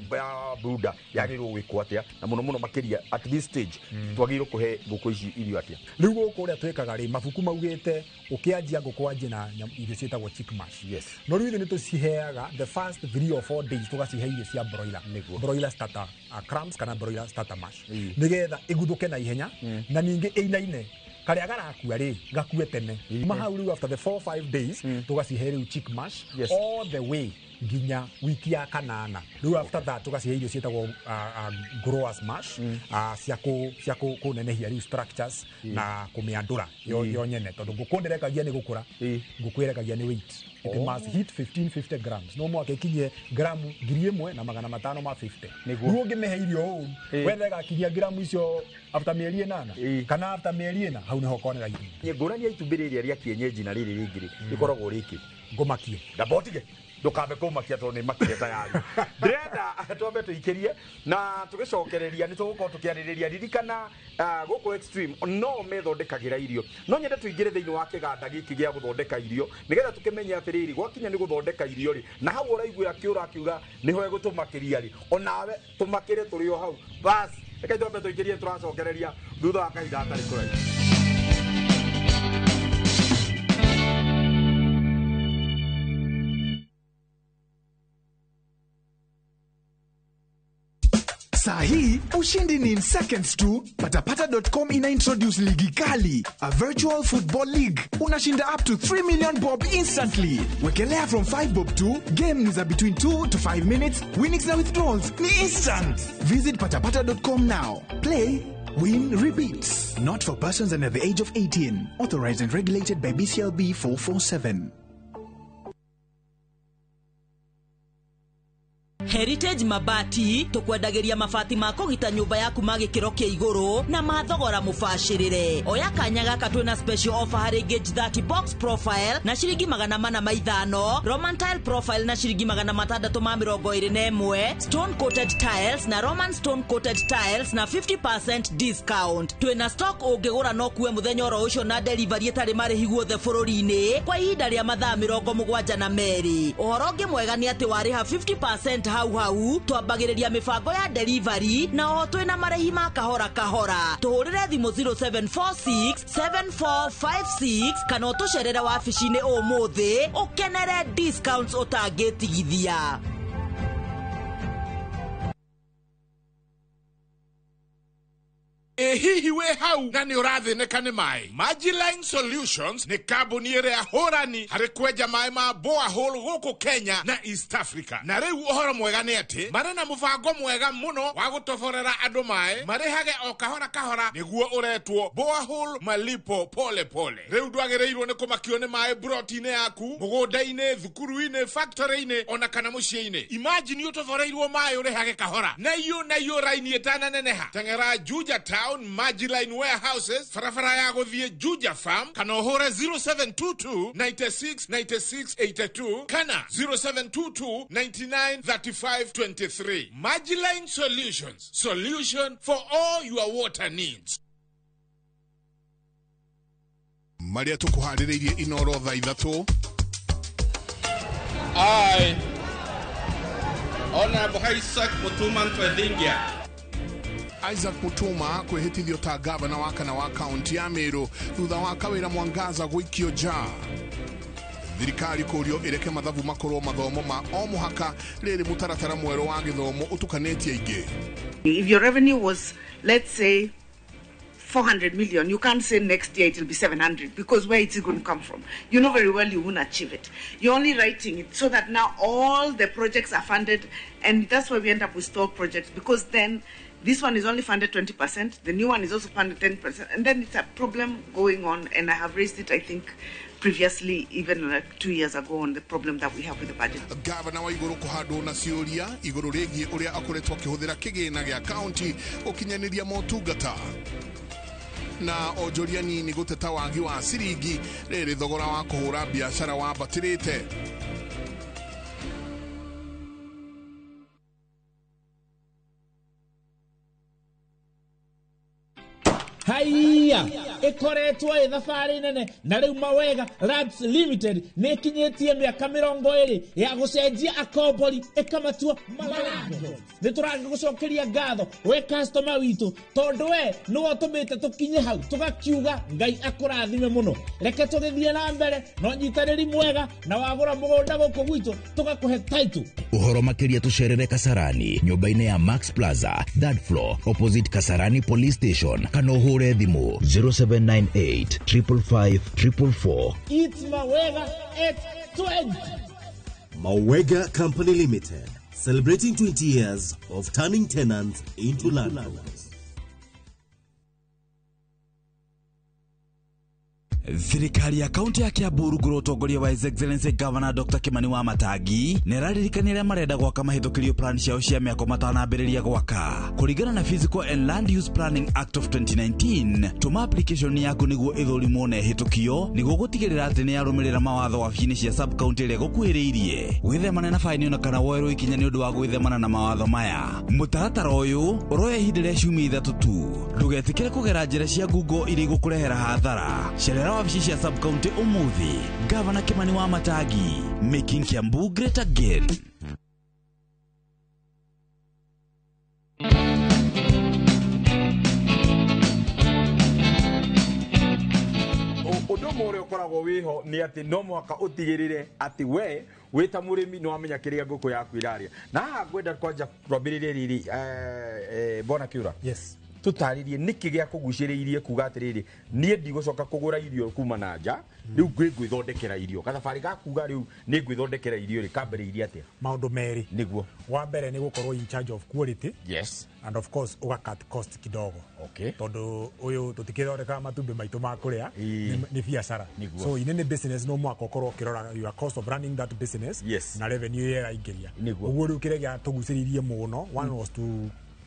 brooder yagirwo gwikwo atia na muno makiria at this stage twagirwo kuhe nguku ici irio atia riu guku uria twikaga ri mabuku maugite ukianjia nguku anje na irio cietagwo chick mash no riu ni tuciheaga the first 3 or 4 days tugacihe irio cia broiler starter crumbs kana broiler starter mash nigetha iguthuke na ihenya na ningi einaine karia garakua ri gakue tene mahau riu after the 4-5 days tugacihe riu chick mash all the way nginya wiki ya kanana riu after that tugacihe irio cietagwo growers mash cia kunenehia riu structures na kumiandura yo nyene tondu ngukunderekagia ni gukura ngukwirekagia ni weight it must hit 1550 grams no mwake kinye gramu 1,550 riu ngimehe irio wethe gakinyia gramu icio after mieri 8 kana after mieri 4 hau niho konera irio ngurani ya itumbiri ria ria kienyeji na riri ringiri ikoragwo riki ngumakie ndabotige ndukambe kumakia tondu ni makire tayari ndenda twambe tuikirie na tugicokereria ni tugukorwo tukiaririria ririkana guku extreme no methondekagira irio no nyende tuingire thiini wa kiganda giki gia guthondeka irio nigetha tukimenya atiriri gwakinya ni guthondeka irio ri na hau uraigua kiura akiuga niho egutumakiria ri onawe tumakire turi o hau bas reke twambe tuikirie turacokereria thutha wa kahinda atari kuraihu. Sahi, ushindi ni in seconds tu. Patapata.com ina introduce ligi kali, a virtual football league. Unashinda up to 3 million bob instantly. Wekelea from 5 bob to games are between 2 to 5 minutes. Winnings na withdrawals ni instant. Visit patapata.com now. Play, win, repeat. Not for persons under the age of 18. Authorized and regulated by BCLB 447. Heritage Mabati tukwendagiria mabati ma kugita nyumba yaku magikiro kia iguru na mathogora mubashirire. Oya kanya gaka twina special offer hari gauge 30 box profile na shiringi 450, Roman tile profile na shiringi 621, stone coated tiles na Roman stone coated tiles na 50% discount. Twina stock ungigura no kuwe muthenya oro ucio na delivery etari marihi guothe bururi-ini kwa ihinda ria mathaa 72. Uhoro ungi mwega ni ati wariha 50% hau twambagiriria mibango ya delivery na oho twina marehi ma kahora tuhurire thimu 0746 7456 kana utucerere wabici-ini umuthi ukenere discounts utangitigithia. Hihi we hau na ni urathineka ni mai Magiline Solutions ni kambuni iria hurani hari kweja mai ma borehole guku Kenya na East Africa na riu uhoro mwega ni ati mari na mubango mwega muno wa gutoborera andu mai marihage o kahora niguo uretwo borehole malipo pole pole. Riu ndwagireirwo ni kumakio ni mai broti-ini yaku mugunda-ini thukuru-ini factory-ini ona kana mucii-ini. Imagine utoboreirwo mai urihage kahora na iyo raini etana neneha tengera Juja Magiline warehouses farafara ya guthie Juja Farm kana hore 0722 96 96 82 kana 0722 99 35 23. Magiline Solutions, solution for all your water needs. Maria tukuhaririirie inoro tha ithatu. I Honorable Isaac Mutuma Ntwethingia. Isaac Mutuma kwehitithio ta gavana wa kana wa kaunti ya Meru thutha wa kawira Mwangaza gwikio ja. Thirikari kurio ireke mathabu makorwo mathomo ma o muhaka riri mutaratara mwero wa githomo utukanetie ingi. If your revenue was, let's say, 400 million, you can't say next year it will be 700 because where is it going to come from? You know very well you won't achieve it. You're only writing it so that now all the projects are funded, and that's why we end up with stalled projects, because then this one is only funded 20%, the new one is also funded 10%, and then it's a problem going on, and I have raised it, I think, previously, even like 2 years ago, on the problem that we have with the budget. Gavana wa iguru kuhando na ciuria iguru rigie uria akoretwo akihuthira kigina gia county ukinyaniria motungata na ojoria nini guteta wagi wa ciringi riri thogora wa kuhura biashara wa batirite. Ria ikoretwo ithabari nene na riu Mawega Labs Limited ni kinyetie miaka 20 ya gucenjia akombori ikamatua malango. Ni turanga gucokeria ngatho we customer witu tondu we no otumite tukinye hau tugakiuga Ngai akurathime muno. Reke tugithie na mbere no nyitaniri mwega na wagura mugunda guku gwitu tugakuhe title. Uhoro makiria tucerere Kasarani nyumba-ini ya Max Plaza third floor opposite Kasarani Police Station kana uhure thimu 0798 555 444. It's Mawega at 20. Mawega Company Limited, celebrating 20 years of turning tenants into landlords. Thirikari ya kaunti ya Kiambu rungu utongoria wa His Excellency Governor Dr. Kimani Wamatangi niraririkania marenda gwaka mahithukirio plan ciao cia miako matanambiriria gwaka kuringana na Physical and Land Use Planning Act of 2019. Tuma application yaku niguo ithurimo na hitukio niguo gutigirira ati ni yarumirira mawatho wabici-ini cia sub county iria gukuhiriirie gwithemana na faini ona kana woerwo ikinya ni undu wa gwithemana na mawatho maya. Mutaratara uyu uroya ihinda ria ciumia 3 tu. Ndugetikire kugera njira cia Google iri gukurehera hathara. Cerera wabici cia sub county umuthi. Governor Kimani Wamatangi, making Kiambu great again. Undu mure ukoragwo wiho ni ati no mwaka utigirire ati we wita murimi no amenya kiria nguku yaku iraria. Na haha ngwenda kwanja twambiririe riri Bona Kiura. Yes. Tutaririe niki gya kuguciriirie kuga atiriri nie ndigocoka kugura irio kuma na nja riu gwithondekera irio kathabari gakuga riu ni gwithondekera irio ri kambiriirie atia maundu meri niguo wa mbere ni gukorwo in charge of quality. Yes. And of course uga cut cost kidogo. Okay. Tondu uyu tutikithondeka matumbi maitu ma kuria ni biashara. So inene business no mwaka ukorwo kirora your cost of running that business. Yes. Na revenue ya ingiria. Uguo riu kire gya tuguciririe muno one was to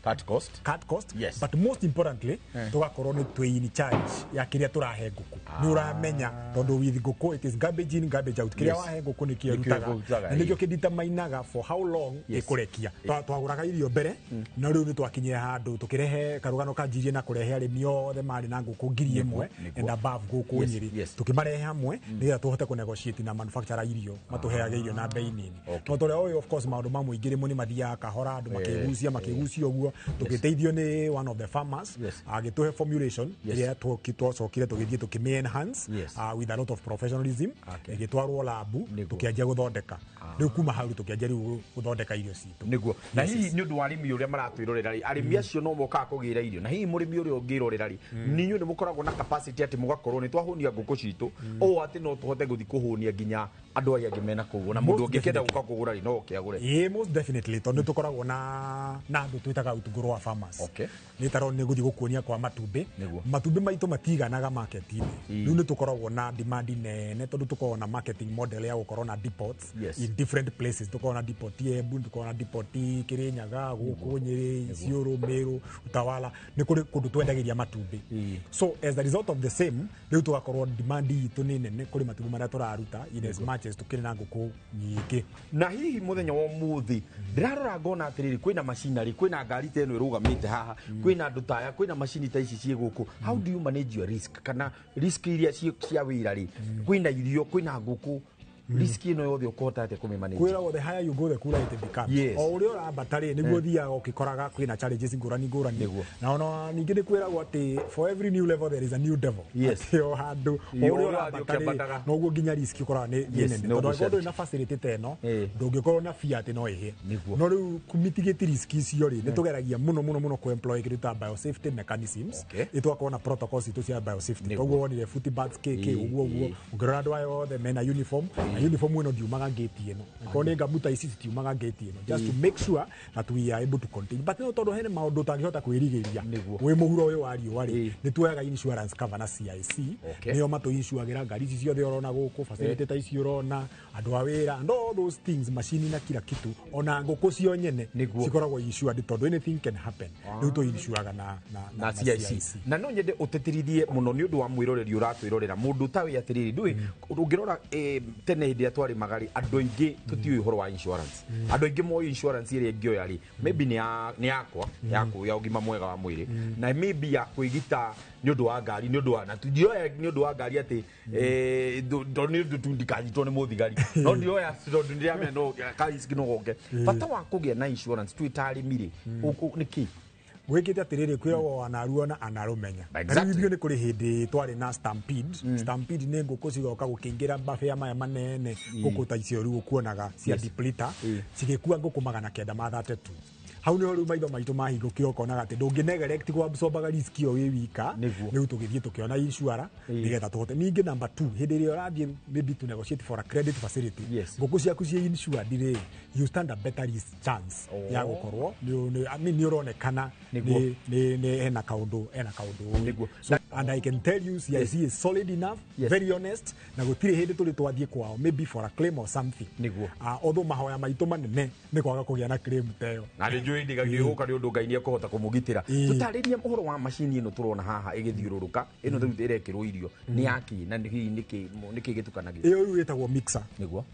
cut cost. Yes. But most importantly tugakorwo ni twi in charge ya kiria turahe nguku. Ni uramenya tondu with nguku it is garbage in garbage out. Kiria wahe nguku ni kirutaga. Ni gyo kideterminaga for how long ikurekia. Twaguraga irio mbere na riu ni twakinyire handu tukirehe karugano kanjirie na kurehe arimi othe mari na nguku 1,000 and above nguku nyiri. Tukimarehe hamwe nigetha tuhote ku negotiate na manufacturer irio matuheage irio na bei nini. No tore of course maundu mamwe ingire mu ni mathia kahora andu makigucia uguo tukiteithio ni one of the farmers agituhe formulation iria twacokire tugithie tukimi enhance with a lot of professionalism igitwarwo labu tukianjia guthondeka riu kuma hau tukianjia riu guthondeka irio citu niguo na hihi ni undu wa arimi uria maratwirorera ri arimi acio no moka kugira irio na hihi murimi uria ungirorera ri ni nyu ni mukoragwo na capacity ati mugakorwo ni twahunia nguku citu o ati no tuhote guthi kuhunia ginya andu aria ngimena kuguo na mundu ungikenda guka kugura ri no ukiagure most definitely tondu tukoragwo na andu twitaga utuguru wa farmers. Okay. Ni taro ni guthi gukuonia kwa matumbi maitu matiganaga market-ini riu ni tukoragwo na demand nene tondu tukoragwo na marketing model ya gukorwo na depots in different places. Tukoragwo na depot Embu, tukoragwo na depot Kirinyaga, guku Nyeri, Isiolo, Meru, Utawala ni kuri kundu twendagiria matumbi. So as a result of the same riu tugakorwo demand itu ni nene kuri matumbi maria turaruta in as much as tukiri na nguku nyingi. Na hihi muthenya wa muthi ndirarora ngona atiriri kwina machinery kwina ngari teno irugamite haha kwina andu taya kwina machine ta ici cie guku how do you manage your risk kana risk iria cia wira ri kwina irio kwina nguku risk ino yothe ukota ate kumimanage kwira the higher you go the cooler it becomes. O uri ora batari niguo thia ukikoraga kwina challenges ngurani na ona ningi ni kwira ati for every new level there is a new devil. O handu uri ora batari no guo ginya risk ukora ni nene tondu godo na facility teno ndungikorwo na fiat no ihe no riu kumitigate risk icio ri ni tugeragia muno ku employ kirita biosafety mechanisms itwakona protocols itu cia biosafety koguo ni foot bags keke uguo ngirora andu ayo the men uniform uniform weno diumaga gate eno ko ne gabuta ici diumaga gate eno just to make sure that we are able to continue but no todo hene maundu tangihota kwirigiria we muhuro uyu wa riu wari ni tuaga insurance cover na CIC niyo matu insuagira ngari ici ciothe urona guku facility ta ici urona andu awira and all those things machine na kila kitu ona nguku cio nyene cikoragwo insured tondu anything can happen riu tu insuaga na CIC na no nyende utetirithie muno ni undu wa mwiroreri uratwirorera mundu tawe atiriri ndui ungirora tene hindi ya twari magari andu ingi tutiui horo wa insurance andu ingi mo insurance ire ngioya ri maybe ni yakwa yaku ya ugima mwega wa mwiri na maybe ya kuigita ni undu wa ngari ni undu wa na tudioya ni undu wa ngari ati do ni tundikanyitwo ni muthigari no ndioya ndo ndiamenya no kali sikino goke bata wa kugia na insurance twitari miri niki gwikite atiriri kwiragwo anaruona anarumenya rĩu nĩ kũrĩ hĩndĩ twarĩ na stampede nĩ ngũkũ cigoka gũkĩingĩra mabĩa maya manene ngũkũ ta icio rĩu ũkuonaga cia depleter cigĩkua ngũkũ 932 hau nĩ rĩu maitho maitũ mahingũkire ũkonaga atĩ ndũngĩnegelect gwabsorbaga risk ĩyo wĩ wika rĩu tũgĩthiĩ tũkĩona insurer nĩgetha tũhote ningĩ number 2 hĩndĩ ĩrĩa ũrathiĩ maybe to negotiate for a credit facility ngũkũ ciaku cia insured rĩ you stand a better risk chance ya gũkorwo nĩ ũronekana nĩ hena kaũndũ and I can tell you CIC is solid enough very honest na gũtirĩ hĩndĩ tũrĩ twathiĩ kwao maybe for a claim or something although mahoya maitũ manene nĩ kwaga kũgĩa na claim teyo njui ndigagiuka ni undu Ngai ni ekuhota kumugitira tutaririe uhoro wa machine ino turona haha igithiururuka ino thiru irekirwo irio ni yaki na niki gitukanagia iyo riu itagwo mixer niguo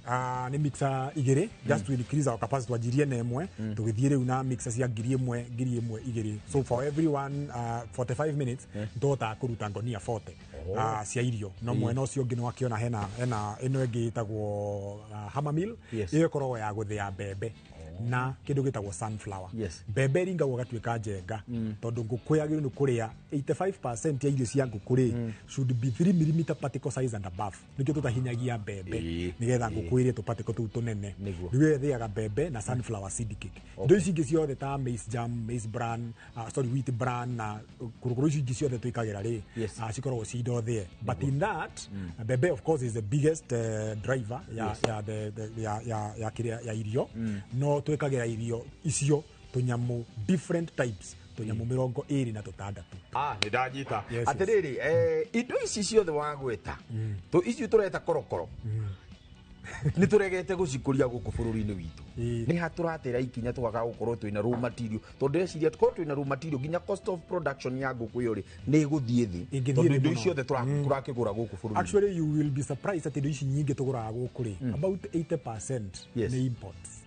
ni mixer igiri just to increase our capacity wajirie na emwe tugithie riu na mixer cia ngiri imwe igiri so for everyone 45 minutes ndota kuruta ngonia 40 cia irio no mwena ucio ngi no akiona hena ino ingi itagwo hammer mill iyo korwo ya guthia mbembe na kindu gitagwo sunflower mbembe ringagwo gatuika njenga tondu ngũkũ yagĩrĩirwo nĩ kũrĩa 85% ya irio cia ngũkũ rĩ should be 3 mm particle size and above nikio tutahinyagia mbembe nigetha ngũkũ ĩrĩe tũparticle tũu tũnene rĩu ĩthĩaga mbembe na sunflower seed cake indo ici ingĩ ciothe ta maize jam maize bran wheat bran na kũrũkũrũ ici ingĩ ciothe twĩkagĩra rĩ cikoragwo ci indo thĩe but in that mbembe of course is the biggest driver ya irio no twekagira irio icio tunyamu different types tunyamu 26 ni ndanyita atiriri indo ici ciothe wagweta to ici tureta korokoro ni turegete gucikuria guku bururi-ini witu ni haturatera ikinya twaga gukorwo twina raw material tondu eciria tukorwo twina raw material ginya cost of production ya guku iyo ri ni iguthie thi tondu indo icio the turakigura guku bururi actually you will be surprised at indo ici nyingi tuguraga guku ri about 80% ni imports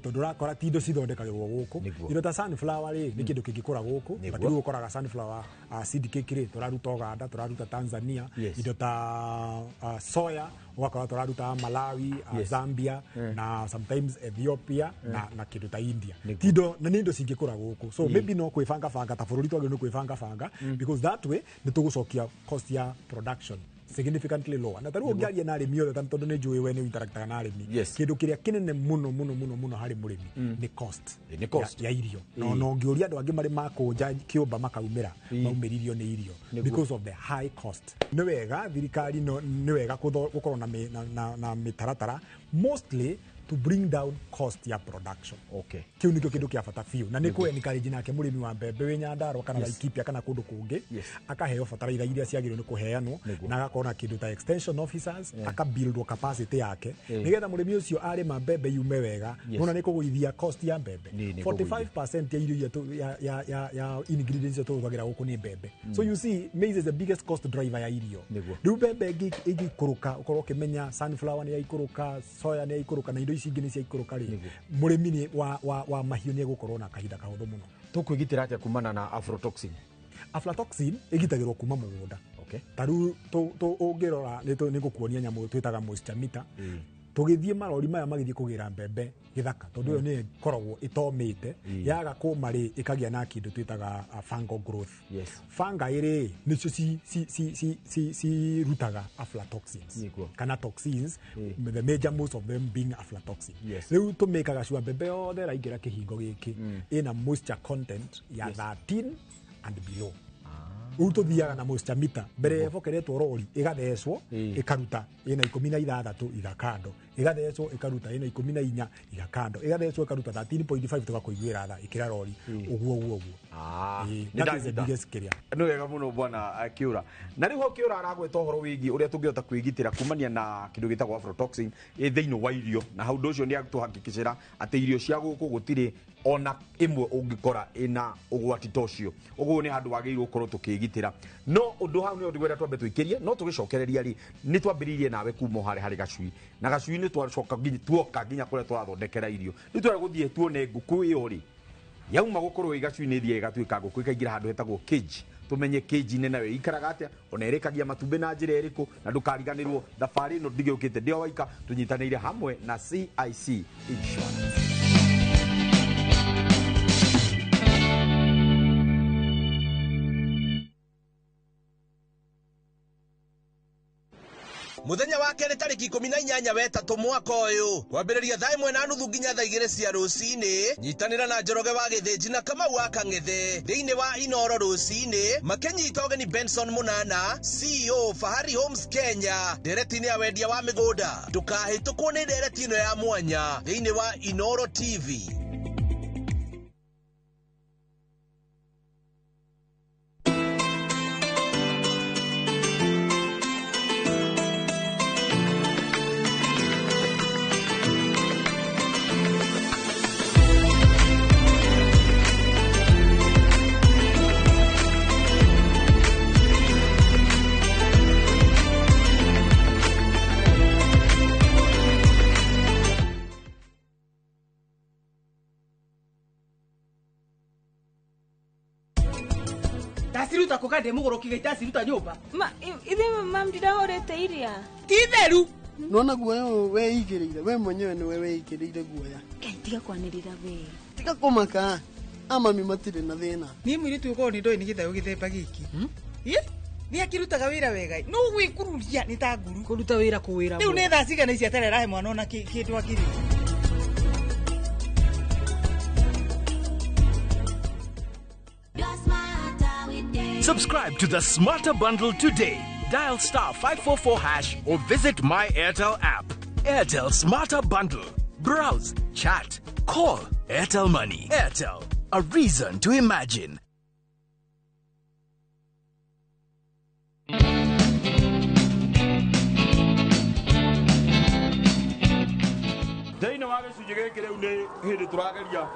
tondu rakora ti indo cithondekagirwo guku indo ta sunflower ri ni kindu kingikura guku but riu ukoraga sunflower seed cake ri turaruta Uganda turaruta Tanzania indo ta soya wakora turaruta Malawi Zambia na sometimes Ethiopia na kindu ta India tindo na nindo cingikura guku so maybe no kwibanga banga ta bururi twagire no kwibanga banga because that way ni tugucokia cost ya production significantly lower na taru ungiaria na arimi othe tondu ni njui we ni interactaga na arimi kindu kiria kinene muno hari murimi ni cost ya irio no ngiuria andu angi mari makunja kiumba makaumira maumiririo ni irio because of the high cost ni wega thirikari ni wega gukorwo na mitaratara mostly to bring down cost ya production kiu nikio kindu kia bata fiu na ni ku encourage nake murimi wa mbembe we Nyandarua kana Laikipia kana kundu kungi akaheo bataraitha iria ciagirwo ni kuheanwo na agakona kindu ta extension officers akabuildwo capacity yake nigetha murimi ucio ari mbembe yume wega nona ni kuguithia cost ya mbembe 45% ya irio ya ingredients ya tuvagira guku ni mbembe so you see maize is the biggest cost driver ya irio riu mbembe igikuruka ukorwo kimenya sunflower ni yaikuruka soya ni yaikuruka na indo ici ingĩ nĩ ciaikũrũka rĩ mũrĩmi wa mahiũ nĩ egũkorwo na kahinda kahũthũ mũno tũkwĩgitĩra atĩa kumana na aflatoxin ĩgitagĩrwo kuma mũgũnda ta rĩu ũngĩrora nĩ ngũkuonia nyamũ twĩtaga moisture meter tugithie marori maya magithie kugira mbembe githaka tondu yo ni koragwo itomite yaga kũmari ikagia na kindu twitaga fungal growth fungi iri nicio si rutaga aflatoxins kana toxins the major most of them being aflatoxin riu tumekaga shua mbembe yothe raingira kihingo giki ina moisture content ya 13 and below utothiaga na moisture meter mbere evokeretwo rori igathecwo ikaruta ina 16 igakando igathecwo ikaruta ina 14 igakando igathecwo ikaruta 13.5 tugakuiguira tha ikira rori uguo that is the biggest career no wega muno bwana Akiura na riho Akiura aragweta uhoro wigi uria tungihota kwigitira kumania na kindu gitagwo aflatoxin thiini wa irio na hau ndocio ni atuhakikishira ati irio cia guku gutiri ona imwe ungikora ina ugwati tocio uguo ni handu wagirwo korwo tukigi kwigitira no undu hau ni ndigwenda twambe twikirie no tugicokereria ri ni twambiririe nawe kumo hari gacui na gacui ni twacoka tuoka nginya kuria twathondekera irio ni twara guthie tuone nguku iyo ri yauma gukorwo igacui ni thie igatuika nguku ikaingira handu hetagwo cage tumenye cage ne nawe ikaraga atia ona erekagia matumbe na njira eriku na ndukariganirwo thabari no ndigukite ndio waika tunyitanire hamwe na CIC Insurance. Muthenya wa kere tariki 18 wetatu mwaka uyu kwambiriria thaa 1:30 nginya thaa 2 cia rucini nyitanira na Njoroge wa Githinji na Kamau wa Kang'ethe thiini wa Inoro rucini makenyita ugeni Benson Munana CEO Fahari Homes Kenya nderetini ya wendia wa migunda tukahitukwo ni nderetino ya mwanya thiini wa Inoro TV. Tasiruta kukade mugoro kigaita siruta nyumba. Ithe mama ndidahorete iria. Titheru. Nona guoya we igirire we mwenyewe ni we igirire guoya. Tiga kwanirira we. Tiga kumaka. Ama mimatire na thina. Ni mwiri tu ko ni ndoi ni githayo githemba giki. Ni akirutaga wira wega. No gwikururia ni ta nguru. Kuruta wira kuwira. Riu ni thaa cigana ici aterera he mwana ona kindu akiri. Subscribe to the Smarter Bundle today. Dial *544# or visit My Airtel app. Airtel Smarter Bundle. Browse, chat, call. Airtel Money. Airtel. A reason to imagine. Deina wa gicunjĩ gĩkĩ rĩu nĩ hĩndĩ tũrageria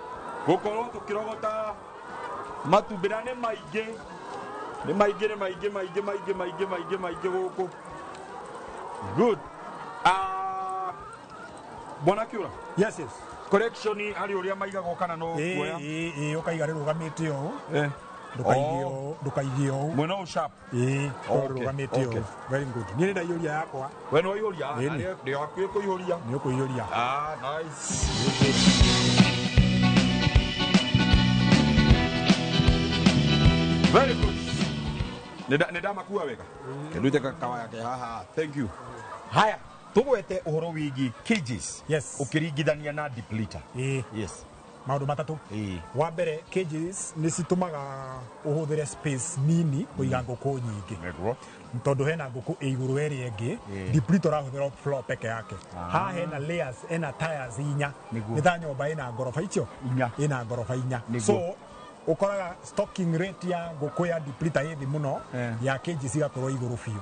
gũkorwo tũkĩrogota matumbĩra nĩ maingĩ gũkũ. Good. Bwana Kiura. Yes. Correction hari uria maigagwo kana no kuoya. Ukaiga rugamite o. Ndukaigio mwena o sharp. Rugamite o. Very good. Ni nda yuria yakwa. We no yuria. Ndio akwiye kuyuria. Ni kuyuria. Nice. Very good. Neda makua wega. Kedute kakawa yake haha. Thank you. Haya, tugwete uhoro wigi cages. Yes. Ukiringithania na depleter. Yes. Maundu matatu. Wa mbere cages ni citumaga uhuthire space nini kuiga nguku nyingi. Negwo. Tondu hena nguku iguru eri engi, depleter rahuthira floor peke yake. Ha hena layers, ena tires inya. Ni tha nyomba ina ngorofa icio. Ina ngorofa inya. So ukoraga stocking rate ya nguku ya depleter hivi muno ya cages igakorwo iguru fiu.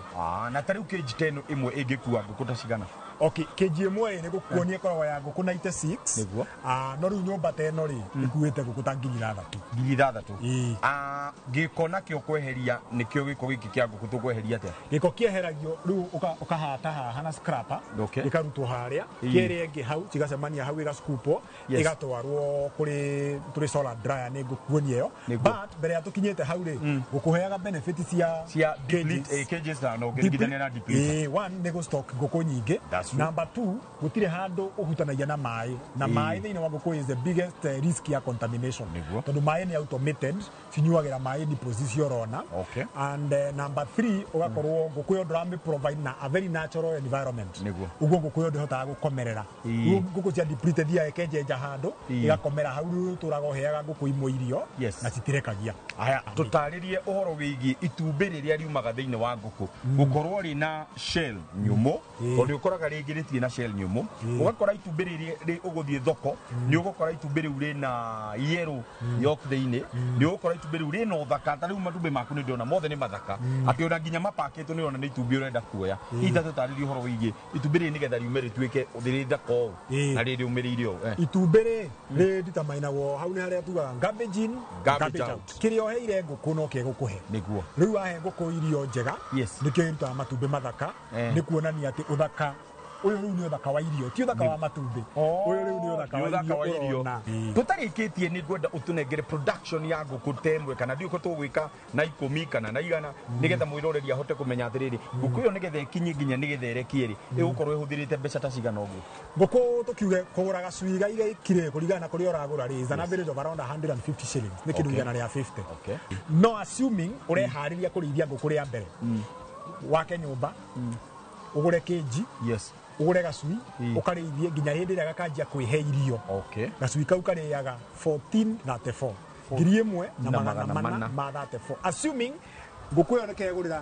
Na tariu cage 10 imwe ingikua nguku ta cigana. Okay, cage imwe ni gukuonia korwa ya nguku 96. Niguo. No riu nyumba ta eno ri ikuite nguku ta 6,000. Giko nakio kweheria nikio giko giki kia nguku tukweheria atia. Giko kieheragio riu ukahata haha na scraper. Ikarutwo haria. Kieri engi hau cigacemania hau igascoopwo igatwarwo kuri solar dryer ni ngukuonia yo. But mbere ya tukinyete hau ri gukuheaga benefits cia cages na no ngirigithania na depleter. One ni stock nguku nyingi. Number 2, gutire handu uhutanagia na mai. Na mai thiini wa nguku is the biggest risk ya contamination. Tondu mai ni automated, cinyuagira mai ni position rona. And number 3, ugakorwo nguku yo drama provide na a very natural environment. Ugo nguku yo ndihotaga gukomerera. Nguku cia depleted ya ekenja handu igakomera hau turagoheaga nguku imwe irio na citirekagia. Aya tutaririe uhoro wigi itumbi riria riumaga thiini wa nguku gukorwo ri na shell nyumu tondu ukoraga ringiritie na shell nyumu ugakora itumbi riri uguthie thoko ni ugukora itumbi riu ri na yellow yok thiini ni ugukora itumbi riu ri na uthaka ta riu matumbi maku ni ndiona mothe ni mathaka ati ona nginya mapaketwo ni ona ni itumbi urenda kuoya ita tutaririe uhoro wigi itumbi riri nigetha riume rituike uthiri thako na riri umiririo itumbi ri determine wo hau ni haria tuga garbage in garbage out kirio oheire ngũkũ no kegũkũhe nĩguo rĩu ahe ngũkũ irio njega nĩkĩo irutaga matumbĩ mathaka nĩ kuonania atĩ ũthaka uyu riu ni uthaka wa irio ti uthaka wa matumbi uyu riu ni uthaka wa irio tutarikitie ni ngwenda utunengere production ya nguku temwe kana ndiuko tugwika na 10 kana na 100 nigetha mwiroreri ahote kumenya atiriri nguku iyo nigetha ikinye nginya nigetha irekie ri igukorwo ihuthirite mbeca ta cigana uguo nguku tukiuge kugura gacuiga iga ikire kurigana kuri uragura ri zana average of around 150 shillings ni kindu igana ria 50 no assuming urehariria kurithia nguku ria mbere wake nyumba ugure keji ugure gacui ukarĩithie nginya hĩndĩ ĩrĩa gakanjia kwĩhe irio gacui kau karĩaga 1434 ngiri ĩmwe na magana mana ma 34 assuming ngũkũ ĩyo nĩkegũrĩra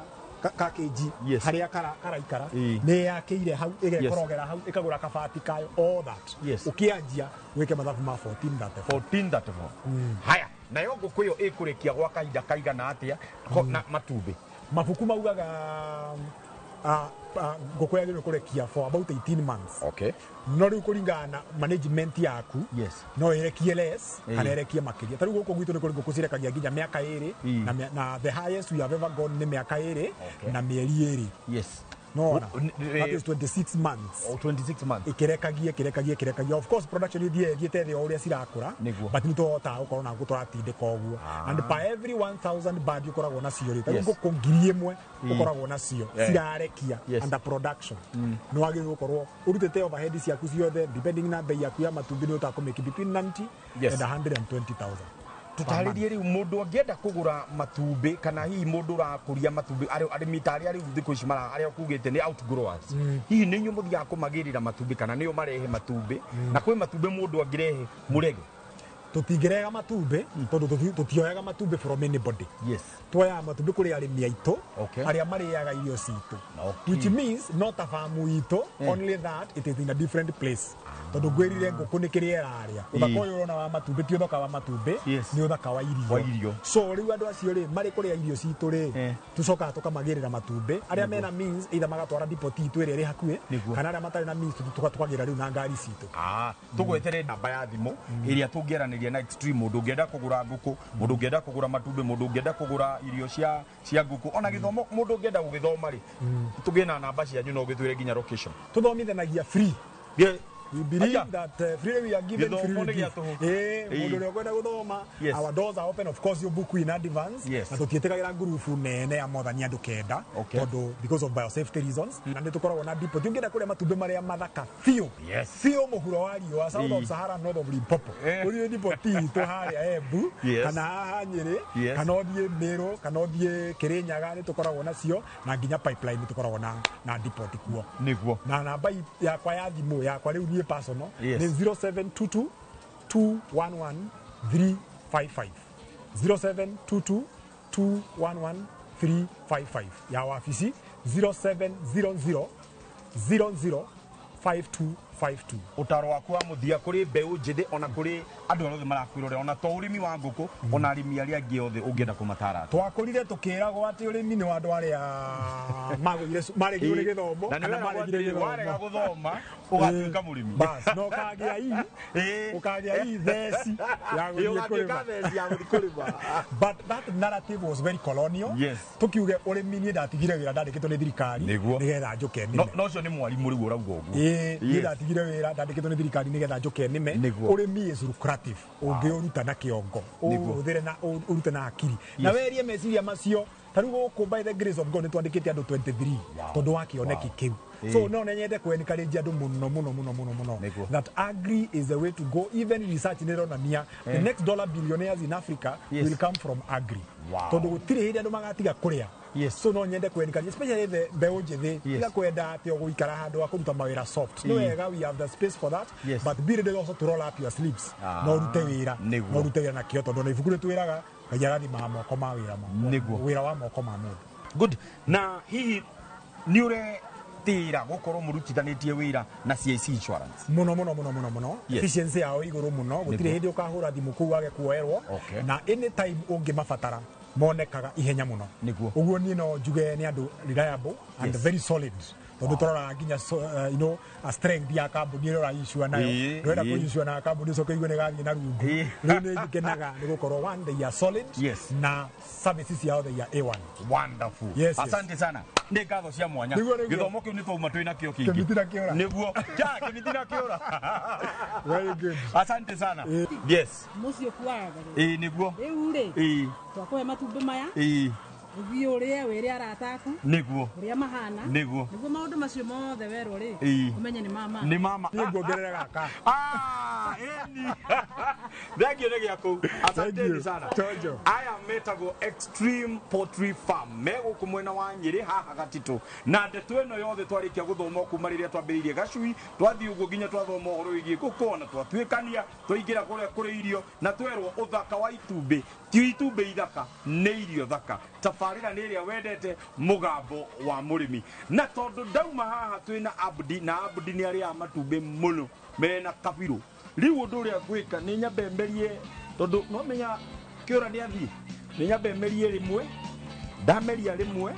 ka keji harĩa karaikara nĩ yakĩire hau ĩgekorogera hau ĩkagũra kabati kayo all that ũkĩanjia wĩke mathabu ma 1434 haya nayo ngũkũ ĩyo ĩkũrĩkia gwa kahinda kaigana atĩa na matumbĩ mabuku maugaga ngũkũ yagĩrĩirwo kũrekia for about 18 months no rĩu kũringana management yaku no ĩrekie less kana ĩrekie makĩria ta rĩu gũkũ gwitũ nĩ kũrĩ ngũkũ cirekagia nginya mĩaka 2 na the highest we have ever gone nĩ mĩaka 2 na mĩeri 2 no that is 26 months 26 months ikirekagia of course production ithiĩte thĩ o ũrĩa cirakũra but nĩ tũhotaga gũkorwo na gũtũratindĩka ũguo and by every 1000 bird ũkoragwo nacio rĩ ta rĩu ngũkũ ngiri ĩmwe ũkoragwo nacio cirarekia under production nĩ wagĩrĩirwo gũkorwo ũrutĩte overhead ciaku ciothe depending na bei yaku ya matumbĩ nĩ ũtakũmĩki between 90 and 120,000 tutaririe riu mundu angienda kugura matumbĩ kana hihi mundu urakuria matumbĩ arimi tari ari thikũ ici mara aria kugite ni outgrowers hihi ni nyu muthiaga kumagirira matumbĩ kana niyo marehe matumbĩ na kwĩ matumbĩ mundu angirehe murege tutingirega matumbĩ tondu tutioyaga matumbĩ from anybody twoyaga matumbĩ kuri arimi aitũ aria mariaga irio citu which means not a farm itu only that it is in a different place tondu ngwirire ngũkũ nĩ kĩrĩa ĩraria ũthaka ũyũ ũrona wa matumbĩ ti ũthaka wa matumbĩ nĩ ũthaka wa irio so rĩu andũ acio rĩ marĩ kũrĩa irio citũ rĩ tũcokaga tũkamagĩrĩra matumbĩ arĩa mena means either magatwara depot itũ ĩrĩa ĩrĩ hakuhĩ kana arĩa matarĩ na means tũkagĩra rĩu na ngari citũ tũgwetere namba ya thimũ ĩrĩa tũngĩaranĩria na extreme mũndũ ũngĩenda kũgũra ngũkũ mũndũ ũngĩenda kũgũra matumbĩ mũndũ ũngĩenda kũgũra irio cia ngũkũ ona gĩthomo mũndũ ũngĩenda gũgĩthoma rĩ tũgĩe na namba cianyu no gĩtwĩre nginya location tũthomithanagia free we believe that freely we are given freely. Mundu ũrĩa ũkwenda gũthoma our doors are open of course you book in advance na tũtiĩtĩkagĩra group nene ya more than andũ kenda tondũ because of biosafety reasons na nĩ tũkoragwo na depot ũngĩenda kũrĩa matumbĩ marĩa mathaka biũ mũhuro wa riũa south of Sahara north of Limpopo ũrĩa depot itũ harĩa Embu kana haha Nyĩrĩ kana ũthiĩ Meru kana ũthiĩ Kĩrĩnyaga nĩ tũkoragwo nacio na nginya pipeline nĩ tũkoragwo na depot kuo nĩguo na namba yakwa ya thimũ yakwa rĩu niĩ personal ni 0722 211 355 0722 211 355 ya wabici 0700 00 5252 utaro waku wa muthia kuri mbeu njithi ona kuri andu othe marakwirore ona to urimi wa nguku ona arimi aria angi othe ungienda kumatara twakurire tukiragwo ati urimi ni wandu aria maregirwo ni githomo kana warega guthoma ugatuika murimi bas no kagia hii thesi ya guthii kurima but that narrative was very colonial tukiuge urimi ni ndatigire wira ndandikitwo ni thirikari nigetha njuke nime no cio ni mwarimu riu urauga uguo ni ndatigire wira ndandikitwo ni thirikari nigetha njuke nime urimi is lucrative ungiuruta na kiongo uthire na urute na akiri na werie meciria macio taru guku by the grace of God nitwandikite andu 23 tondu wakioneki kiu so no nenyende kwenikareji andu muno that agri is the way to go even research nironania the next dollar billionaires in Africa will come from agri tondu gutire hindi andu magatiga kuria so no nyende kwenikareji especially the mbeu njithi ila kwenda ati guikara handu wa kuruta mawira soft no wega we have the space for that but be ready also to roll up your sleeves no rute wira na kio tondu na ibuku twiraga kajarathi ma moko ma wira wa moko ma mundu good na hihi ni ure tira gukorwo murutithanitie wira na CIC insurance muno efficiency yao iguru muno gutire hindi ukahura thimu ku wage kuoerwo na anytime ungimabatara monekaga ihenya muno uguo ni no njuge ni andu reliable and very solid tondu turora nginya you know a strength ya kambuni ĩyo ũraissue nayo ndwenda kũissue na kambuni ũcoke igue nĩ gathiĩ na rungu rĩu nĩ ngenaga nĩ gũkorwo one they are solid na services yao they are A1 wonderful asante sana nĩ ngatho cia mwanya gĩthomo kĩu nĩ twauma twĩna kĩo kĩingĩ nĩguo kĩmiti na kĩũra very good asante sana yes mũciĩ kuaga nĩguo rĩu rĩ twakũhe matumbĩ maya Uthi uria wiri arataku niguo uria mahana niguo maundu macio mothe werwo ri umenye ni mama niguongerera gaka eni thengio ni giaku asanteni sana Tojo aya metagwo Extreme Poultry Farm meguku mwena wa Nyeri haha Gatito na ndeto eno yothe twarikia guthoma kuma riria twambiririe gacui twathi uguo nginya twathoma uhoro wigie gukona twatwikania twaingira kuri irio na twerwo uthaka wa itumbi ti itumbi ithaka ni irio thaka tafarira ni ria wendete mugambo wa murimi na tondu ndauma haha twina Abdi na Abdi ni aria matumbi muno mena kabiru riu undu ria gwika ni nyambemberie tondu no menya kiura ni athi ni nyambemberie rimwe ndameria rimwe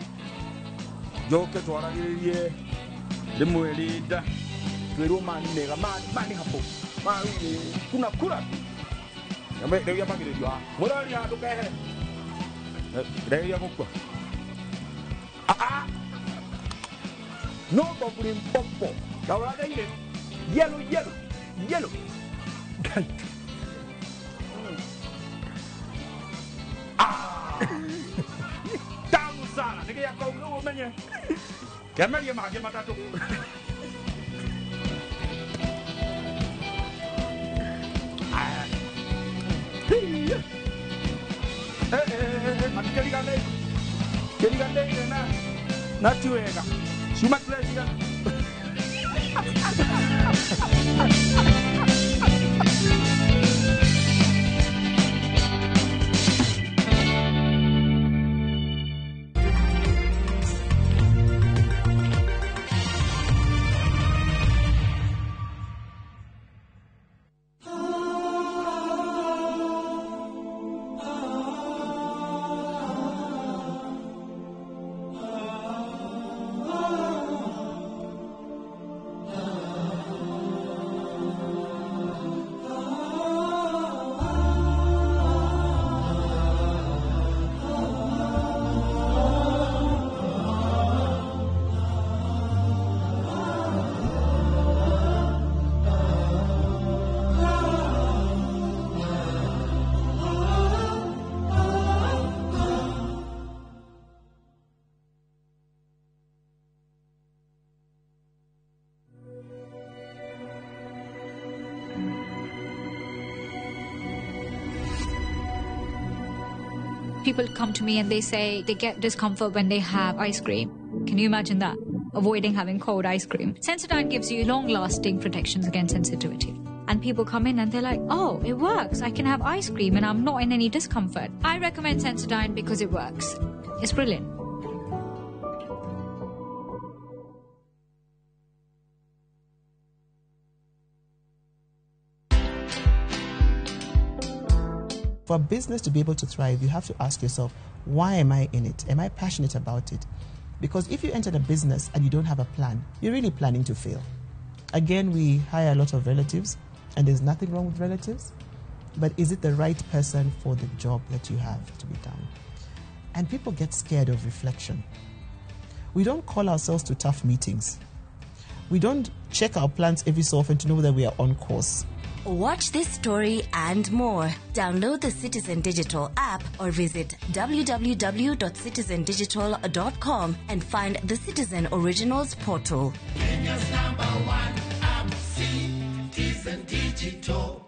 njoke twaragiririe rimwe rinda twirwo mani mega mani hapo mani kuna kura rĩu yambagĩrĩrio mũrori handũ kehe rĩrĩa gũkua no bobuli mpopo ndaũrageire yellow tamu sana nĩgĩakau rĩu ũmenye kĩamerie mangĩ matatũ Kerigande na tiwega shuma treasure People come to me and they say they get discomfort when they have ice cream. Can you imagine that? Avoiding having cold ice cream. Sensodyne gives you long-lasting protections against sensitivity. And people come in and they're like, oh, it works. I can have ice cream and I'm not in any discomfort. I recommend Sensodyne because it works. It's brilliant. For a business to be able to thrive, you have to ask yourself, why am I in it? Am I passionate about it? Because if you enter a business and you don't have a plan, you're really planning to fail. Again, we hire a lot of relatives, and there's nothing wrong with relatives, but is it the right person for the job that you have to be done? And people get scared of reflection. We don't call ourselves to tough meetings. We don't check our plans every so often to know that we are on course. Watch this story and more. Download the Citizen Digital app or visit www.citizendigital.com and find the Citizen Originals portal. Kenya's #1 app, Citizen Digital.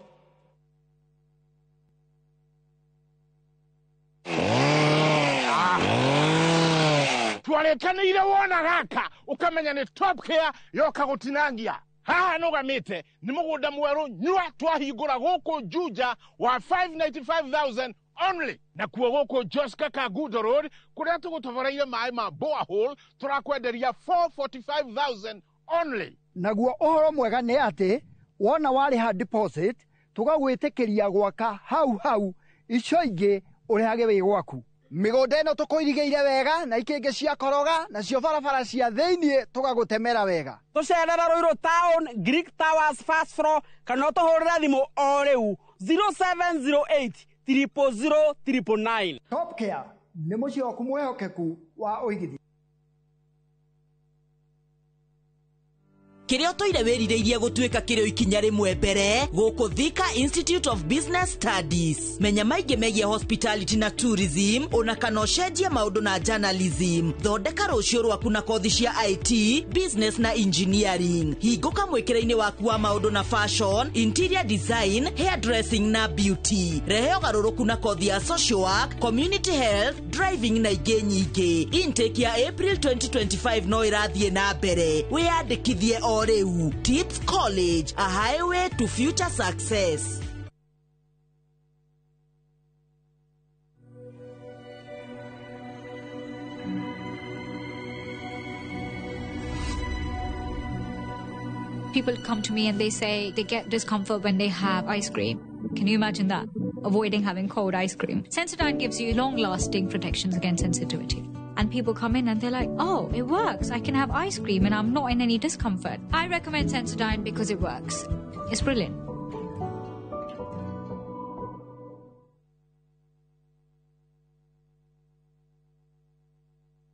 Twarekanĩire wona gaka ukamenya ni Top Care yoka gutinangia haha nugamite ni mugunda mweru nyua twahingura guku Juja wa 595,000 only na kuo guku Joska Kagudo Road kuria tugutoboreire mai ma borehole turakwenderia 445,000 only. Naguo uhoro mwega ni ati wona wariha deposit tugagwitikiria gwaka hau ico ingi urihage wi gwaku. migunda ĩno tũkũirigĩire wega na ikĩngĩ cia koroga nacio barabara cia thĩiniĩ tũgagũtemera wega. Tũcerera Ruiru Town, Greek Towers first floor, kana tũhũrĩre thimũ o rĩu 0708 000 999. Top Care nĩ mũciĩ waku mwĩhokeku wa ũigithia. Kirio toire wĩrirĩirie gũtuĩka kĩrĩo ikinya rĩmwe mbere gũkũ Thika Institute of Business Studies. Menya maingĩ megie hospitality na tourism, ona kana ũcenjie maũndũ na journalism. Thondeka rũciũ rwaku na kothi cia IT, business na engineering. Hingũka mwĩkĩra-inĩ waku wa maũndũ na fashion, interior design, hairdressing na beauty. Rehe ũgarũrũku na kothi ya social work, community health, driving na ingĩ nyingĩ. Intake ya April 2025 no ĩrathiĩ na mbere. Wĩyandĩkithie o rĩu. Tips College, a highway to future success. People come to me and they say they get discomfort when they have ice cream. Can you imagine that? Avoiding having cold ice cream. Sensodyne gives you long-lasting protections against sensitivity. And people come in and they're like, oh, it works. I can have ice cream and I'm not in any discomfort. I recommend Sensodyne because it works. It's brilliant.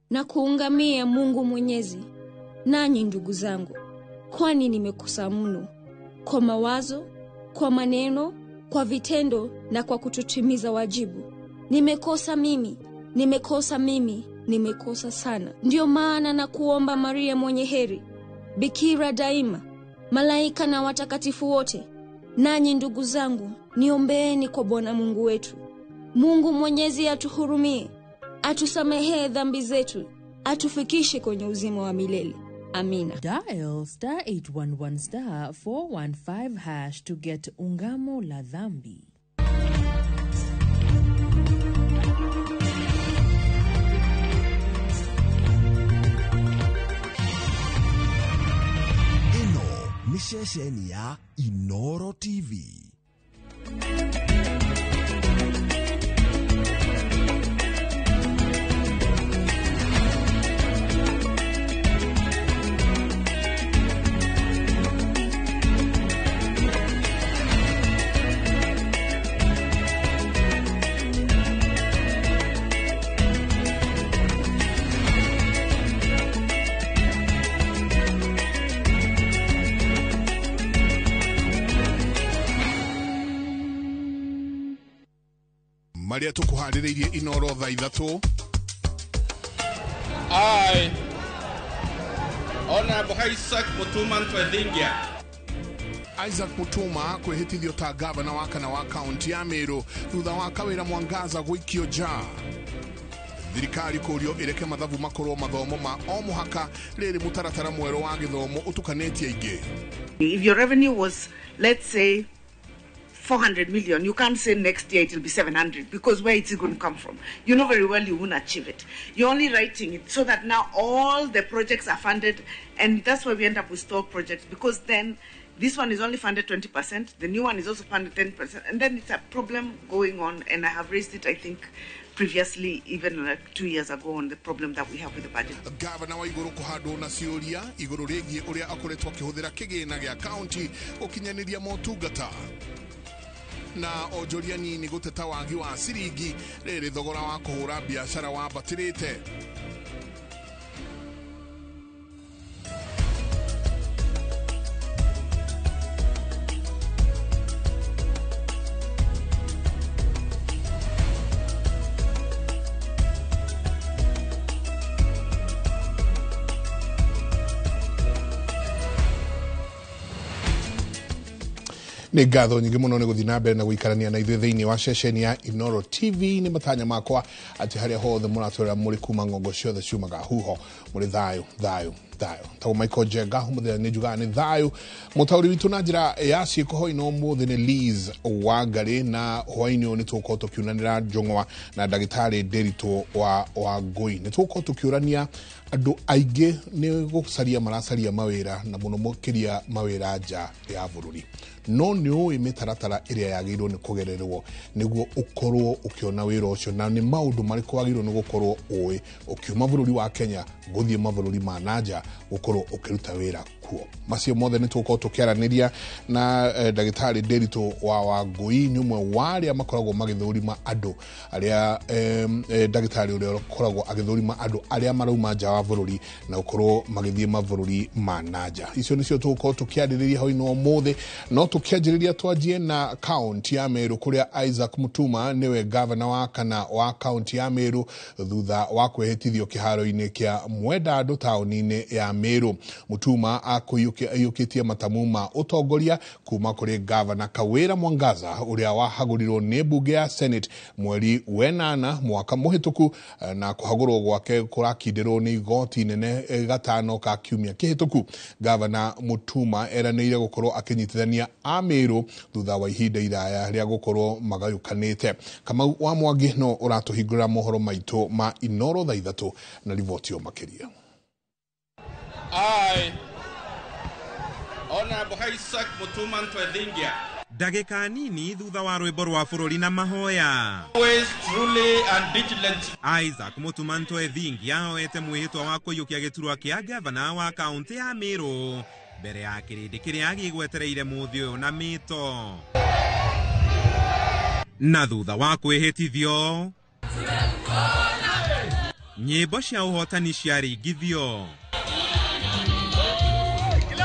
Na kuungamia Mungu Mwenyezi, nanyi ndugu zangu, kwani nimekosa mno kwa mawazo, kwa maneno, kwa vitendo na kwa kutotimiza wajibu. Nimekosa mimi, nimekosa sana. Ndio maana na kuomba Maria mwenye heri, Bikira daima, malaika na watakatifu wote, nanyi ndugu zangu, niombeeni kwa Bwana Mungu wetu. Mungu Mwenyezi atuhurumie, atusamehe dhambi zetu, atufikishe kwenye uzima wa milele. Amina. Dial *811*415# to get ungamo la dhambi. Ni shesheni ya Inoro TV. Maria tukuharĩrĩirie Inoro thaa ithatũ. I, Honorable Isaac Mutuma Ntwethingia. Isaac Mutuma kwĩhĩtithio ta gavana wa kana wa kaunti ya Meru thutha wa Kawĩra Mwangaza gũikio nja. Thirikari kũrio ĩreke mathabu makorwo mathomo ma o mũhaka rĩrĩ mũtaratara mwerũ wa gĩthomo ũtukanĩtie aingĩ. If your revenue was, let's say, 400 million, you can't say next year it will be 700 because where it's going to come from? You know very well you won't achieve it. You're only writing it so that now all the projects are funded, and that's why we end up with stalled projects, because then this one is only funded 20%, the new one is also funded 10%, and then it's a problem going on, and I have raised it, I think, previously, even like 2 years ago, on the problem that we have with the budget. Gavana wa iguru kuhandwo na ciuria iguru rĩgiĩ ũrĩa akoretwo akĩhũthĩra kĩgĩna gĩa kaunti ũkinyanĩria motungata. Na onjoria nini gũteta wagi wa ciringi rĩrĩ thogora wa kũhũra biacara wambatĩrĩte. Nĩ ngatho nyingĩ mũno nĩ gũthiĩ na mbere na gũikarania na ithuĩ thĩinĩ wa ceceni ya Inoro TV. Nĩ matanya makwa atĩ harĩa hothe mũratwĩra mũrĩ kuma ng'ongo ciothe ciumaga huho mũrĩ thayũ. thayo tawo Michael Jenga humuthe ni juga ni thayo mutauri witu na njira ya ciiko hoino muthe ni Liz Wangari na hoino ni tuko tukiunanira Njong'wa na ndagitari Nderitu wa Ngui ni tuko tukiurania andu aige ni gucaria maracaria mawira na muno mukiria mawira nja ya bururi no ni mitaratara iria yagirwo ni kugererwo niguo ukorwo ukiona wira ucio na ni maundu mariko wagirwo ni gukorwo uwi ukiuma bururi wa Kenya guthie mabururi ma nanja ukorwo ukiruta wira kuo macio mothe ni tuko tukiaraniria na ndagitari Nderitu wa Ngui ni umwe wari amakoragwo magithurima andu aria ndagitari uria koragwo agithurima andu aria marauma nja wa bururi na ukorwo magithie mabururi ma nanja icio nicio tuko tukiaririria hoino mothe no tukianjiriria twanjie na county ya Meru kuria Isaac Mutuma niwe governor wa kana wa county ya Meru thutha wa kwehitithio kiharo-ini kia Mwenda andu tauni-ini ya Meru. Mutuma akuyukitie matamu ma utongoria kuma kuri governor Kawira Mwangaza uria wahagurirwo ni bunge ya Senate mweri wenana mwaka muhituku na kuhagurwo gwake kurakindirwo ni igoti nene gatano ka kiumia kihituku. Governor Mutuma eranire gukorwo akinyitithania Meru thutha wa ihinda iraya ria gukorwo magayukanite. Kama wa Mwangi no uratuhingura mohoro maitu ma Inoro thaa 3 na rivoti o makiria. Honorable Isaac Mutuma Ntwethingia. Dagika nini thutha wa rwimbo rwa bururi na mahoya. Always truly and vigilant. Isaac Mutuma Ntwethingia oete mwihitwa wa kuyukia giturwa kia governor wa county ya Meru mbere ya kirindi kiria gigwetereire muthi uyu na mito. Na thutha wa kwihitithio nyimbo cia uhotani ciaringithio.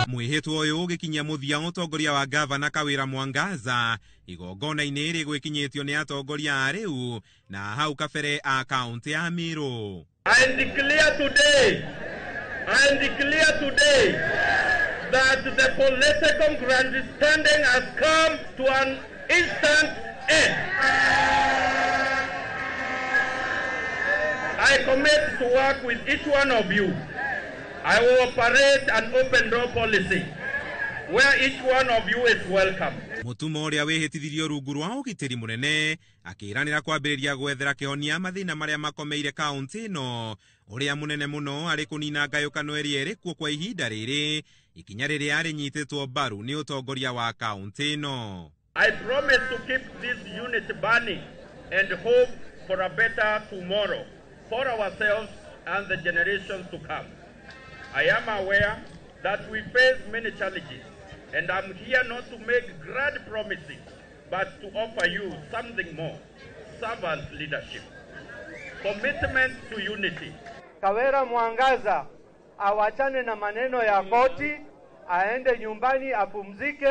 Mwihitwo uyu ugikinyia muthia utongoria wa governor Kawira Mwangaza igongona-ini rigwikinyitio ni atongoria a riu na hau kabere a county ya Meru. I declare today that the political grandstanding has come to an instant end. I commit to work with each one of you. I will operate an open door policy where each one of you is welcome. Mutuma uria wihitithirio rungu rwa ugitiri munene akiranira kwambiriria gwethera kihonia mathina maria makomeire county no uria munene muno ari kunina ngayukano eri kuo kwa ihinda riri ikinya riria rinyititwo mbaru ni utongoria wa county no. I promise to keep this unity burning and hope for a better tomorrow for ourselves and the generations to come. I am aware that we face many challenges, and I'm here not to make grand promises, but to offer you something more: servant leadership, commitment to unity. Kawira Mwangaza awachane na maneno ya koti, aende nyumbani apumzike.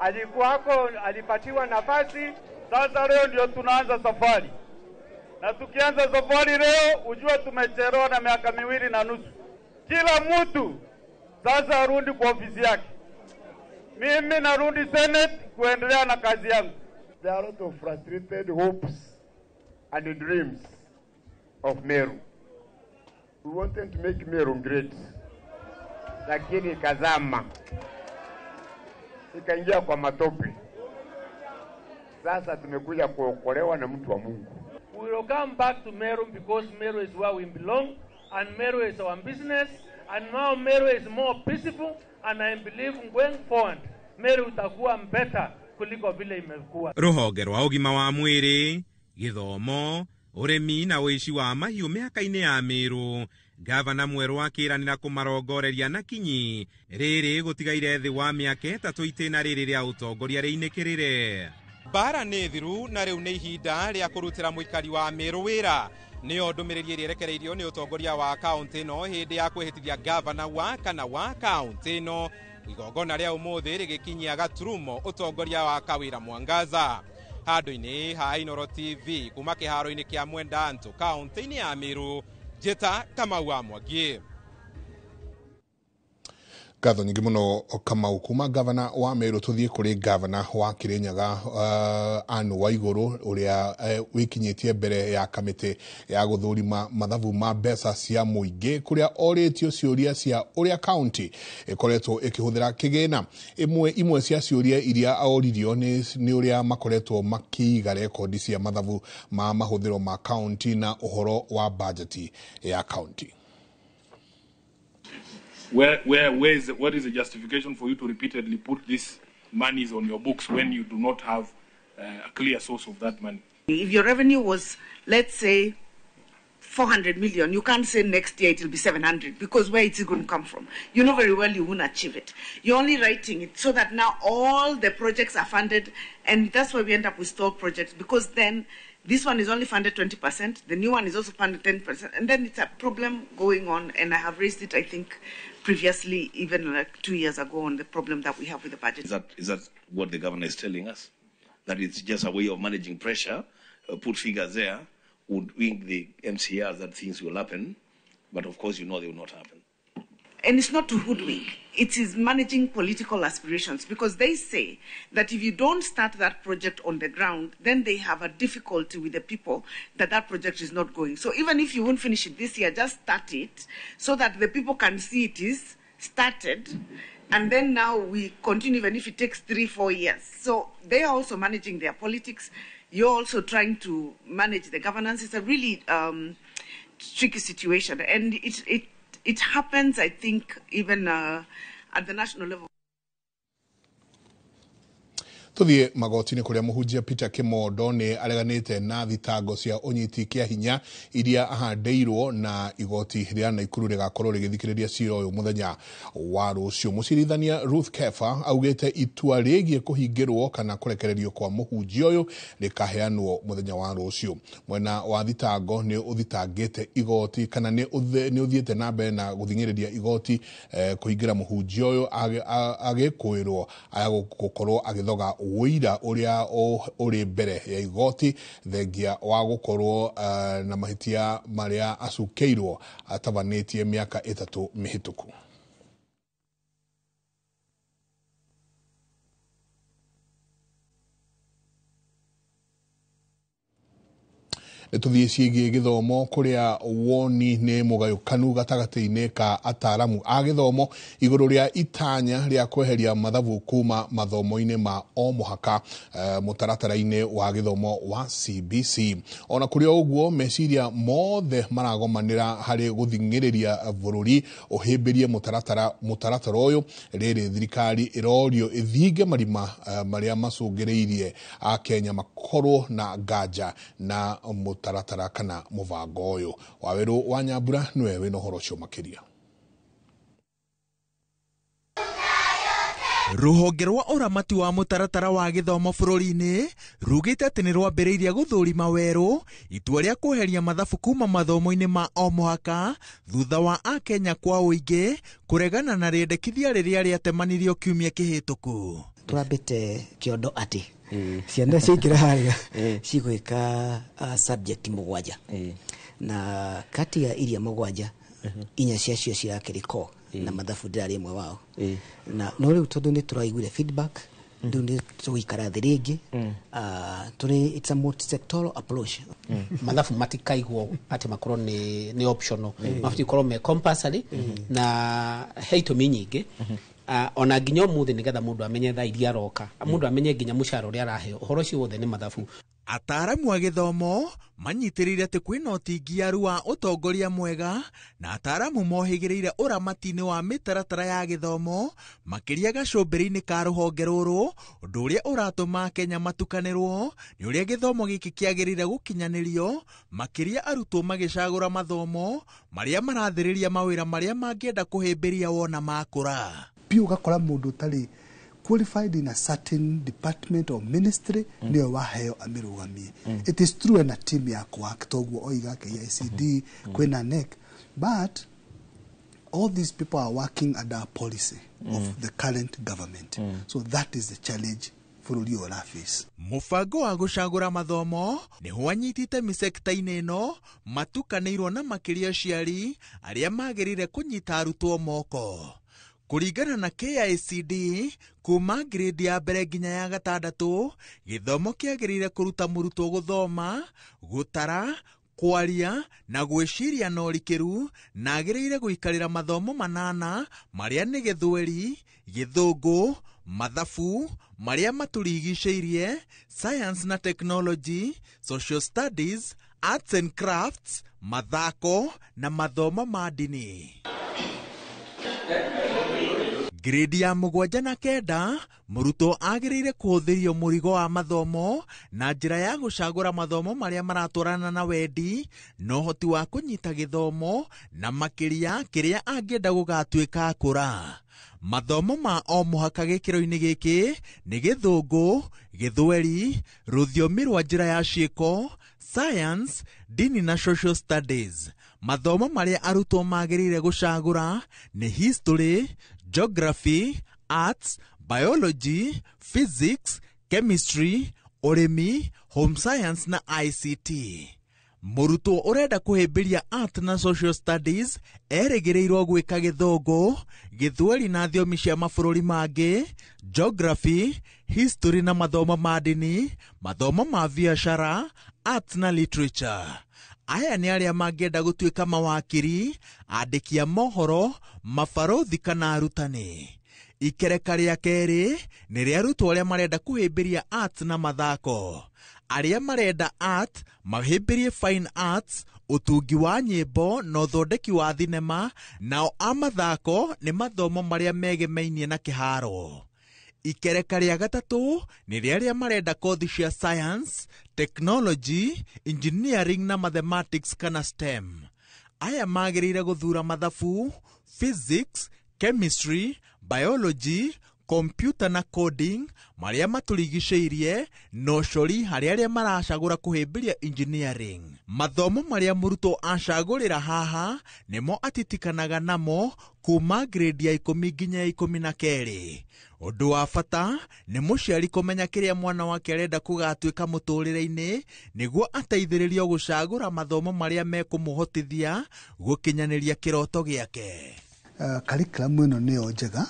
Alikuwako, alipatiwa nafasi. Sasa leo ndio tunaanza safari, na tukianza safari leo ujue tumechelewa na miaka 2.5. Kila mtu sasa arudi kwa ofisi yake. Mimi narudi Senate kuendelea na kazi yangu. There are a lot of frustrated hopes and dreams of Meru. We wanted to make Meru great, lakini kazama ikaingia kwa matope. Sasa tumekuja kuokolewa na mtu wa Mungu. We will come back to Meru because Meru is where we belong, and Meru is our business, and now Meru is more peaceful, and I believe going forward Meru itakuwa better kuliko vile imekuwa. Ruhonge rwa ugima wa mwiri, githomo, uremi na uici wa mahiu mihaka-ini ya Meru. Gavana mweru akiranira kumarongoreria na kinyi riri gutigaire thi wa miaka 3 itena riri ria utongoria riinikirire. Bara ni thiru na riu ni ihinda ria kurutira muikari wa Meru wira. Nio ndumiriri irekereirio ni utongoria wa county no hindi ya kwihitithia gavana wa kana wa county no igongona ria umuthi rigikinyia gaturumo utongoria wa Kawira Mwangaza. Handu-ini ha Inoro TV kuma kiharo-ini kia Mwenda Ntu county-ini ya Meru. Jeta kama wa Mwangi. Gatho nyingi muno Kamau kuma gavana wa Meru tuthie kuri gavana wa Kirinyaga Anne Waiguru uria wikinyitie mbere ya kamiti ya guthurima mathabu ma mbeca cia muingi kuria oritio ciuria cia uria county ikoretwo ikihuthira kigina imwe cia ciuria iria aoririo ni uria makoretwo makiiga rekodi cia mathabu ma mahuthiro ma county na uhoro wa budget ya county. What is the justification for you to repeatedly put these monies on your books when you do not have a clear source of that money? If your revenue was, let's say, 400 million, you can't say next year it will be 700 because where is it going to come from? You know very well you won't achieve it. You're only writing it so that now all the projects are funded, and that's why we end up with stalled projects, because then this one is only funded 20%, the new one is also funded 10%, and then it's a problem going on, and I have raised it, I think, previously, even like 2 years ago, on the problem that we have with the budget. Is that what the governor is telling us? That it's just a way of managing pressure, put figures there, would wing the MCRs that things will happen, but of course you know they will not happen. And it's not to hoodwink. It is managing political aspirations, because they say that if you don't start that project on the ground, then they have a difficulty with the people that that project is not going. So even if you won't finish it this year, just start it so that the people can see it is started. And then now we continue even if it takes 3-4 years. So they are also managing their politics. You're also trying to manage the governance. It's a really tricky situation. And it happens, I think, even at the national level. Tuthie magotini kuria muhunjia Peter Kimondo ni areganite na thitango cia unyiti kia hinya iria ahandeirwo na igoti ria Naikuru rigakorwo rigithikiriria cira uyu muthenya wa rucio. Mucirithania Ruth Kefa augite itua rigie kuhingirwo kana kurekererio kwa muhunjia uyu rikaheanwo muthenya wa rucio. Mwena wa thitango ni uthitangite igoti kana ni uthiete na mbere na guthingiriria igoti kuhingira muhunjia uyu agikwirwo ayagukorwo agithoga wira uria uri mbere ya igoti thengia wa gukorwo na mahitia maria acukeirwo atabanetie miaka 3 mihituku. Tuthie ciĩgiĩ gĩthomo kũrĩa woni nĩ mũgayũkanu gatagatĩ-inĩ ka ataaramu a gĩthomo igũrũ rĩa itanya rĩa kweheria mathabu kuma mathomo-inĩ ma o mũhaka mũtaratara-inĩ wa gĩthomo wa CBC. Ona kũrĩ ũguo meciria mothe maragomanĩra harĩ gũthingĩrĩria bũrũri ũhĩmbĩrie mũtaratara ũyũ. Rĩrĩ thirikari ĩrorio ĩthinge marima marĩa macũngĩrĩirie a Kenya makorwo na nganja na taratara kana muvango uyu. Waweru wa Nyambura niwe wina uhoro ucio makiria. Ruhonge rwa uramati wa mutaratara wa githomo bururi-ini rugite ati ni rwambiriirie guthurima weru itua ria kweheria mathabu kuma mathomo-ini ma o muhaka thutha wa a Kenya kwa uingi kuregana na riendekithia riria riatemanirio kiumia kihituku. Twambite kiondo ati ciana ciikira haria cigwika subject mugwanja na kati ya iria mugwanja inya ciacio cirakiriko na mathabu ndirari imwe wao na no riu tondu ni turaiguire feedback ndu ni tuikara thi ringi it's a multi-sectoral approach. Mathabu matikaigwo ati makorwo ni optional mabati korwo me compulsory na heito minyingi ona nginya muthi nigetha mundu amenye tha iria roka mundu amenye nginya mushara uria araheo uhoro cio wothe ni mathabu. Ataaramu a githomo manyitirire ati kwina utingiaru wa utongoria mwega na ataaramu mohigiriire uramati-ini wa mitaratara ya githomo makiria gacumbiri-ini ka ruhonge ruru undu uria uratuma Kenya matukanirwo ni uria githomo giki kiagirire gukinyanirio makiria arutwo magicagura mathomo maria marathiriria mawira maria mangienda kuhimbiria wona makura. Pia ugakora mundu tari qualified in a certain department or ministry niyo waheo amirugamie. It is true na team yako akitoguo oiga KICD kwena NEC, but all these people are working under a policy of the current government. So that is the challenge bururi urafis. Mubango wa gucagura mathomo ni hwanyitite misekta-ini ino matukanirwo na makiria ciari aria magirire kunyita arutwo moko. Kũringana na KICD, kuma grade ya mbere nginya ya gatandatũ, gĩthomo kĩagĩrĩire kũruta mũrutwo gũthoma, gũtara, kwaria na gwĩciria na ũrikĩru, na agĩrĩire gũikarĩra mathomo 8 marĩa nĩ Gĩthweri, Gĩthũngũ, mathabu marĩa matũrigicĩirie, science na technology, social studies, arts and crafts, mathako na mathomo ma ndini. Grade ya 7 na 9, mũrutwo agĩrĩire kũhũthĩrio mũrigo wa mathomo na njĩra ya gũcagũra mathomo marĩa maratwarana na wendi na ũhoti wa kũnyita gĩthomo na makĩria kĩrĩa angĩenda gũgatuĩka akũra. Mathomo ma o mũhaka gĩkĩro-inĩ gĩkĩ nĩ Gĩthũngũ, Gĩthweri, rũthiomi rwa njĩra ya ciĩko, science, ndini na social studies. Mathomo marĩa arutwo magĩrĩire gũcagũra nĩ history, geography, arts, biology, physics, chemistry, ũrĩmi, home science na ICT. Mũrutwo ũrenda kũhĩmbĩria art na social studies erĩgĩrĩirwo gwĩka Gĩthũngũ, Gĩthweri na thiomi cia mabũrũri mangĩ, geography, history na mathomo ma ndini, mathomo ma biacara, arts na literature. Aya nĩ arĩa mangĩenda gũtuĩka mawakiri, andĩki a mohoro, mabarothi kana arutani. Ikereka rĩa kerĩ nĩ rĩa arutwo arĩa marenda kũhĩmbĩria arts na mathako. Arĩa marenda art mahĩmbĩrie fine arts, ũtungi wa nyĩmbo na ũthondeki wa thinema, nao a mathako nĩ mathomo marĩa megemainie na kĩharo. Ikereka rĩa gatatũ nĩ rĩa arĩa marenda kothi cia science, technology, engineering na mathematics kana STEM. Aya magĩrĩire gũthura mathabu, physics, chemistry, biology, computer na coding marĩa matũrigicĩirie, na ũcori harĩ arĩa maracagũra kũhĩmbĩria engineering. Mathomo marĩa mũrutwo acagũrĩra haha nĩmo atitikanaga namo kuma grade ya 10 nginya 12. Ũndũ wa bata nĩ mũciari kũmenya kĩrĩa mwana wake arenda kũgatuĩka mũtũrĩre-inĩ nĩguo ateithĩrĩrio gũcagũra mathomo marĩa mekũmũhotithia gũkinyanĩria kĩroto gĩake. Curriculum ĩno nĩyo njega.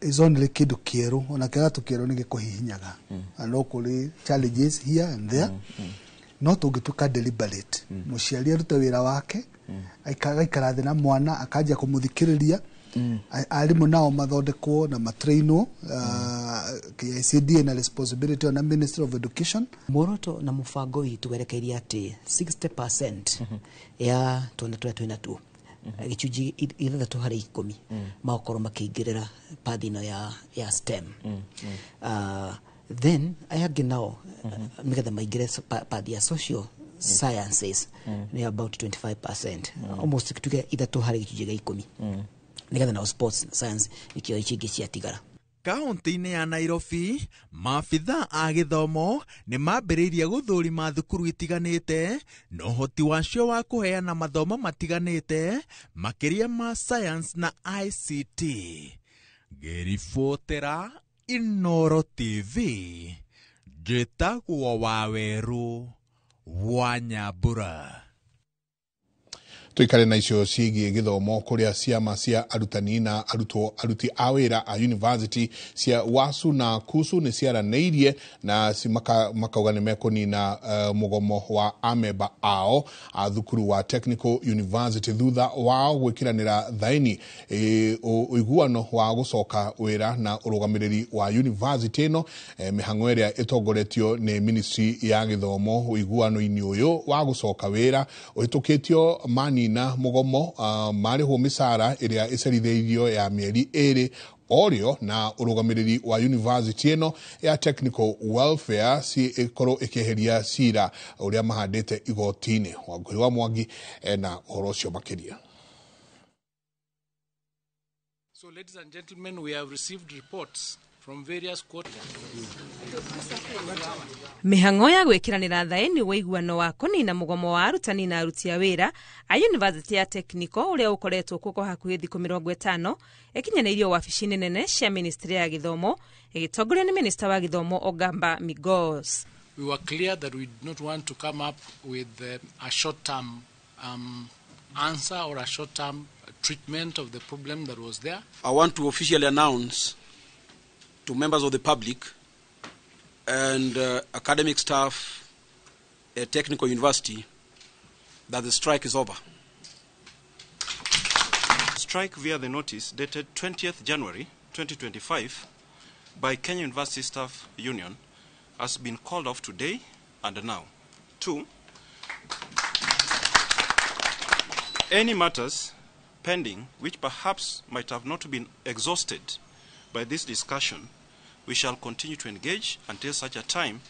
Is only kĩndũ kĩerũ, ona kĩratũ kĩerũ nĩ gĩkũhihinyaga. No kũrĩ challenges here and there. No tũngĩtuĩka deliberate. Mũciari arute wĩra wake, aikara thĩ na mwana, akanjia kũmũthikĩrĩria. Arimũ nao mathondekwo na matrainwo, KICD na responsibility on the Ministry of Education. Muoroto na mũbango witũ werekeirie atĩ 60% ya twana tũrĩa twĩna tuo gĩcunjĩ 6 harĩ 10 magokorwo makĩingĩrĩra pathi ĩno ya STEM. Then aya angĩ nao nĩgetha maingĩre pathi ya social sciences nĩ about 25%, almost tuge 3 harĩ gĩcunjĩ gĩa 10 nĩgetha nao sports science ikĩo ingĩ ciatigara. Kaunti-inĩ ya Nairobi, maabitha a gĩthomo nĩ mambĩrĩirie gũthũrima thukuru itiganĩte na ũhoti wacio wa kũheana mathomo matiganĩte makĩria ma science na ICT. Ngĩribotera Inooro TV, njĩtagwo Wawerũ wa Nyambura. Tuikare na icio ciĩgiĩ gĩthomo kũrĩa ciama cia arutani na aruti a wĩra a university cia WASU na KUSU nĩ ciaranĩirie na makauga nĩ mekũnina mũgomo wa amemba ao a thukuru wa Technical University thutha wao gwĩkĩranĩra thaini ũiguano wa gũcoka wĩra na ũrũgamĩrĩri wa university ĩno. Mĩhang'o ĩrĩa ĩtongoretio nĩ Ministry ya Gĩthomo ũiguano-inĩ ũyũ wa gũcoka wĩra ũhĩtũkĩtio mani na mugomo marĩhwo mĩcara ĩrĩa ĩcerithĩirio ya mĩeri 2 orio na ũrũgamĩrĩri wa university ĩno ya technical welfare ikorwo ĩkĩeheria cira ũrĩa mahandĩte igoti-inĩ. Wangũi wa Mwangi na ũhoro ũcio makĩria. So ladies and gentlemen, we have received reports from various courts. Mĩhang'o ya gwĩkĩranĩra thaĩni ũiguano wa kũnina mũgomo wa arutani na aruti a wĩra a University ya Technical ũrĩa ũkoretwo kuo kwa hakuhĩ thikũ 50 ĩkinyanĩirio wabici nene cia Ministry ya Gĩthomo ĩgĩtongorio nĩ Minister wa Gĩthomo Ogamba Migos. We were clear that we did not want to come up with a short-term answer or a short-term treatment of the problem that was there. I want to officially announce to members of the public and academic staff at Technical University that the strike is over. Strike via the notice dated 20th January 2025 by Kenya University Staff Union has been called off today and now. 2. Any matters pending which perhaps might have not been exhausted by this discussion, we shall continue to engage until such a time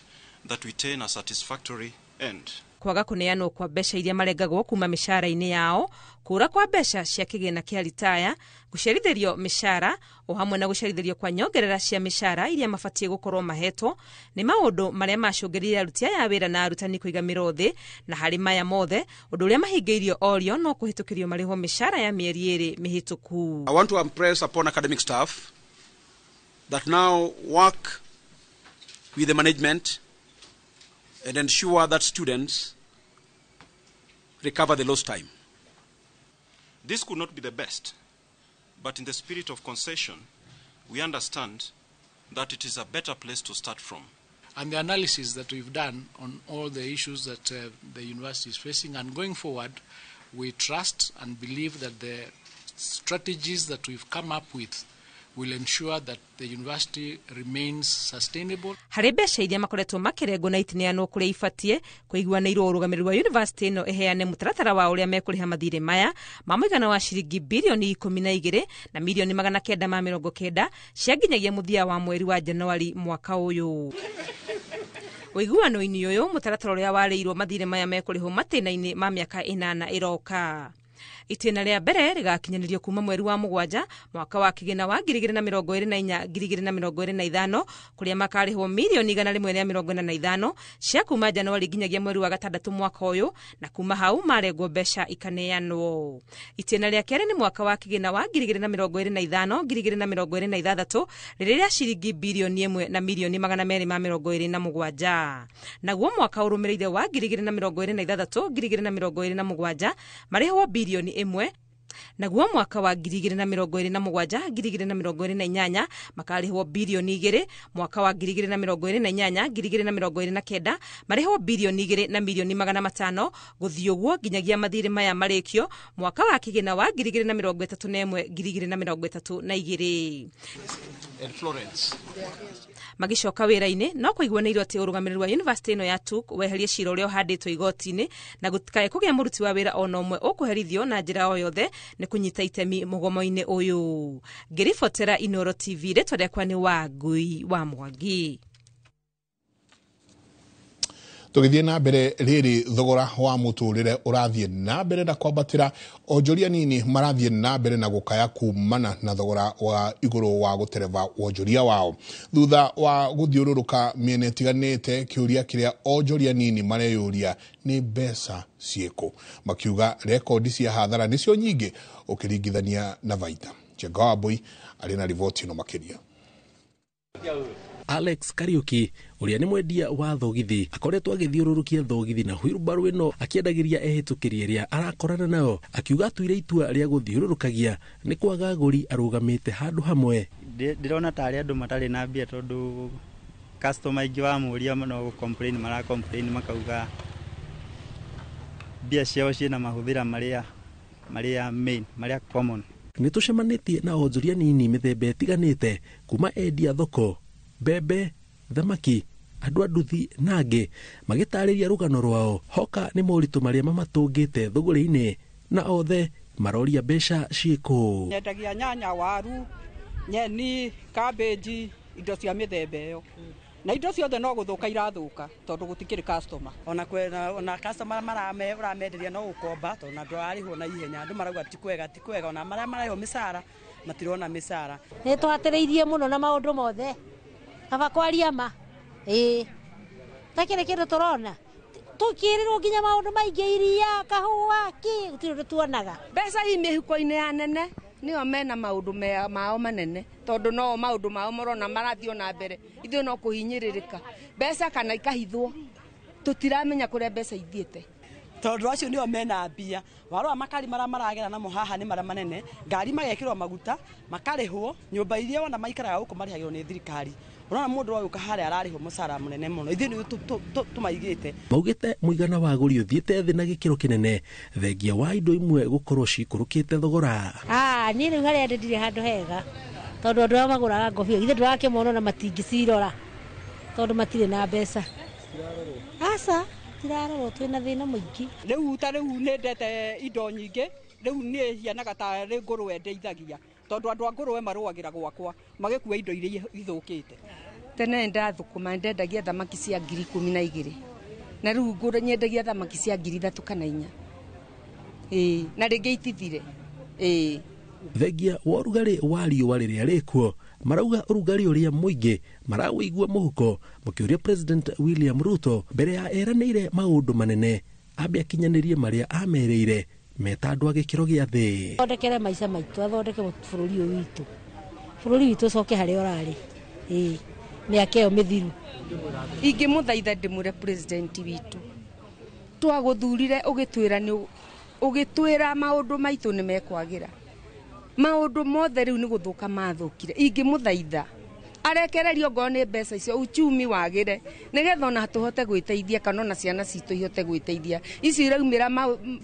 that we attain a satisfactory end. Kwaga kuneanwo kwa mbeca iria marengagwo kuma mishahara-ini yao, kura kwa mbeca cia kigina kia ritaya, gucerithirio mishahara o hamwe na gucerithirio kwa nyongerera cia mishahara iria mabatie gukorwo mahetwo ni maundu maria macungiriria aruti aya wira na arutani kuigamira thi, na hari maya mothe undu uria mahingeirio orio no kuhitukirio mariho mishahara ya mieri eri mihituku. I want to impress upon academic staff that now work with the management and ensure that students recover the lost time. This could not be the best, but in the spirit of concession, we understand that it is a better place to start from. And the analysis that we've done on all the issues that the university is facing, and going forward, we trust and believe that the strategies that we've come up with will ensure that the university remains sustainable. Hari mbeca iria makoretwo makirengo na itineanwo kuria ibatie kuiguanĩirwo urugamĩrĩri wa university ĩno iheane mũtaratara wa uria mekũrĩha mathirĩ maya ma mũigana wa ciringi bilioni 12 na milioni 990 cia nginyagia mũthia wa mweri wa Januari mwaka ũyũ. Ũiguano-inĩ ũyũ mũtaratara ũrĩa warĩirwo mathirĩ maya mekũrĩhwo matĩna-inĩ ma mĩaka 8 ĩroka. Itena rĩa mbere rigakinyanirio kuma mweri wa mugwanja mwaka wa kigina wa 2024-2025 kuria makarihwo milioni 145 cia kuma Januari nginyagia mweri wa gatandatũ mwaka uyu, na kuma hau marengwo mbeca ikaneanwo. Itena rĩa kerĩ ni mwaka wa kigina wa 2025-2026 riria ciringi bilioni 1 na milioni 227. Naguo mwaka urumirire wa 2026-2027 marihwo bilioni 1, naguo mwaka wa 2027-2028 makarihwo bilioni 2, mwaka wa 2028-2029 marihwo bilioni 2 na milioni 500 guthii uguo nginyagia mathirĩ maya marikio mwaka wa kigina wa 2031-2032. Florence. Magicoka wira-ini no kuiguanĩirwo ati urugamĩrĩri wa university ĩno ya TUK weherie cira ũrĩa ũhandĩtwo igoti-inĩ na gũtikae kũgĩa mũruti wa wĩra ona ũmwe ũkũherithio na njĩra o yothe nĩ kũnyita itemi mũgomo-inĩ ũyũ. Ngĩribotera Inooro TV, rĩtwa rĩakwa nĩ Wangui wa Mwangi. Tugithie na mbere riri thogora wa muturire urathie na mbere na kwambatira, onjoria nini marathie na mbere na gukaya kumana na thogora wa iguru wa gutereva wonjoria wao. Thutha wa guthiururuka miene tiganite, kiuria kiria onjoria nini mareyuria ni mbeca cieko, makiuga rekodi cia hathara nicio nyingi ukiringithania na baita. Chegawabui ari na rivoti no makiria. Alex Kariuki uria ni mwendia wa thogithi akoretwo agithiururukia thogithi na wheelbarrow ino akiendagiria ehitukiria iria arakorana nayo, akiuga atuire itua ria guthiururukagia ni kwaga aguri arugamite handu hamwe. Ndirona tari andu matari na mbia tondu customer ingi wa muria no complain makauga mbia ciao ciina mahuthira maria main maria common. Nitucemanitie na onjoria nini mithemba itiganite kuma endia thoko, bebe, thamaki, andu a nduthi na angĩ magĩtarĩria rũgano rwao hoka nĩ moritũ marĩa mamatũngĩte thũgũrĩ-inĩ na othe maroria mbeca ciĩkũ. Nyendagia nyanya, waru, nyeni, cabbage, indo cia mĩthemba ĩyo. Na indo ciothe no gũthũka irathũka tondũ gũtikĩrĩ customer. Ona customer ũramenderia no gũkomba tondũ andũ arĩhwo na ihenya, andũ marauga ti kwega ona marĩa marĩhwo mĩcara matirona mĩcara. Nĩ twatĩrĩirie mũno na maũndũ mothe kaba kwaria ma takĩrĩ kĩndũ tũrona, tũkĩrĩrwo nginya maũndũ maingĩ, iria, kahũa, gũtirĩ tuonaga. Mbeca i mĩhuko-inĩ ya nene nĩo mena maũndũ mao manene tondũ no maũndũ mao marona marathio na mbere, ithuĩ no kũhinyĩrĩrĩka mbeca kana ikahithwo, tũtiramenya kũrĩa mbeca ithiĩte. tondu acio nio mena mbia warora makari maragera namo haha ni mara manene ngari magekirwo maguta makarihwo nyumba iria wana maikaraga guko marihagirwo ni thirikari urona mundu wa yuka hare ararihwo musara munene muno ithi ni tumaigite maugite muigana wa guri uthiite thi na gikiro kinene thengia wa indo imwe gukorwo cikurukite thogora ni riu hare ndire handu hega tondu andu arĩa magũraga ngobia ithe ndũrakĩmona na matingĩcirora tondu matire na mbeca aca tirarorwo twĩna thĩna mũingĩ rĩu nĩndete indo nyingĩ rĩu nĩ hianaga ta rĩ ngũrwe ndeithagia tondu andu a ngũrwe marũagĩra gwakwa magĩkua indo iria ithũkĩte tene ndathũkũma ndendagia thamaki cia 12,000 na rĩu nyendagia thamaki cia 3,000 kana 4 na rĩngĩ itithire thengia wa ũrugarĩ wa riũa rĩrĩa rĩkuo marauga ũrugarĩ ũrĩa mũingĩ marawĩigua mũhuko mũkĩũria President William Ruto mbere ya eranĩire maũndũ manene ambe akinyanĩrie marĩa amerĩire meta andũ a gĩkĩro gĩa thĩ thondekere maica maitũ athondeke bũrũri ũyũ witũ bũrũri witũ ũcoke harĩa ũrarĩ mĩaka ĩyo mĩthiru ingĩmũthaitha ndĩmwĩre president witũ twagũthurire ũgĩtwĩra maũndũ maitũ nĩ mekwagĩra maũndũ mothe rĩu nĩ gũthũka mathũkire ingĩmũthaitha arekererio ngoro nĩ mbeca icio uchumi wagĩre nĩgetha ona tũhote gwĩteithia kana ona ciana citũ ihote gwĩteithia ici iraumĩra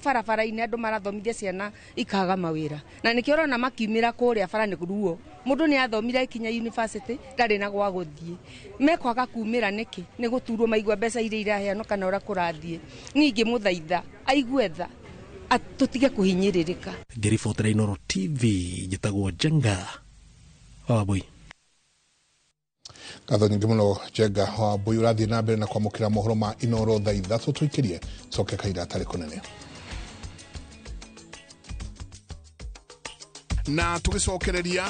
barabara-inĩ andũ marathomithia ciana ikaga mawĩra na nĩkĩo ũrona makiumĩra kũrĩa bara nĩ ruo mũndũ nĩ athomire ikinya university ndarĩ na gwa gũthiĩ mekwaga kumĩra nĩkĩ nĩ gũturwo maigua mbeca iria iraheanwo kana ũrĩa kũrathiĩ ningĩ mũthaitha aigue tha tutige kuhinyĩrĩrĩka ngĩribotera Inooro TV njĩtagwo Jenga Wambui Gatho nyingĩ mũno Jenga Wambui ũrathiĩ na mbere na kwamũkĩra mohoro ma Inooro thaa ithatũ tũikĩrie coke kaira atarĩ kũnene na tũgĩcokereria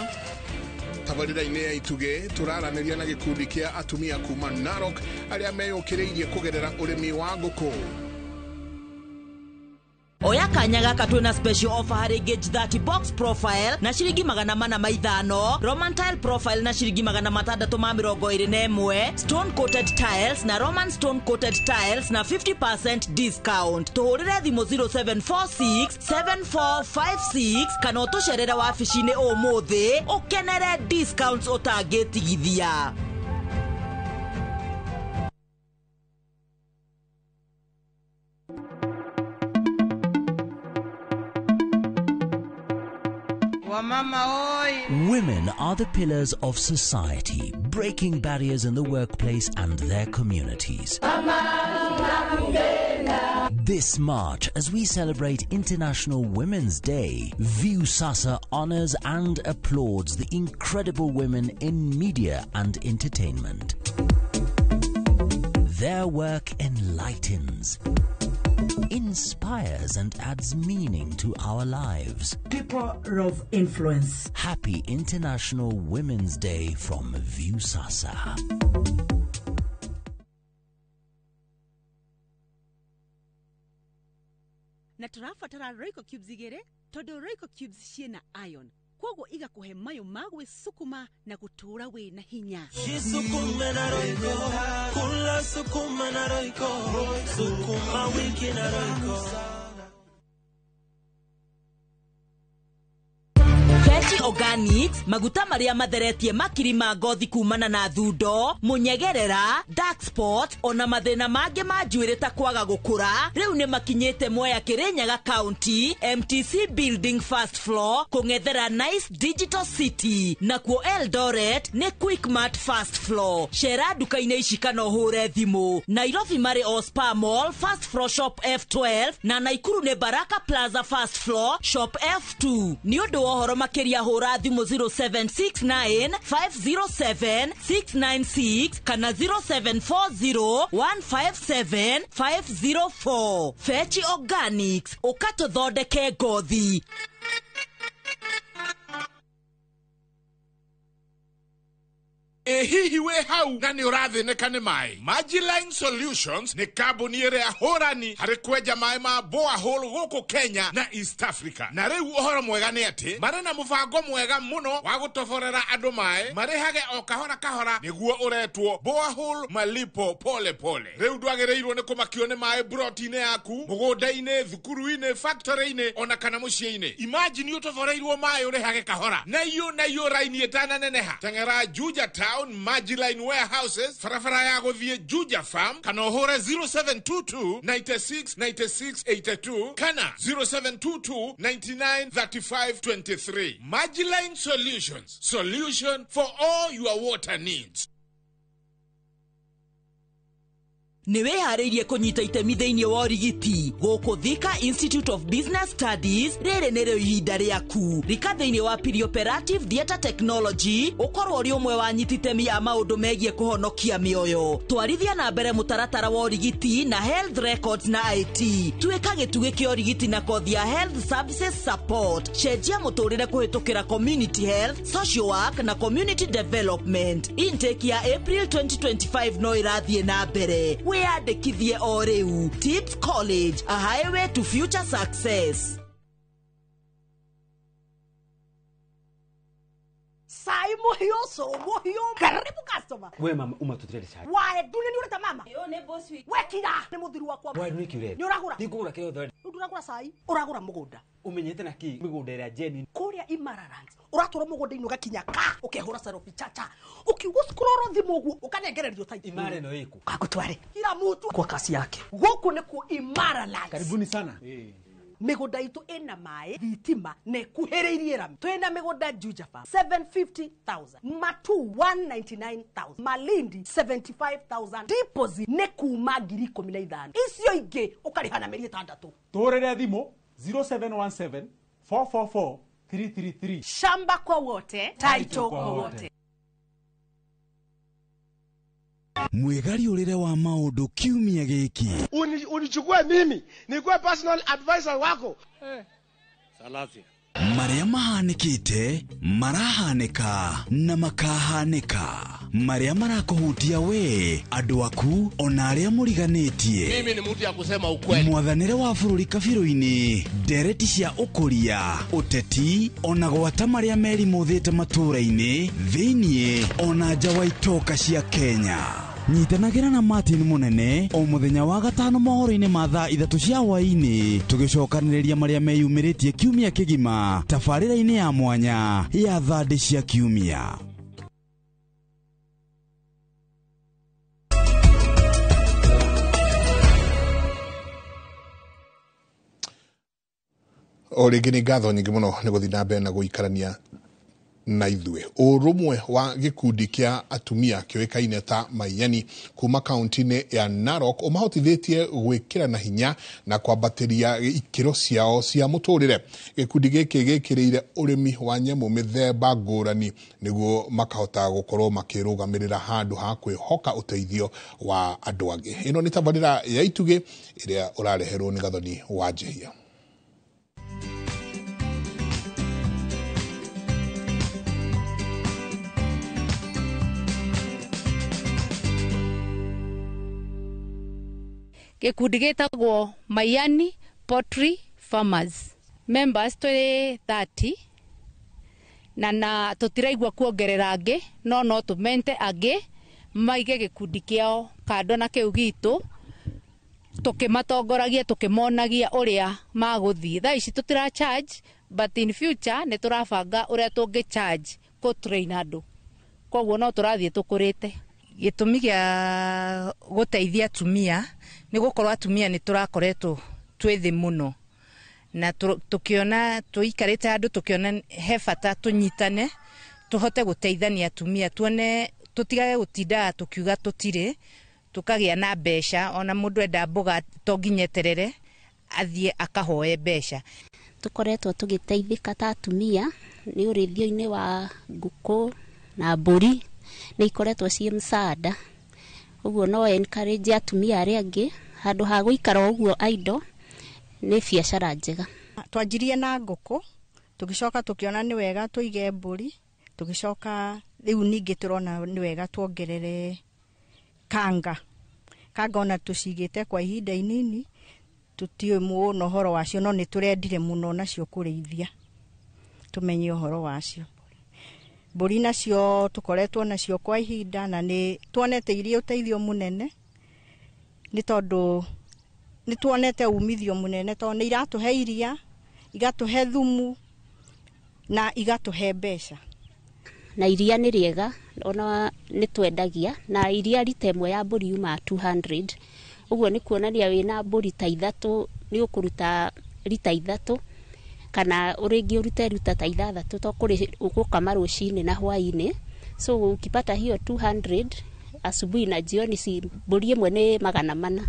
tabarĩra-inĩ ya Ituge tũraranĩria na gĩkundi kĩa atumia kuma Narok arĩa meyũkĩrĩirie kũgerera ũrĩmi wa ngũkũ Oya kanya gaka twina special offer harĩ Gauge 30 box profile na ciringi 450, Roman tile profile na ciringi 621, stone coated tiles na Roman stone coated tiles na 50% discount. Tuhurire thimo 0746 7456 kana utucerera wabici-inĩ ũmũthĩ ukenere discounts utangĩtigithia. Women are the pillars of society, breaking barriers in the workplace and their communities. This March, as we celebrate International Women's Day, Viusasa honors and applauds the incredible women in media and entertainment. Their work enlightens, inspires and adds meaning to our lives. People of influence. Happy International Women's Day from Viusasa. Na tũrabatara Royco Cubes igĩrĩ tondũ Royco Cubes ciĩna iron koguo igakuhe mayo magwe sukuma na gutura wĩna hinya. Sukuma na Royco, kula sukuma na Royco, sukuma wiki na Royco. Fetchi Organics, maguta maria matheretie makiri ma ngothi kumana na thundo, munyegerera, dark spot, ona mathina mangĩ ma njuĩrĩ ta kwaga gũkũra. Rĩu nĩ makinyĩte Mwea Kirinyaga County, MTC Building First Floor, kũng'ethera Nice Digital City. Nakuo Eldoret nĩ Quickmart First Floor. Cera duka-inĩ ici kana ũhũre thimũ. Nairobi marĩ o Spar Mall, First Floor Shop F12, na Naikuru nĩ Baraka Plaza First Floor, Shop F2. Nĩ ũndũ wa ũhoro makĩria hũra thimũ 0769 507 696 kana 0740 157 504. Fetchi Organics, ũkatũthondeke ngothi. hihi we hau na ni ũrathinĩka nĩ maĩ? Magiline Solutions nĩ kambuni ĩrĩa hũrani harĩ kwenja maĩ ma borehole gũkũ Kenya na East Africa. Na rĩu ũhoro mwega nĩ atĩ marĩ na mũbango mwega mũno wa gũtoborera andũ maĩ marĩhage o kahora kahora nĩguo ũretwo borehole malipo pole pole. Rĩu ndwagĩrĩirwo nĩ kũmakio nĩ maĩ broti-inĩ yaku, mũgũnda-inĩ, thukuru-inĩ, factory-inĩ ona kana mũciĩ-inĩ. Imagine ũtoboreirwo maĩ ũrĩhage kahora. Na iyo raini ĩtananeneha. Teng'era Juja Town Magiline Warehouses, barabara ya gũthiĩ Juja Farm, kana ũhũre 0722 96 96 82 kana 0722 99 35 23. Magiline Solutions, solution for all your water needs. Nĩ wĩharĩirie kũnyita itemi thĩinĩ wa ũrigiti gũkũ Thika Institute of Business Studies. Rĩrĩ nĩrĩo ihinda rĩaku. Rika thĩinĩ wa Perioperative Theatre Technology ũkorwo ũrĩ ũmwe wa nyititemi a maũndũ megiĩ kũhonokia mĩoyo. Twarithia na mbere mũtaratara wa ũrigiti na health records na IT. Tuĩka gĩtugĩ kĩa ũrigiti na kothi ya health services support. Cenjia mũtũrĩre kũhĩtũkĩra community health, social work na community development. Intake ya April 2025 no irathiĩ na mbere. Wĩyandĩkithie o rĩu. Tips College, a highway to future success. Sai muhio. Karibu customer. We mama umatutire sai. Wae dunia ni ureta mama. Yo ne boss week. Wekira ni muthiru wakwa. Wae ni kiure. Ni uragura. Ndigura kio thori. Uragura sai. Uragura mugunda. Umenyete na ki migunda ĩrĩa Jenny. Kuria Imararant. Uratora mugunda-inĩ ũgakinya ka ukehura selfie chacha. Ukiuga scroll thimu ũguo ukanengererio type. Imara no iko. Kakutware. Kila mtu kwa kasi yake. Gũkũ nĩ ku Imararant. Karibuni sana. Migunda itu ina maĩ, thitima na ĩkuhĩrĩirie rami. Twĩna migunda Juja Farm 750,000, Matu 199,000, Malindi 75,000. Deposit nĩ kuma 15,000. Icio ingĩ ũkarĩha na mĩeri 6. Tũrĩre thimũ 0717 444 333. Shamba kwa wote, title kwa wote. Mwegari ũrĩre wa maũndũ kiumia gĩkĩ. Unichukue mimi nikuwe personal advisor wako. Salafi. Marĩa mahanĩkĩte marahanĩka na makahanĩka. Marĩa marakũhutia we andũ aku ona arĩa mũriganĩtie. Mimi ni mtu ya kusema ukweli. Mwathanĩre wa bũrũri kabirũ-inĩ, ndereti cia ũkũria, ũteti ona gwata marĩa merimũthĩte matũũra-inĩ thĩiniĩ ona nja wa itoka cia Kenya. Nyitanagĩra na Martin Munene o mũthenya wa gatano mohoro-inĩ ma thaa 3 cia hwaĩ-inĩ tũgĩcokanĩrĩria marĩa meyumĩrĩtie kiumia kĩgima tabarĩra-inĩ ya mwanya ya thandĩ cia kiumia. O rĩngĩ nĩ ngatho nyingĩ mũno nĩ gũthiĩ na mbere na gũikarania na ithuĩ. Ũrũmwe wa gĩkundi kĩa atumia kĩoĩkaine ta Maiyani kuma kaunti-inĩ ya Narok ũmahotithĩtie gwĩkĩra na hinya na kwambatĩria ikĩro ciao cia mũtũrĩre. Gĩkundi gĩkĩ gĩkĩrĩire ũrĩmi wa nyamũ mĩthemba ngũrani nĩguo makahota gũkorwo makĩrũgamĩrĩra handũ ha kwĩhoka ũteithio wa andũ angĩ. Ĩno nĩ tabarĩra ya itugĩ ĩrĩa ũrareherwo nĩ Gathoni wa Njehia. Gĩkundi gĩtagwo Maiyani Poultry Farmers. Members tũrĩ 30 na tũtiraigua kuongerera angĩ no tũmente angĩ maige gĩkundi kĩao kando na kĩu gitũ tũkĩmatongoragia tũkĩmonagia ũrĩa magũthiĩ. Thaa ici tũtira charge but in future nĩ tũrabanga ũrĩa tũngĩ charge kũ train andũ. Koguo no tũrathiĩ tũkũrĩte. Gĩtũmi gĩa gũteithia atumia nĩ gũkorwo atumia nĩ tũrakoretwo twĩ thĩ mũno na tũkĩona tũikarĩte andũ tũkĩona he bata tũnyitane tũhote gũteithania atumia tuone tũtigage gũtinda tũkiuga tũtirĩ tukagĩa na mbeca ona mũndũ enda mboga to nginyeterere athiĩ akahoe mbeca. Tũkoretwo tũgĩteithĩka ta atumia nĩ ũrĩithio-inĩ wa ngũkũ na mbũri nĩ ikoretwo ciĩ msaada. Ũguo no encourage atumia arĩa angĩ handũ ha gũikara ũguo idle nĩ biacara njega. Twanjirie na ngũkũ tũgĩcoka tũkĩona nĩ wega tũige mbũri tũgĩcoka riu ningi turona ni wega tuongerere kanga ona tucigite kwa ihinda inini tutiwe muno horo wacio no ni turendire muno nacio kurithia tumenye horo wacio mburi nacio tukoretwo nacio kwa ihinda na ni tuonete irio uteithio munene ni tondu ni tuonete umithio munene tondu ni iratuhe iria igatuhe thumu na igatuhe mbeca na iria ni riega ona ni twendagia na iria rita imwe ya mburi yuma 200 uguo ni kuonania wina mburi ta ithatu ni ukuruta rita ithatu kana uringi urute ruta ta ithathatu to kuri ukukama rucini na hwaini so ukipata hiyo 200 asubuhi na jioni si mburi imwe ni 400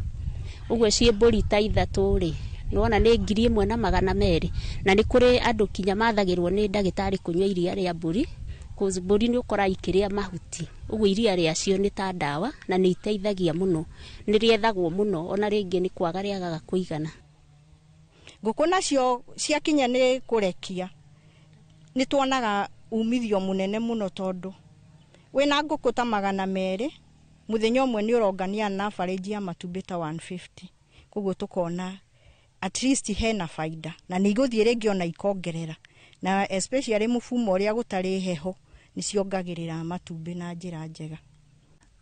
uguo cie mburi ta ithatu ri nona ni 1,200 na ni kuri andu kinya mathagirwo ni ndagitari kunywa iria ria mburi cause mburi ni ukora ikiria mahuti uguo iria riacio ni ta dawa na ni iteithagia muno ni riethagwo muno ona ringi ni kwaga riagaga kuigana nguku nacio ciakinya ni kurekia ni tuonaga umithio munene muno tondu wina nguku ta 200 muthenya umwe ni urongania na average ya matumbi ta 150 koguo tukona at least hena faida na ni iguthie ringi ona ikongerera na especially mufumo uria gutari heho ni ciongagirira matumbi na njira njega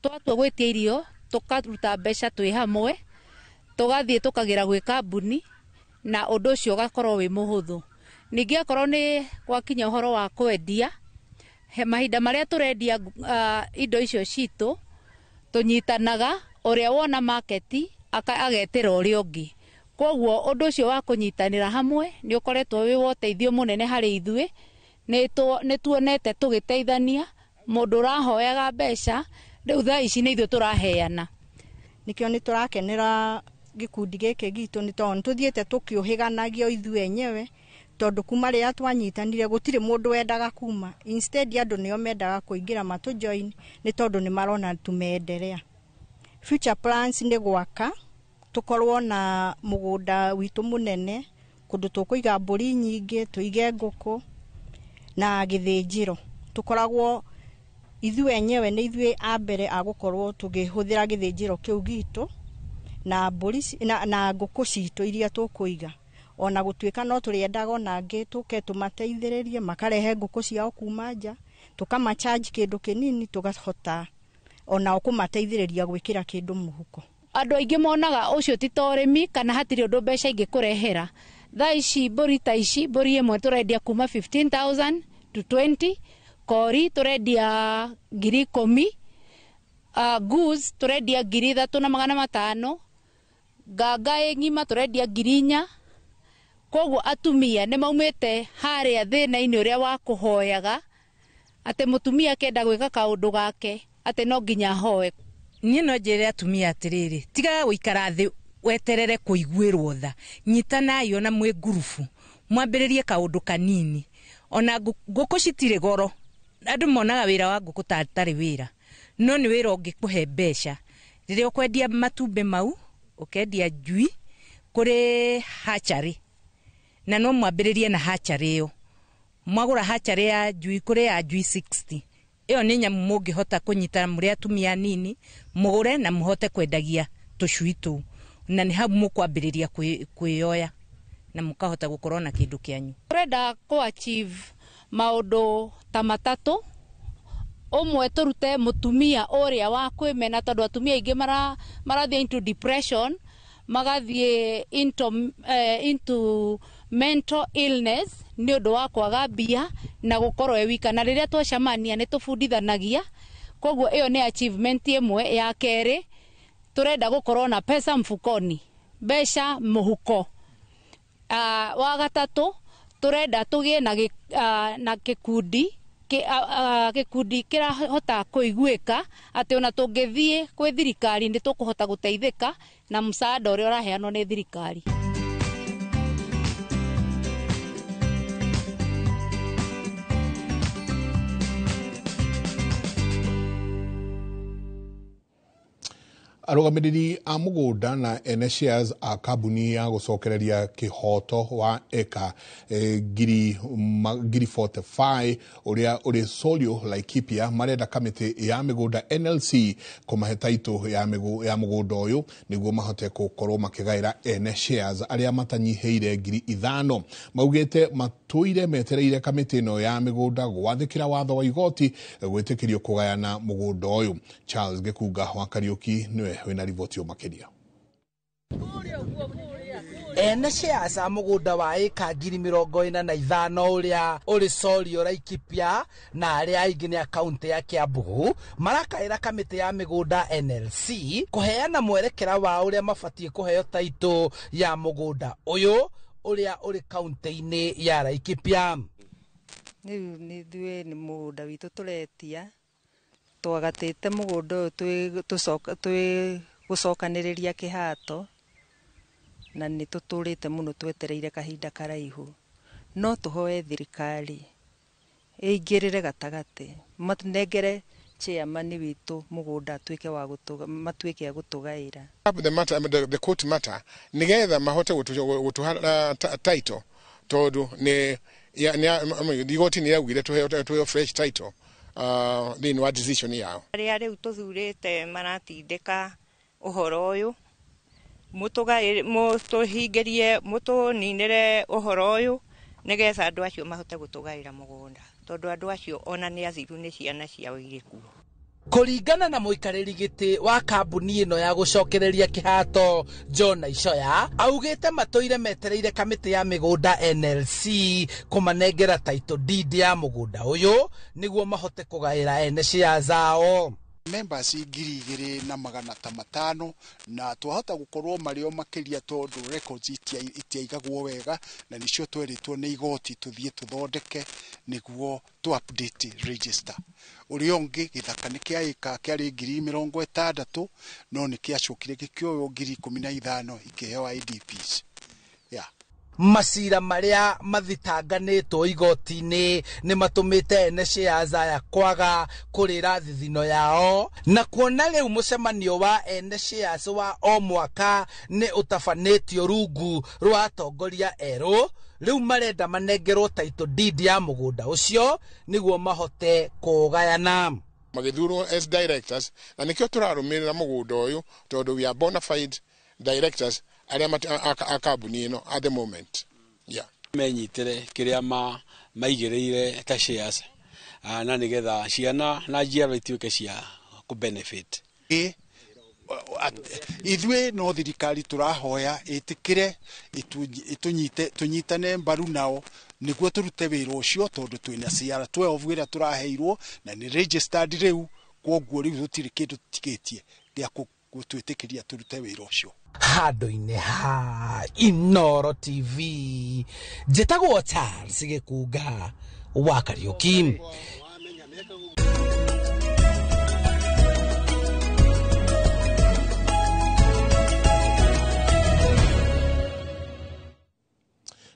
twatua gwitia irio tukaruta mbeca twi hamwe tugathie tukagira gwi kambuni na undu ucio gakorwo wi muhuthu ningi akorwo ni gwakinya uhoro wa kwendia mahinda maria turendia indo icio citu tunyitanaga uria wona market agetera uria ungi koguo undu ucio wa kunyitanira hamwe ni ukoretwo wi woteithio munene hari ithuĩ ni tuonete tugiteithania mundu urahoyaga mbeca riu thaa ici ni ithuĩ turaheana nikio ni turakenera gikundi giki gitu ni tondu tuthiete tukiuhiganagio ithuĩ enyewe tondu kuma ria twanyitanire gutire mundu wendaga kuma instead andu nio mendaga kuingira matu join ni tondu ni marona tumeendelea future plans ni gwaka tukorwo na mugunda witu munene kundu tukuiga mburi nyingi tuige nguku na githinjiro tukoragwo ithuĩ enyewe ni ithuĩ ambere agukorwo tugihuthira githinjiro kiu gitu na mburi na nguku citu iria tukuiga ona gutuika no turiendaga onangi tuke tumateithiririe makarehe nguku ciao kuma nja tukama charge kindu kinini tugahota ona okumateithiriria gwikira kindu muhuko andu aingi monaga ucio ti torimi kana hatiri undu mbeca ingi kurehera thaa ici mburi ta ici mburi imwe turendia kuma 15,000 to 20 kori turendia 10,000 goose turendia 3,500 nganga ngima turendia 4,000 koguo atumia ni maumite haria thina-ini uria wa kuhoyaga ate mutumia kenda gwika kaundu gake ate no nginya hoe nie no njire atumia atiriri tiga guikara thi weterere kuiguirwo tha nyitanai ona mwe ngurubu mwambiririe kaundu kanini ona nguku citire goro andu monaga wira wa nguku tari wira no ni wira ungikuhe mbeca riria ukwendia matumbi mau ukendia njui kuri hachari na no mwambiririe na hachari iyo mwagura hachari ya njui kuri ya njui 60 iyo ni nyamu mungihota kunyita muri atumia nini mugure na muhote kwendagia tucui tu na ni hau mukwambiriria kuyoya na mukahota gukorwo na kindu kianyu turenda ku achieve maundu ta matatu umwe turute mutumia uria wa kwimena tondu atumia ingi marathie into depression magathie into mental illness ni undu wa kwaga mbia na gukorwo wika na riria twacamania ni tufundithanagia koguo iyo ni achievement imwe ya keri turenda gukorwo na pesa mfukoni mbeca muhuko wa gatatu turenda tugie na gikundi gikundi kirahota kuiguika ati ona tungithie kwi thirikari ndi tukuhota guteithika na msaada uria uraheanwo ni thirikari Arugamiriri a mugunda na ene shares a kambuni ya gucokereria kihoto wa eka giri 45 uria uri Solio Laikipia marenda kamiti ya migunda NLC kumahe taito ya mugunda uyu niguo mahote gukorwo makigaira ene shares aria matanyiheire ngiri 5 maugite matuire metereire kamiti no ya migunda gwathikira watho wa igoti gwitikirio kugayana mugunda uyu. Charles Gekuga wa Kariuki niwe wina riboti o makiria. Ene shares a mugunda wa eka ngiri 45 uria uri Solio Laikipia na aria aingi ni akaunti ya Kiambu marakaira kamiti ya migunda NLC kuheana mwerekera wa uria mabatie kuheo taito ya mugunda uyu uria uri kaunti-ini ya Laikipia. Ni thue ni mugunda witu turetia twagatite mugunda twi gucokaniriria kihato na ni tuturite muno twetereire kahinda karaihu no tuhoe thirikari ingirire gatagati matnegere chairman witu mugunda twike wa matuike ya gutugaira the court matter nigetha mahote gutuha title tondu ni igoti ni yagwire tuhe fresh title thini wa decision yao aria riu tuthurite maratindika uhoro uyu mutuhingirie mutuninire uhoro uyu nigetha andu acio mahote gutugaira mugunda tondu andu acio ona ni athiru ni ciana ciao iriku. Kuringana na muikariri giti wa kambuni ino ya gucokereria kihato John Ishoya augite matuire metereire kamiti ya migunda NLC kumanengera title deed ya mugunda uyu niguo mahote kugaira ene shares zao. Members 2,500 na twahota gukorwo mario makiria tondu records itiaigagwo wega na nicio tweritwo ni igoti tuthie tuthondeke niguo tu update register. Uri ongi githaka ni kia ika kiari 60,000 no ni kiacukire gikioyo 15,000 ikiheo IDPs. Masira maria mathitanganitwo igoti-ini ni matumite ene shares aya kwaga kurira thithino yao na kuona riu mucemanio wa ene shares wa o mwaka ni utafanitio rungu rwa atongoria eru riu marenda manengerwo title deed ya mugunda ucio niguo mahote kugayana magithurwo as directors na nikio turarumirira mugunda uyu tondu we are bona fide directors aria akambuni ino at the moment menyitire kiria maigireire ta shares na nigetha ciana na njia ituike cia ku benefit ithwe no thirikari turahoya itikire tunyitane mbaru nao niguo turute wira ucio tondu twina CR 12 wira turaheirwo na ni registered riu kwoguo riu tutiri kindu tikitie gya gutwitikiria turute wira ucio. Handu-ini ha Inoro TV njitagwo Charles Gekuga wa Kariuki.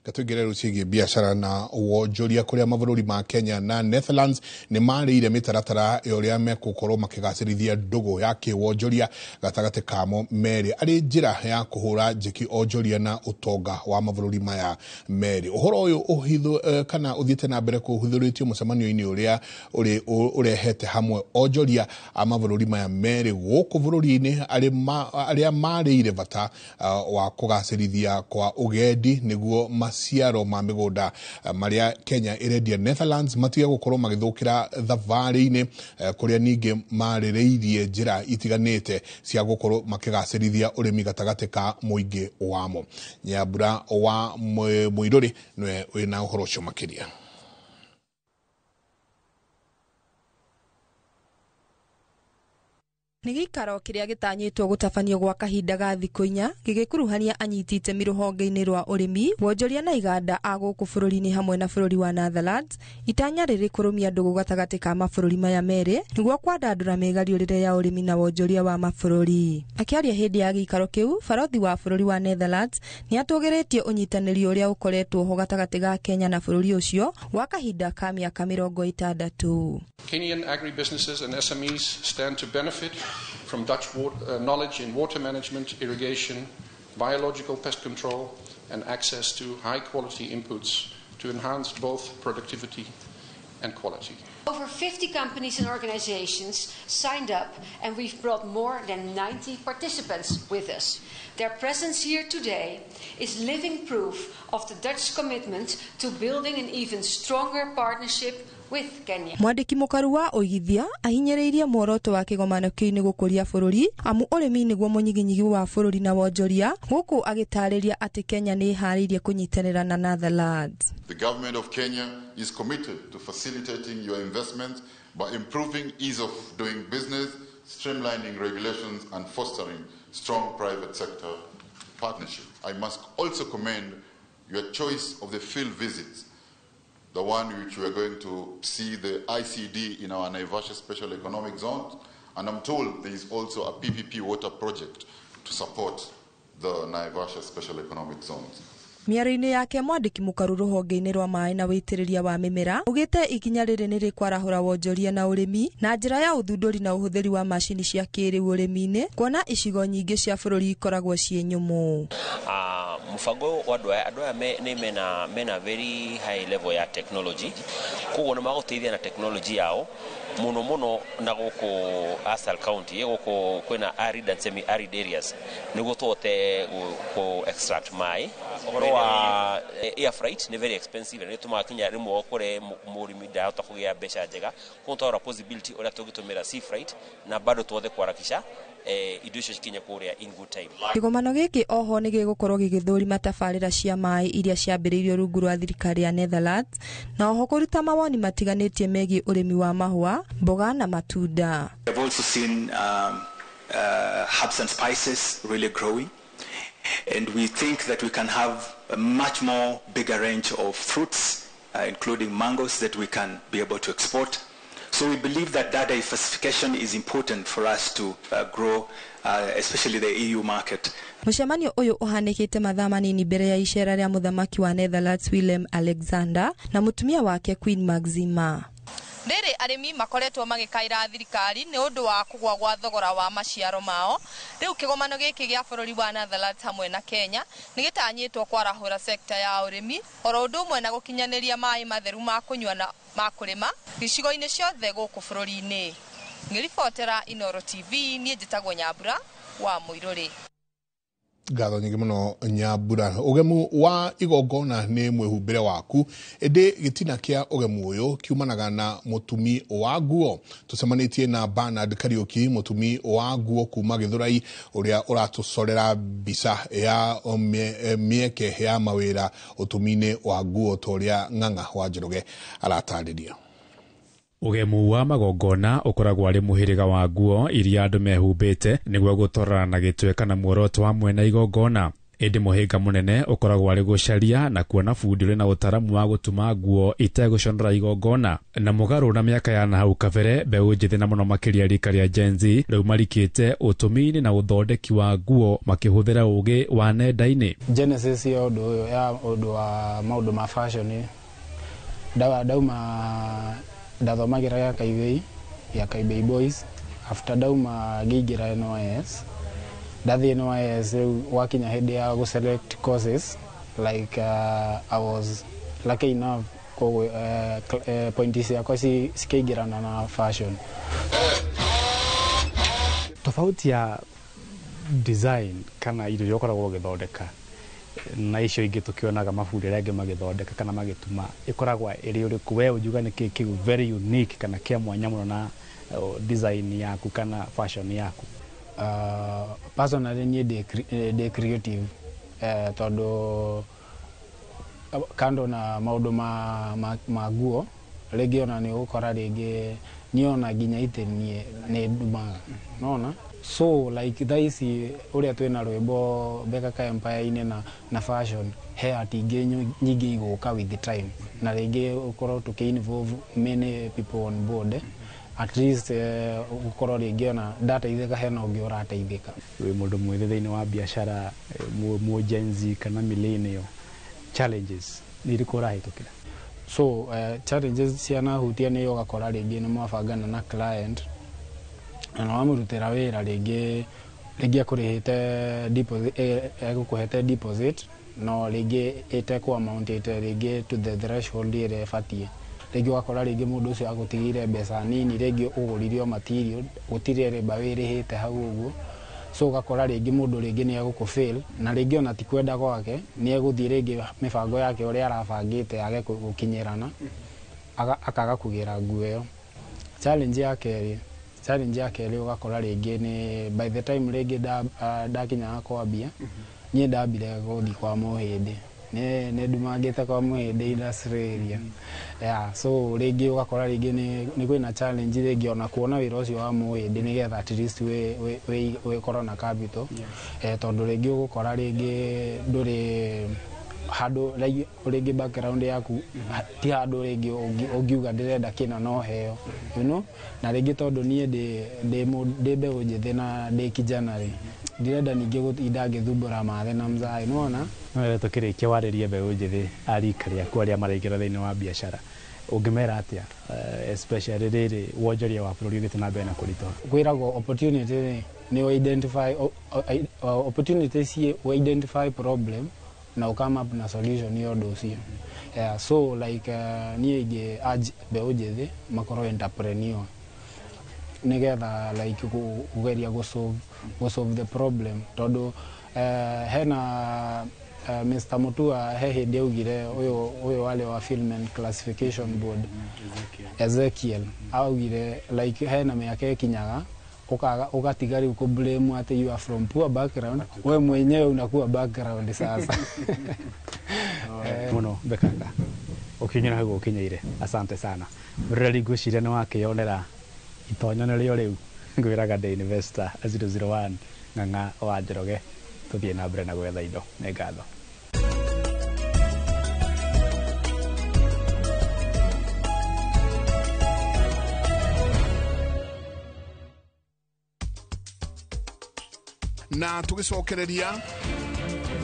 Gatugere rucigie biashara na wonjoria kuria mabũrũri ma Kenya na Netherlands ni marĩire mitaratara yoria mekukorwo makigacirithia ndugu ya kiwonjoria gatagati kamo meri ari njira ya kuhura njeki onjoria na utonga wa mabũrũri maya meri. Uhoro uyu uhithu kana uthiete na mbere kuhuthuritio mucemanio-ini uria urehete hamwe onjoria a mabũrũri maya meri guku bũrũri-ini aria marĩire bata wa kugacirithia kwa ugendi niguo maciaro ma migunda maria Kenya irendia Netherlands matige gukorwo magithukira thavari-ini kuria ningi marĩrĩirie njira itiganite cia gukorwo makigacirithia urimi gatagati ka muingi wamo. Nyambura wa Muiruri nwe wina uhoro ucio makiria. Nĩ gĩikaro kĩrĩa gĩtanyĩtwo gũtabanio gwa kahinda ga thikũ 4 gĩgĩkuruhania anyiti itemi rũhonge-inĩ rwa ũrĩmi, wonjoria na iganda a gũkũ bũrũri-inĩ hamwe na bũrũri wa Netherlands. Itanya rĩrĩ kũrũmia ndũgũ gatagatĩ ka mabũrũri maya merĩ nĩguo kwandandũra mĩgariũrĩre ya ũrĩmi na wonjoria wa mabũrũri. Akĩaria hĩndĩ ya gĩikaro kĩu, barothi wa bũrũri wa Netherlands nĩ atũgĩrĩtie ũnyitanĩri ũrĩa ũkoretwo ho gatagatĩ ga Kenya na bũrũri ũcio wa kahinda ka mĩaka 60. Kenyan agribusinesses and SMEs stand to benefit from Dutch knowledge in water management, irrigation, biological pest control, and access to high-quality inputs to enhance both productivity and quality. Over 50 companies and organizations signed up, and we've brought more than 90 participants with us. Their presence here today is living proof of the Dutch commitment to building an even stronger partnership with Kenya. Mwandiki mukaru wa uigithia ahinyiriirie muoroto wa kigomano kiu ni gukuria bururi amu urimi niguo munyiginyigi wa bururi na wonjoria guku agitariria ati Kenya ni ihariirie kunyitanira na Netherlands. The government of Kenya is committed to facilitating your investments by improving ease of doing business, streamlining regulations and fostering strong private sector partnership. I must also commend your choice of the field visits, the one which we are going to see the ICD in our Naivasha Special Economic Zone, and I'm told there is also a PPP water project to support the Naivasha Special Economic Zones. Miario-ini yake mwandiki mukaru ruhonge-ini rwa maĩ na wĩitĩrĩria wa mĩmera ugite ikinya rĩrĩ nĩ rĩkwarahũra wonjoria na ũrĩmi na njĩra ya ũthundũri na ũhũthĩri wa macini cia kĩrĩu ũrĩmi-inĩ kuona icigo nyingĩ cia bũrũri ikoragwo ciĩ nyũmũ. Mubango wa andũ aya mena very high level ya technology koguo nĩ magũteithia na technology yao muno na gũkũ Asal County gũkũ kwĩna arid and semi arid areas nĩguo tuote ku extract maĩ. Ũhoro wa air freight nĩ very expensive nĩ tumaga kinya rĩmwe kũre mũrĩmi ndahota kũgĩa mbeca njega koguo twara possibility ũrĩa tũgĩtũmĩra sea freight na bado tuothe kwarakisha indo icio cikinye kũrĩa in good time. Kĩgomano gĩkĩ oho nĩ gĩgũkorwo gĩgĩthũrima tabarĩra cia maĩ iria ciambĩrĩirio rungu rwa thirikari ya Netherlands na oho kũruta mawoni matiganĩtie megiĩ ũrĩmi wa mahũa, mboga na matunda. I've also seen herbs and spices really growing, and we think that we can have a much more bigger range of fruits, including mangoes that we can be able to export. So we believe that diversification is important for us to grow, especially the EU market. Mũcemanio ũyũ ũhanĩkĩte mathaa manini mbere ya icera rĩa mũthamaki wa Netherlands Willem Alexander na mũtumia wake Queen Maxima. Rĩrĩ arĩmi makoretwo magĩkaĩra thirikari nĩ ũndũ wa kũgwa gwa thogora wa maciaro mao. Rĩu kĩgomano gĩkĩ gĩa bũrũri wa Netherlands hamwe na Kenya nĩ gĩtanyĩtwo kwarahũra sekta ya ũrĩmi oro ũndũ ũmwe na gũkinyanĩria maĩ matheru ma kũnyua na ma kũrĩma gĩcigo-inĩ ciothe gũkũ bũrũri-inĩ. Ngĩribotera Inooro TV niĩ njĩtagwo Nyambura wa Mũirũrĩ. Ngatho nyingĩ mũno Nyambura. Ũgemu wa igongona nĩ mwĩhumbĩre waku ĩndĩ gĩtina kĩa ũgemu ũyũ kiumanaga na mũtumi wa nguo. Tũcemanĩtie na Bernard Kariuki, mũtumi wa nguo kuma Gĩthũrai ũrĩa ũratũcorera mbica ya mĩeke ya mawĩra ũtumi-inĩ wa nguo ta ũrĩa Ng'ang'a wa Njoroge aratarĩria. Ũgemu wa magongona ũkoragwo arĩ mũhĩrĩga wa nguo iria andũ mehumbĩte nĩguo gũtwarana na gĩtweka na muoroto wa mwena igongona. Ĩndĩ mũhĩnga mũnene ũkoragwo arĩ gũcaria na kuona bundi ũrĩ na ũtaramu wa gũtuma nguo itegũconora igongona. Na mũgarũ na mĩaka ya nahau kabere mbeũ njĩthĩ na mũno makĩria rika rĩa Gen Z rĩu marikĩte ũtumi-inĩ na ũthondeki wa nguo makĩhũthĩra ũũgĩ wa nenda-inĩ. Genesis ya ũndũ wa maũndũ ma fashion dauma ndathomagĩra ya Kaibei Boys. After dauma ngĩingĩra NYS ndathie NYS rĩu wakinya hĩndĩ ya gũ-select courses like I was lucky enough pointi ciakwa cikĩingĩrana na fashion. Tofauti ya design kana indo iria ũkoragwo ũgĩthondeka na icio ingĩ tukionaga mabundi arĩa angĩ magĩthondeka kana magĩtuma ikoragwo ĩrĩ ũrĩkũ we ujuga nĩ kĩu very unique kana kĩa mwanya mũno na design yaku kana fashion yaku? Personally ndĩ creative tondũ kando na maũndũ ma nguo rĩngĩ ona nĩ ũgũkora rĩngĩ niona nginya itĩ nĩ ndumaga nona. So like thaisi uria twina rwimbo Bekaka Empire-inĩ na fashion he atingĩ nyingĩ igũka with the time na rĩngĩ ũkorwo tũkĩ-involve many people on board at least ũkorwo rĩngĩ ona ndateithĩka hena ũngĩ ũrateithĩka. Wĩ mũndũ mwĩthĩ thĩinĩ wa biacara mu Gen Z kana millennial challenges nĩ irĩkũ ũrahĩtũkĩra? So challenges cia nahutia nĩ ũgakora rĩngĩ nĩ mwabangana na client na wamurutira wira ringi akurihite deposit egukuhete deposit no ringi itekwa amount ite ringi to the threshold ire fatie ringi wakora ringi mundu ucio agutigire mbeca nini ringi uguririo material gutire riba wirihite hau uguo so gakora ringi mundu ringi ni agukufail na ringi ona tikwenda gwake ni eguthii ringi mibango yake uri arabangite age gukinyirana akaga kugira nguo iyo. Challenge yake ri ugakora ringi ni by the time ringi ndakinya kwambia nie ndambire guthi kwa muhindi ne ndumangite kwa muhindi industry area so ringi ugakora ringi ni kwina challenge ringi ona kuona wira ucio wa muhindi ni getha at least we corona capital tondu ringi ugukora ringi nduri hado ringi background yaku ti hado ringi ungiuga ndirenda kina no heo na ringi tondu nie ndi mbeu njithi na ndi kijana ri ndirenda ningi gutinda ngithumbura mathe na mzai nona no tukirikia waririe mbeu njithi arikaria kwa aria maraingira thiini wa biashara ungimera atia especially riri wonjoria wa bururi ni tuna mbere na kurito kwirago opportunity ni identify opportunities we identify problem na come up na solution yo dosia so like niege mbeu njithi makoro entrepreneur nigetha like kugeria go solve the problem tondu hena Mr. Mutua hindi augire uyo wale wa Film and Classification Board Ezekiel augire like hena miaka ikinyaga ukatigari uko blame ati you are from poor background we mwenyewe unakuwa background sasa muno bekanga ukinyira hago ukinyaire asante sana rally gushire ni wakionera itonyo rio riu ngwiraga the investor 001 nganga wa Njoroge tuthie na mbere na gwetha indo ne ngatho. Na tugicokereria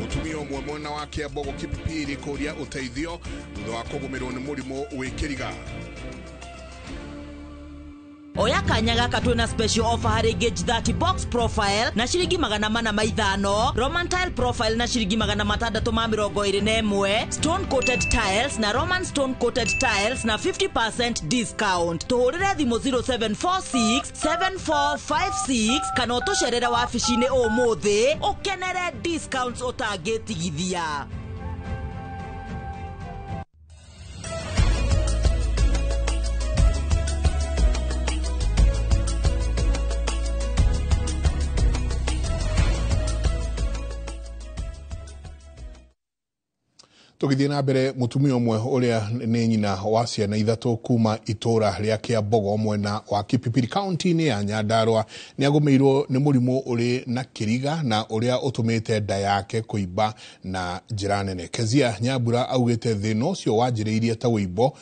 mutumia umwe mwena wa Kiambogo Kipipiri kuria uteithio thutha wa kugumirwo ni murimu wikiriga. Oya kanya gaka twina special offer hari gauge 30 box profile na shiringi 450, Roman tile profile na shiringi 621, stone coated tiles na Roman stone coated tiles na 50% discount. Tuhurire thimu 0746 7456 kana utusherera wabici-ini umuthi ukenere discounts utangitigithia. Tugithie na mbere mutumia umwe uria ni nyina wa ciana ithatu kuma itura ria Kiambogo mwena wa Kipipiri county ni ya Nyandarua ni agumirwo ni murimu uri na kiriga na uria utumite nda yake kuiba na njira nene. Kezia Nyambura augite thina ucio wanjiriirie ta wibo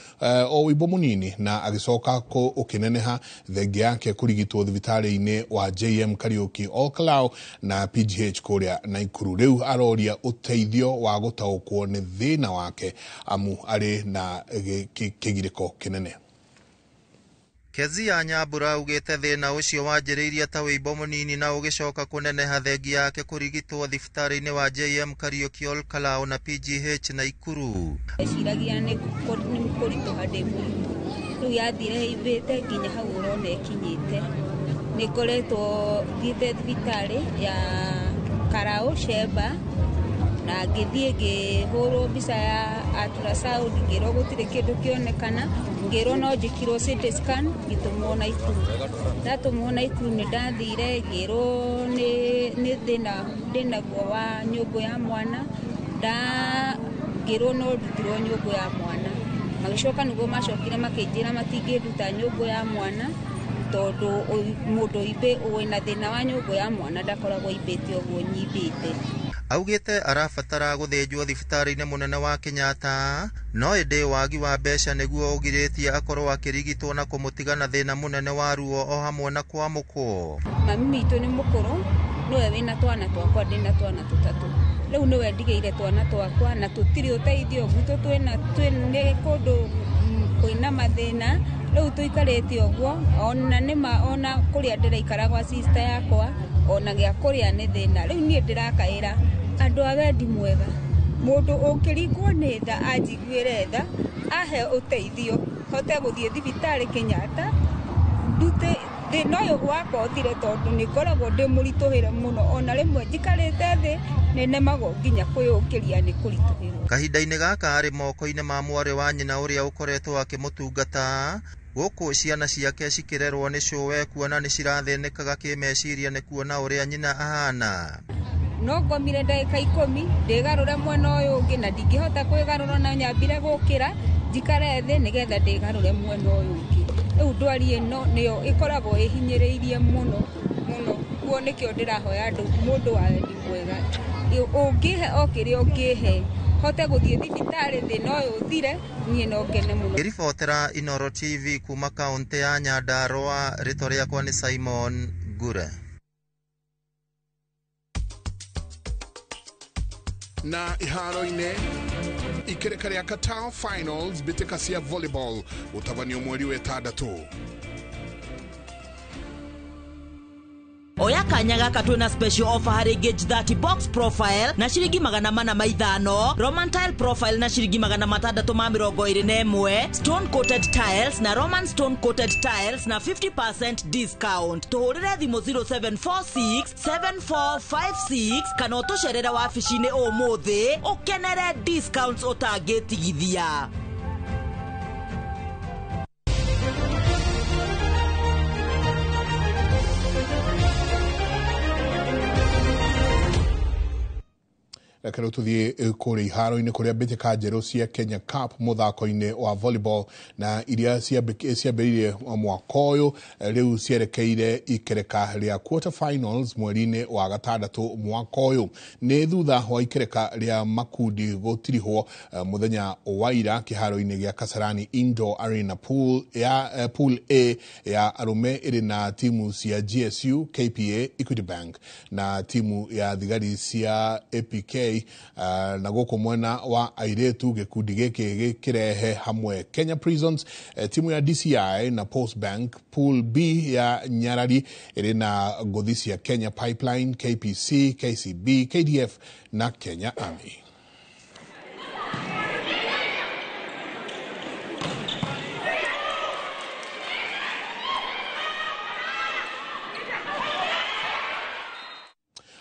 o wibo munini na agicoka ko ukineneha thengi yake kurigitwo thibitari-ini wa JM Kariuki All Cloud na PGH kuria Naikuru. Riu aroria uteithio wa gutaukwo ni thina wake amu ari na kigiriko kinene. Kezia Nyambura augite thina ucio wanjiriirie ta wibo munini na ugicoka kuneneha thengi yake kurigitwo thibitari-ini wa JM Kariuki All Cloud na PGH Naikuru. Eciragia ni kurito hande muritu riu yathire ibite nginya hau urone kinyite ni ngoretwo thite thibitari ya Karao Sheba na ngithie ngihurwo mbica ya ultrasound ngirwo gutire kindu kionekana ngirwo no njikirwo CT scan gitumwo Naikuru ndatumwo Naikuru ni ndathire ngirwo ni thina guo wa nyumbu ya mwana ngirwo no ndutirwo nyumbu ya mwana magicoka niguo macokire makinjira matingiruta nyumbu ya mwana tondu mundu ibe wina thina wa nyumbu ya mwana ndakoragwo ibite uguo nyibite. Augite arabatara guthinjwo thibitari-ini munene wa Kenyatta no indi wagi wa mbeca niguo ugiritie akorwo akirigitwo na kumutigana thina munene wa ruo o hamwe na kwamukwo. Mami mitu ni mukuru niwe wina twana twakwa ndina twana tutatu riu niwe ndigeire twana twakwa na tutiri uteithio gutu twina kundu kwina mathina riu tuikarite uguo ona nima ona kuria ndiraikara kwa sister yakwa ona gia kuria ni thina riu nie ndirakaira andu a wendi mwega mundu ukiringwo ni tha anjiguire tha ahe uteithio hote guthie thibitari Kenyatta ndute thina uyu gwakwa uthire tondu nikoragwo ndi murituhire muno ona rimwe njikarite thi ninemago nginya kwiyukiria ni kurituhirwo. Kahinda-inĩ gaka arĩ moko-inĩ ma mwarĩ wa nyina ũrĩa ũkoretwo akĩmũtungata gũkũ ciana ciake cikĩrerwo nĩ cũwe kuona nĩ cirathĩnĩkaga kĩmeciria nĩ kuona ũrĩa nyina ahana. No ngomire ndagĩka 10 ndĩgarũre mwena ũyũ ũngĩ na ndingĩhota kwĩgarũra na nyambire gũkĩra njikare thĩ nĩgetha ndĩgarũre mwena ũyũ ũngĩ. Rĩu ndwari ĩno nĩyo ĩkoragwo ĩhinyĩrĩirie mũno mũno, kuo nĩkĩo ndĩrahoya andũ mũndũ wa wendi mwega ũngĩhe o kĩrĩa ũngĩhe hote guthie thibitari thina uyu uthire nie no ngene muno. Ribotera Inoro TV kuma kaunti ya Nyandarua, rĩtwa rĩakwa nĩ Simon Gure. Na iharo-inĩ ikereka rĩa Qatar Finals mbĩtĩka cia volleyball utabanio mweri wa 6. Oya kanya gaka twina special offer hari gauge 30 box profile na shiringi 450, Roman tile profile na shiringi 621, stone coated tiles na Roman stone coated tiles na 50% discount. Tuhurire thimo 0746 7456 kana utusherera wabici-inĩ ũmũthĩ ukenere discounts ũtangĩtigithia. Rekero tuthie kuri iharo-inĩ kuria mbĩtĩka njerũ cia Kenya Cup muthako-inĩ wa volleyball na iria ciambĩrĩirie mwaka ũyũ rĩu cierekeire ikereka rĩa quarter finals mweri-inĩ wa 6 mwaka ũyũ. Nĩ thutha wa ikereka rĩa makundi gũtirihwo muthenya wa ira kĩharo-inĩ gĩa Kasarani Indoor Arena pool A ya arume ĩrĩ na timu cia GSU, KPA, Equity Bank na timu ya thigari cia APK. Na gũkũ mwena wa airetu gĩkundi gĩkĩ gĩkĩrehe hamwe Kenya Prisons, timu ya DCI na Post Bank. Pool B ya Nyarari ĩrĩ na ngũthi cia Kenya Pipeline, KPC, KCB, KDF na Kenya Army.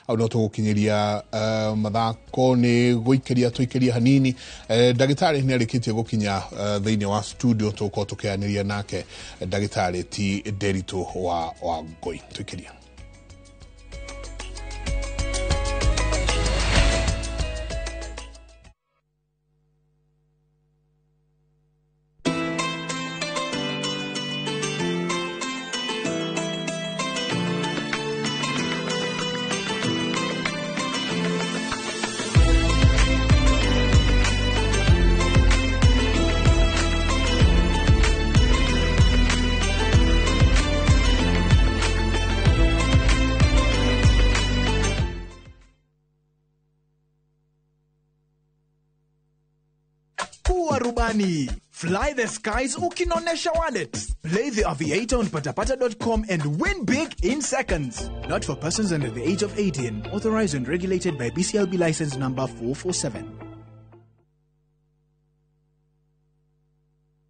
Au no tũgũkinyĩria mathako nĩ gũikĩria tũikĩria hanini. Ndagĩtarĩ nĩ arĩkĩtie gũkinya thĩinĩ wa studio, tũkorwo tũkĩanĩria nake ndagĩtarĩ ti Nderitu wa Ngoi. Tũikĩria. Fly the skies ukinonesha wallet. Play the aviator on patapata.com and win big in seconds. Not for persons under the age of 18. Authorized and regulated by BCLB license number 447.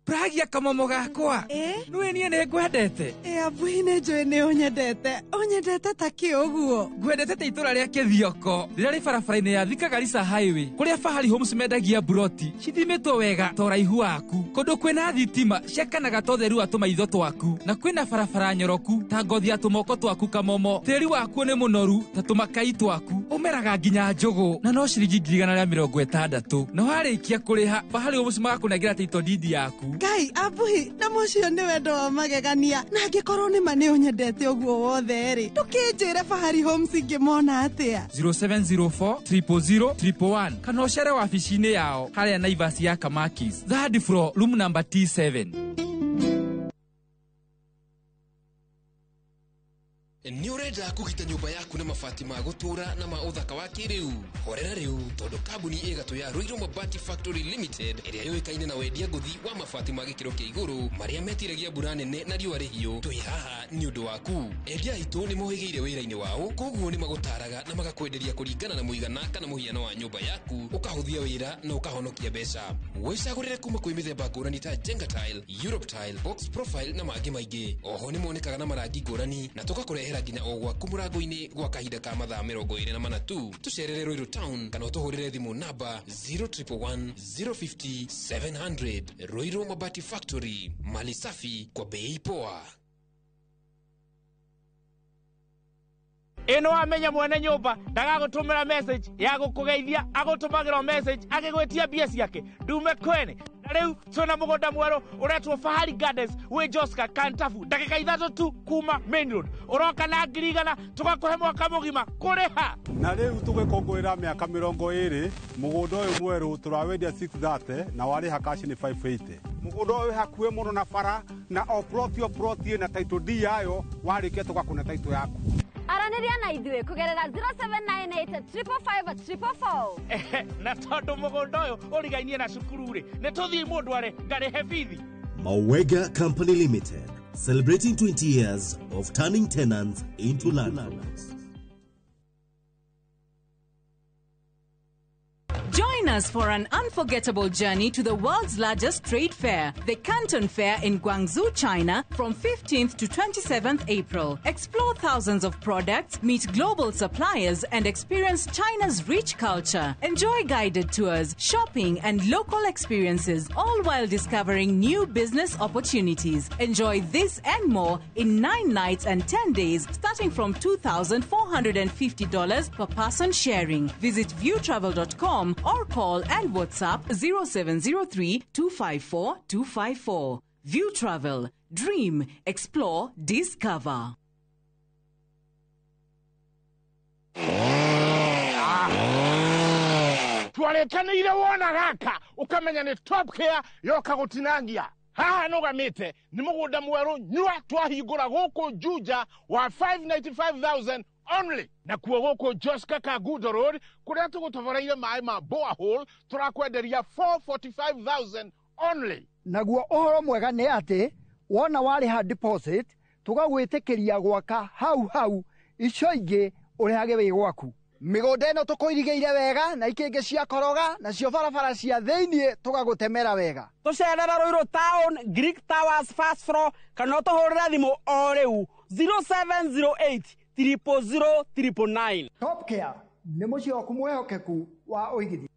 Pragia kamomo gakwa. Nwe nie ne gwendete. Abuine njoe ne onyendete. Onyendete taki oguo. Gwendete te itura ria Kithioko. Rira ri barabara-inĩ ya Thika Garissa Highway. Kuria Fahari Homes mendagia buroti. Cithimitwo wega ta ũraihu waku. Kũndũ kwĩna thitima ciakanaga ta ũtheru wa tũmaitho twaku. Na kwĩna barabara nyoroku ta ngothi ya tũmoko twaku kamomo. Tĩri waku nĩ mũnoru ta tũmakai twaku. Ũmeraga nginya njũgũ. Na no ciringi 160. Na warĩkia kũrĩha Fahari Homes magakũnengera title deed yaku. Ngai abuhi na mũcio nĩ wendo wa magegania na angĩkorwo nĩ ma nĩ ũnyendete ũguo wothe rĩ tũkĩnjĩre Fahari Homes ingĩmona atĩa 0704 000 111 kana ũcere wabici-inĩ yao harĩa Naivas ya Kamakis, third floor, room number T7. Ni urenda kugita nyumba yaku na mabati ma gutura na ma uthaka wa kiriu. Horera riu tondu kambuni igatu ya Ruiru Mabati Factory Limited iria yoikaine na wendia nguthi wa mabati ma gikiro kia iguru maria metiragia mbura nene na riua rihiu. Twi haha ni undu waku. Endia itu ni mohigeire wira-ini wao, koguo ni magutaraga na magakwenderia kuringana na muigana kana muhiano wa nyumba yaku, ukahuthia wira na ukahonokia mbeca. Wicagurire kuma kwi mithemba ngurani ta Jenga Tile, Europe Tile, Box Profile na mangi maingi. Oho ni monekaga na marangi ngurani na tugakurehera nginya o gwaku murango-ini gwa kahinda ka mathaa 24 tu. Tucerere Ruiru Town kana utuhurire thimu namba 0111 050 700. Ruiru Mabati Factory, mali safi kwa bei poa. Ino amenya mwene nyumba ndagagutumira message ya gukugeithia agutumagira message agigwetia mbia ciake ndume kwene. Na riu twina mugunda mweru uretwo Fahari Gardens wi Joska Kantafu ndagika 3 tu kuma Main Road. Uroka na ngirigana tugakuhe mwaka mugima kuriha. Na riu tugikongwira miaka 20 mugunda uyu mweru turawendia 630 na wari hakashi ni 580. Mugunda uyu hakuwe muno na bara na o ploti na title D yayo warike tugakuna title yaku. Araniria na idue kugerera 0798 na tondu mugunda uyu urigainie na cukuru ri ni tuthii mundu are ngarihe bithi. Mawega Company Limited, celebrating 20 years of turning tenants into landlords. Join us for an unforgettable journey to the world's largest trade fair, the Canton Fair in Guangzhou, China, from 15th to 27th April. Explore thousands of products, meet global suppliers, and experience China's rich culture. Enjoy guided tours, shopping, and local experiences, all while discovering new business opportunities. Enjoy this and more in 9 nights and 10 days, starting from $2,450 per person sharing. Visit viewtravel.com or call and WhatsApp 0703 254 254. View Travel. Dream, explore, discover. Twarekanire wona gaka ukamenya ni Top Care yoka gutinangia. Haha nugamite ni mugunda mweru nyua twahingura guku Juja wa 595,000 only. Na kuo guku Joska Kagudo Road kuria tugutoboreire mai ma borehole turakwenderia 445,000 only. Naguo uhoro mwega ni ati wona wariha deposit tugagwitikiria gwaka hau icio ingi urihage wi gwaku. Migunda ino tukuirigeire wega na ikingi cia koroga na cio barabara cia thiini tugagutemera wega. Tucerera Ruiru Town, Greek Towers first floor kana tuhurira thimu o riu 0708 00009. Top Care ni mucio waku mwehokeku wa uigithi.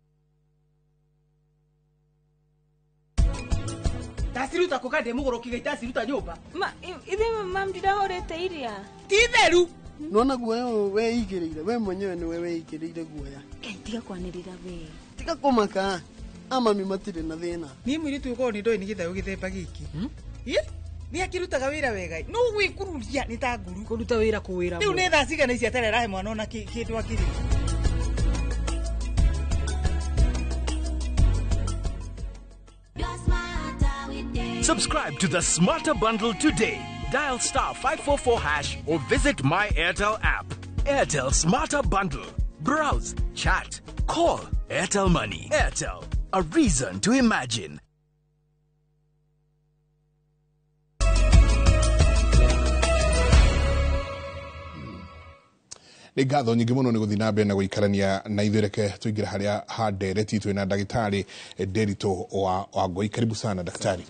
Tasiruta kukande mugorokiga itasiruta nyumba. Ithe mam ndidahorete iria. Titheru. Nona guoya we igirire we mwenyewe ni we igirire guoya. Tiga kwanirira we. Tiga kumaka. Ama mimatire na thina. Ni mwiri tuko ni ndoi ni githayo githemba giki. Ni akirutaga wira wega. No gwikururia ni ta nguru. Kuruta wira kuwira. Riu ni tha cigana ici aterera he mwana ona kindu akiri. Subscribe to the Smarter Bundle today. Dial *544# or visit My Airtel app. Airtel Smarter Bundle. Browse, chat, call. Airtel Money. Airtel. A reason to imagine. Nĩ ngatho nyingĩ mũno nĩ gũthiĩ na mbere na gũikarania na ithuĩ reke tũingĩre harĩa handereti twĩna ndagĩtarĩ Nderitu Wangui. Karibu sana daktari.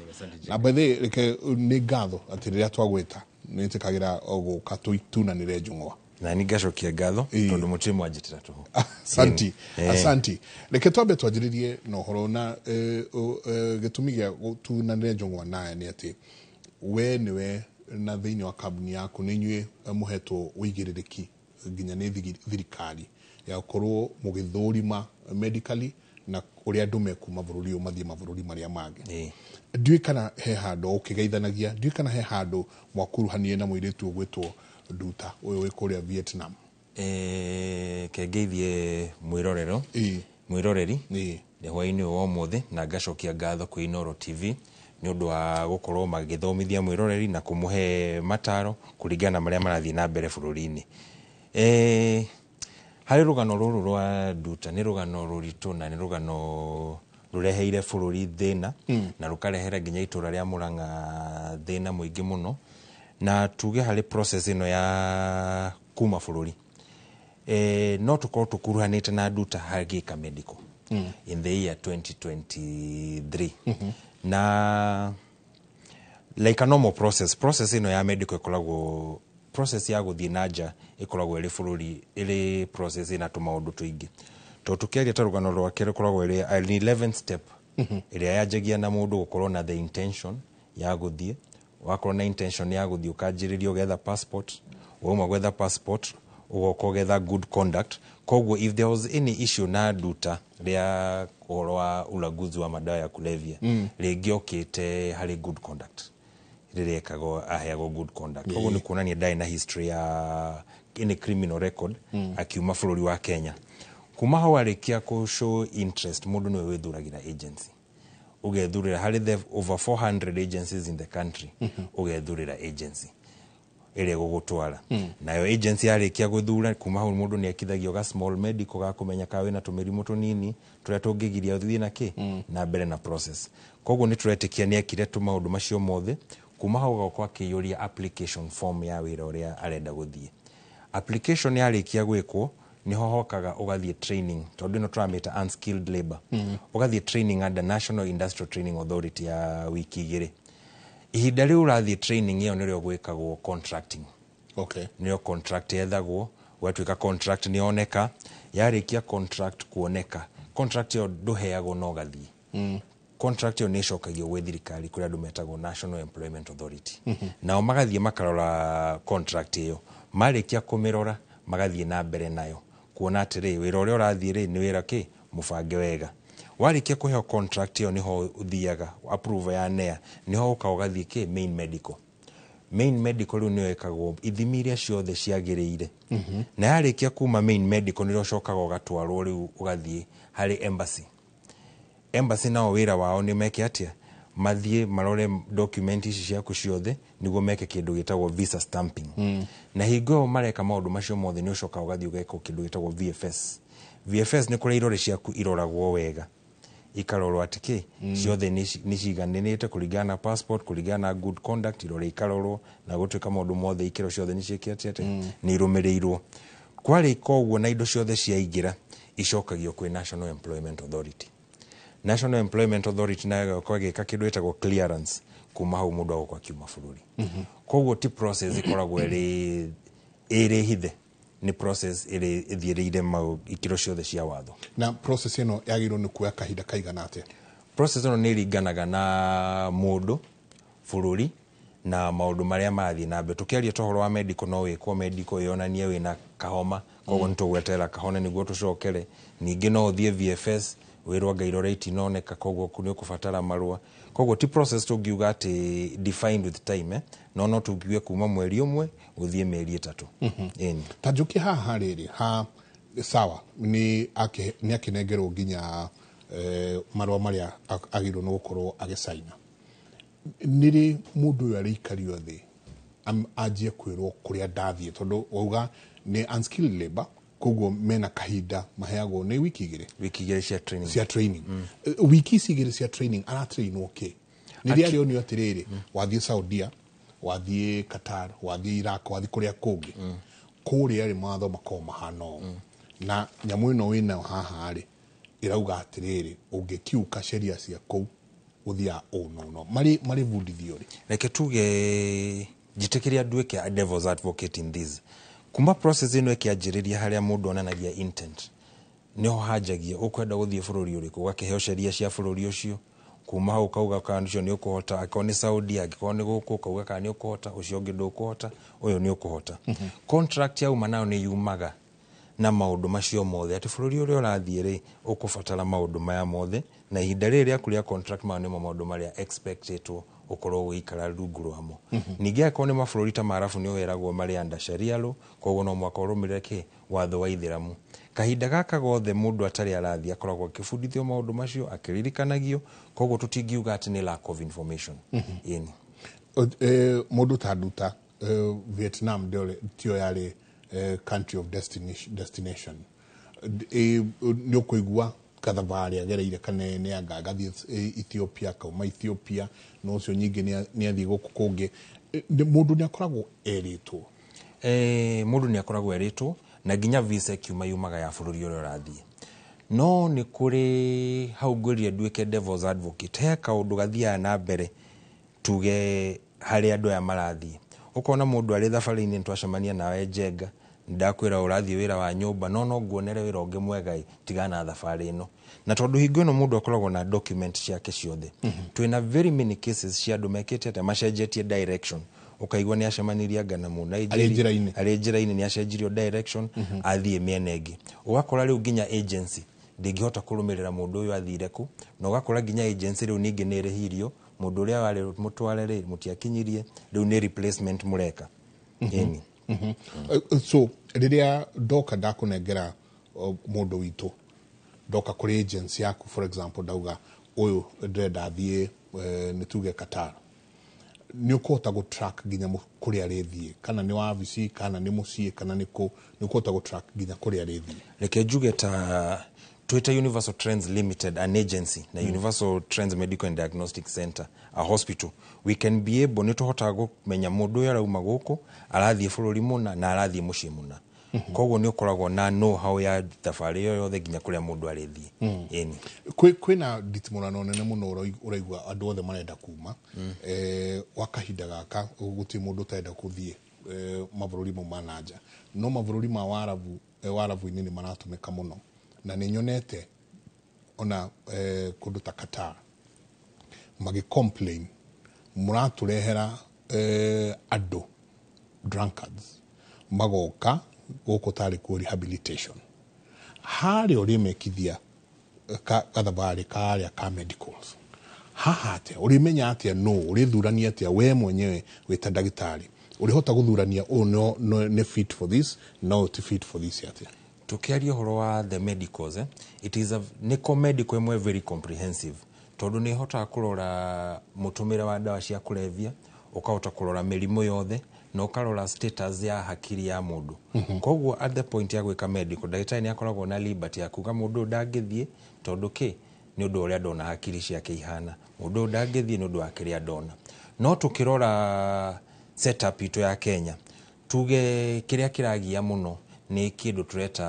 Na by the way reke nĩ ngatho atĩ rĩrĩa twagwĩta nĩ tĩkagĩra gũka tunanĩre njũng'wa. Na ni gacokia ngatho tondũ mũtĩ mwanjĩtĩra tũhũ. Asanti. Reke twambe twanjĩrĩrie na ũhoro na gĩtũmi gĩa tunanĩre njũng'wa naye nĩ atĩ we nĩwe na thĩinĩ wa kambuni yaku nĩ inyuĩ mũhetwo ũigĩrĩrĩki nginya nĩ thirikari ya gũkorwo mũgĩthũrima medically na ũrĩa andũ mekuma bũrũri mathiĩ mabũrũri marĩa mangĩ. Ndiũĩ kana he handũ ũkĩgeithanagia, ndiũĩ kana he handũ mwakuruhanie na mũirĩtu ũgwĩtwo Nduta ũyũ wĩ kũrĩa Vietnam. Kengeithie mwĩroreri hwaĩ-inĩ wa ũmũthĩ na ngacokia ngatho kwĩ Inooro TV ni undu wa gukorwo magithomithia mwiroreri na kumuhe mataro kuringana na maria marathii na mbere bururi-ini. Hari rugano ruru rwa Nduta ni rugano ruritu na ni rugano rureheire bururi thina na rukarehera nginya itura ria Murang'a thina muingi muno, na tuge hari process ino ya kuma bururi no tukorwo tukuruhanite na Nduta hagika medical in the year 2023 na like a normal process ino ya medical ikoragwo process ya guthii nanja ikoragwo iri bururi iri process ina tumaundu tuingi to tukiaria ta rugano rwake ikoragwo iri 11 step iria yajagia na mundu gukorwo na the intention ya guthii, wakorwo na intention ya guthii ukanjiriria ugetha passport, wauma gwetha passport ugoka ugetha good conduct. Koguo if there was any issue na Nduta ria uhoro wa ulaguzi wa madawa ya kulevya ringi okite hari good conduct rirekago aheago good conduct. Koguo ni kuonania ndai na history ya any criminal record akiuma bururi wa Kenya. Kuma hau arikia ku show interest mundu niwe withuragira agency ugethurira hari the over 400 agencies in the country ugethurira agency ire gugutwara nayo agency arikia guthura kuma hau mundu ni akithagio ga small medical ga kumenya ka wina tumirimu tunini turia tungigiria uthii na ki na mbere na process. Koguo ni turetikia ni akire tumaundu macio mothe kuma hau gakwa kiyuria application form ya wira uria arenda guthii. Application yarikia gwikwo niho hokaga ugathie training tondu no turamita unskilled labor ugathie training under National Industrial Training Authority ya wiki igiri. Ihinda riu urathie training iyo nirio gwikagwo contracting. Niyo contract yethagwo gwatuika contract ni oneka yarikia contract kuoneka contract yo nduheagwo no gathie contract yo ni cokagio gwe thirikari kuria andu metagwo National Employment Authority nao magathie makarora contract iyo marikia kumirora magathie na mbere nayo kuona atiri wira uria urathie ri ni wira ki mubange wega. Warikia kuheo contract iyo niho uthiaga approve ya NEA niho ukaogathie ki main medical riu niyo ekagwo ithimi iria ciothe ciagiriire na yarikia kuma main medical niro cokaga ugatwarwo riu ugathie hari embassy nao wira wao ni meke atia mathie marore document ici ciaku ciothe niguo meke kindu gitagwo visa stamping na hingo mareka maundu macio mothe ni ucoka ugathie ugeka kindu gitagwo VFS ni kuria irore ciaku iroragwo wega ikarorwo atiki ciothe ni ciganenete kuringana na passport kuringana na good conduct irore ikarorwo na gutuika maundu mothe ikiro ciothe ni cikiatete ni irumirirwo kwari koguo na indo ciothe ciaingira icokagio kwi National Employment Authority. National Employment Authority nayo kwagika kindu etagwo clearance kuma hau mundu agokwa kiuma bururi koguo ti process ikoragwo iri hithe ni process iri ithirire mau ikiro ciothe cia watho. Na process ino yagirwo ni kuoya kahinda kaigana atia? Process ino ni ringanaga na mundu bururi na maundu maria mathii na mbere. Tukiaria tohoro wa medical no wikwo medical yonanie wina kahoma koguo nitugwetera kahone niguo tucokere ningi no uthie VFS wirwa ngairore itinoneka koguo kuni ukubatara marua koguo ti process tungiuga ati defined with time no tugiwe kuma mweri umwe uthie mieri 3 tajuki haha riri ha sawa ni akinengerwo nginya marua maria agirwo no gukorwo agisaina niri mundu uyu arikario thi ajie kwirwo kuria ndathie tondu uga ni unskilled labor koguo mena kahinda maheagwo ni wiki igiri cia training wiki igiri cia training ara train okay ni ria rio ni atiriri wathie Saudia wathie Qatar wathie Iraq wathie kuria kungi kuria ri matho makoma mahano na nyamu ino wina haha ri irauga atiriri ungikiuka sheria cia kou uthia no mari vundithio ri reke tuge jitekeria nduike a devil's advocate in this kuma process ino ikianjiriria haria mundu onanagia intent niho hajagia ukwenda guthie bururi uriku gakiheo sheria cia bururi ucio kuma hau kauga kana ucio ni ukuhota akoni Saudi akoni ni guku kauga kana ni ukuhota ucio ungi ndukuhota uyu ni ukuhota contract ya uma nayo ni yumaga na maundu macio mothe ati bururi uri urathie ri ukubatara maundu maya mothe na ihinda riria kuria contract ma ni maundu maria expected ukorwo gwikara rungu rwamo ningĩ akorwo nĩ mabũrũri ta marabu nĩ weragwo marĩ under sharia law koguo no mwaka ũrũmĩrĩre watho wa ithĩramu kahinda gaka gothe mũndũ atarĩ arathiĩ akoragwo akĩbundithio maũndũ macio akĩririkanagio koguo tũtingiuga atĩ nĩ lack of information mũndũ ta Nduta Vietnam tio yarĩ country of destination nĩ ũkũigua kathabarĩ agereire kanene anga agathiĩ Ethiopia kauma Ethiopia no ũcio nyingĩ nĩ athiĩ gũkũ kũngĩ mũndũ nĩ akoragwo erĩtwo mũndũ nĩ akoragwo erĩtwo na nginya visa kiuma yumaga ya bũrũri ũrĩa ũrathiĩ no nĩ kũrĩ hau ngwĩrire nduĩke devil's advocate he kaũndũ gathiaga na mbere tuge harĩ andũ aya marathiĩ ũkona mũndũ arĩ thabarĩ-inĩ nĩtwacemania nawe Njenga ndakwĩra ũrathiĩ wĩra wa nyũmba no nguonere wĩra ũngĩ mwega tigana thabarĩ ĩno na tondũ hingo ĩno mũndũ akoragwo na document ciake ciothe twĩna very many cases cia andũ mekĩte atĩ macenjetie direction ukaigua nĩ acemanirie ngana mũna arĩ njĩra-inĩ nĩ acenjirio direction athiĩ mĩena ĩngĩ ũgakora rĩu nginya agency ndĩngĩhota kũrũmĩrĩra mũndũ ũyũ athire ku na ũgakora nginya agency rĩu ningĩ nĩ ĩrĩhirio mũndũ ũrĩa warĩ mũtware rĩ mũtiakinyirie rĩu nĩ replacement mũreka so rĩrĩa ndoka ndakũnengera mũndũ witũ ndoka kũrĩ agency yaku for example ndauga ũyũ ndĩrenda athiĩ nĩ tuge Qatar nĩ ũkũhota gũ-track nginya kũrĩa arĩthiĩ kana nĩ wabici kana nĩ mũciĩ kana nĩ ũkũhota gũ-track nginya kũrĩa arĩthiĩ reke njuge ta Twitter Universal Trends Limited, an agency, na Universal Trends Medical and Diagnostic Center, a hospital. We can be able nĩ tũhota kũmenya mũndũ ũyũ arauma gũkũ arathiĩ bũrũri mũna na arathiĩ mũciĩ mũna koguo nĩ ũkoragwo na know-how ya thabarĩ ĩyo yothe nginya kũrĩa mũndũ arĩthiĩ kwĩna nditimũrano nene mũno ũraigua andũ othe marenda kuma wa kahinda gaka gũtirĩ mũndũ ũtarenda gũthiĩ mabũrũri mau ma nanja no mabũrũri ma warabu-inĩ nĩ maratũmĩka mũno na nĩ nyonete ona kũndũ ta Qatar magĩ-complain mũratũrehera andũ drunkards magoka gũkũ tarĩ kuo rehabilitation harĩ ũrĩmekithia gathabarĩ karĩa ka medicals haha atĩa ũrĩmenya atĩa no ũrĩthurania atĩa we mwenyewe wĩta ndagĩtarĩ ũrĩhota gũthurania ũũ nĩ fit for this no ti fit for this atĩa tukiaria ũhoro wa the medicals it is a nĩko medical ĩmwe very comprehensive tondũ nĩ hotaga kũrora mũtũmĩre wa ndawa cia kũrebia ũkahota kũrora mĩrimũ yothe na ũkarora status ya hakiri ya mũndũ koguo at the point ya gwĩka medical ndagĩtarĩ nĩ akoragwo na liberty ya kuga mũndũ ndangĩthiĩ tondũ nĩ ũndũ ũrĩa ndona hakiri ciake ihana mũndũ ndangĩthiĩ nĩ ũndũ wa kĩrĩa ndona no tũkĩrora setup itũ ya Kenya tuge kĩrĩa kĩragia mũno nĩ kĩndũ tũreta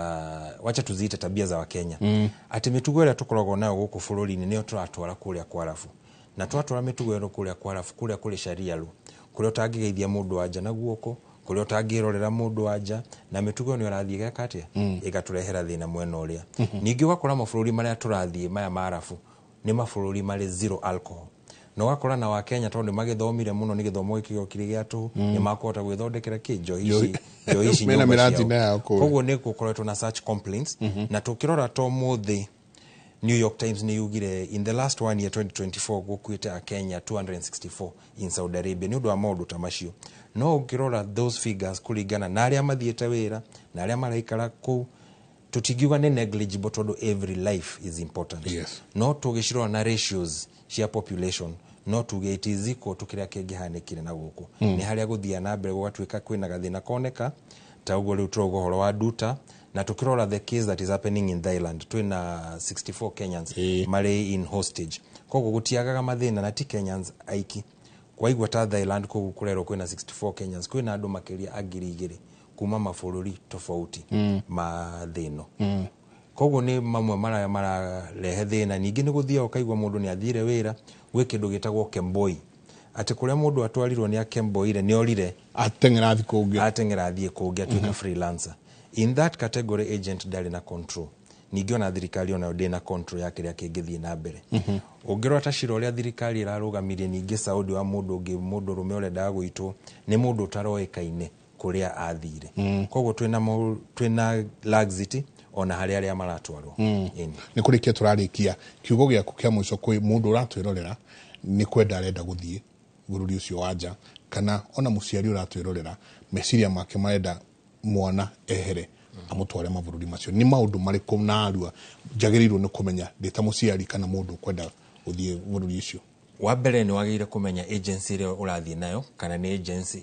wacha tuziite tabia za Wakenya atĩ mĩtugo ĩrĩa tũkoragwo nayo gũkũ bũrũri-inĩ nĩyo tũratwara kũrĩa kwarabu na twatwara mĩtugo ĩyo kũrĩa kwarabu kũrĩa kũrĩ sharia law kũrĩa ũtangĩgeithia mũndũ wanja na guoko kũrĩa ũtangĩrorera mũndũ wanja na mĩtugo ĩyo ĩrathiĩ gaka atĩa ĩgatũrehera thĩna mwena ũrĩa ningĩ ũgakora mabũrũri marĩa tũrathiĩ maya ma arabu nĩ mabũrũri marĩ zero alcohol na ũgakora na Wakenya tondũ nĩ magĩthomire mũno nĩ gĩthomo gĩkĩgo kĩrĩ gĩa tũhũ nĩ makũhota gwĩthondekera njohi ici nyũmba ciao koguo nĩ gũkoretwo na such complaints na tũkĩrora to mũthĩ New York Times nĩ yugire in the last 1 year 2024 gũkuĩte a Kenya 264 in Saudi Arabia nĩ ũndũ wa maũndũ ta macio no ũkĩrora those figures kũringana na arĩa mathiĩte wĩra na arĩa maraikara kũu tũtingiuga nĩ negligible tondũ every life is important no tũgĩcirora na ratios cia population no tuge it is equal to kĩrĩa kĩngĩhanĩkire na gũkũ nĩ harĩa gũthiĩ na mbere gũgatuĩka kwĩna gathĩna koneka ta ũguo rĩu tũrauga ũhoro wa Nduta na tukirora the case that is happening in Thailand twina 64 Kenyans marĩ in hostage koguo gutiagaga mathina na ti Kenyans aiki kwa igwa ta Thailand koguo kurero kwina 64 Kenyans kwina andũ makĩria agiri igĩrĩ kuma mabũrũri tofauti mathino koguo nĩ mamwe mararehe thĩna ningĩ nĩ gũthiaga ũkaigua mũndũ nĩ athire wĩra gwĩ kĩndũ gĩtagwo Kemboi atĩ kũrĩa mũndũ atwarirwo nĩ akemboire nĩ orire ateng'era thiĩ kũngĩ atuĩka freelancer in that category agent ndarĩ na control ningĩ ona thirikari ona ndĩ na control ya kĩrĩa kĩngĩthiĩ na mbere ũngĩrora ta cira ũrĩa thirikari ĩrarũgamirie ningĩ Saudi wa mũndũ ũngĩ mũndũ rũme ũrenda gwitũ nĩ mũndũ ũtaroĩkaine kũrĩa athire koguo twĩna laxity ona harĩa arĩa maratwarwo nĩ kũrĩkia tũrarĩkia kiugo gĩaku kĩa mũico kwĩ mũndũ ũratwĩrorera nĩ kwenda arenda gũthiĩ bururi ucio wanja kana ona muciari uratwirorera meciria make marenda mwana ehere amutware mabururi macio ni maundu mariku na arua jagirirwo ni kumenya ndita muciari kana mundu kwenda uthie bururi ucio. Wa mbere ni wagire kumenya agency ile urathie nayo kana ni agency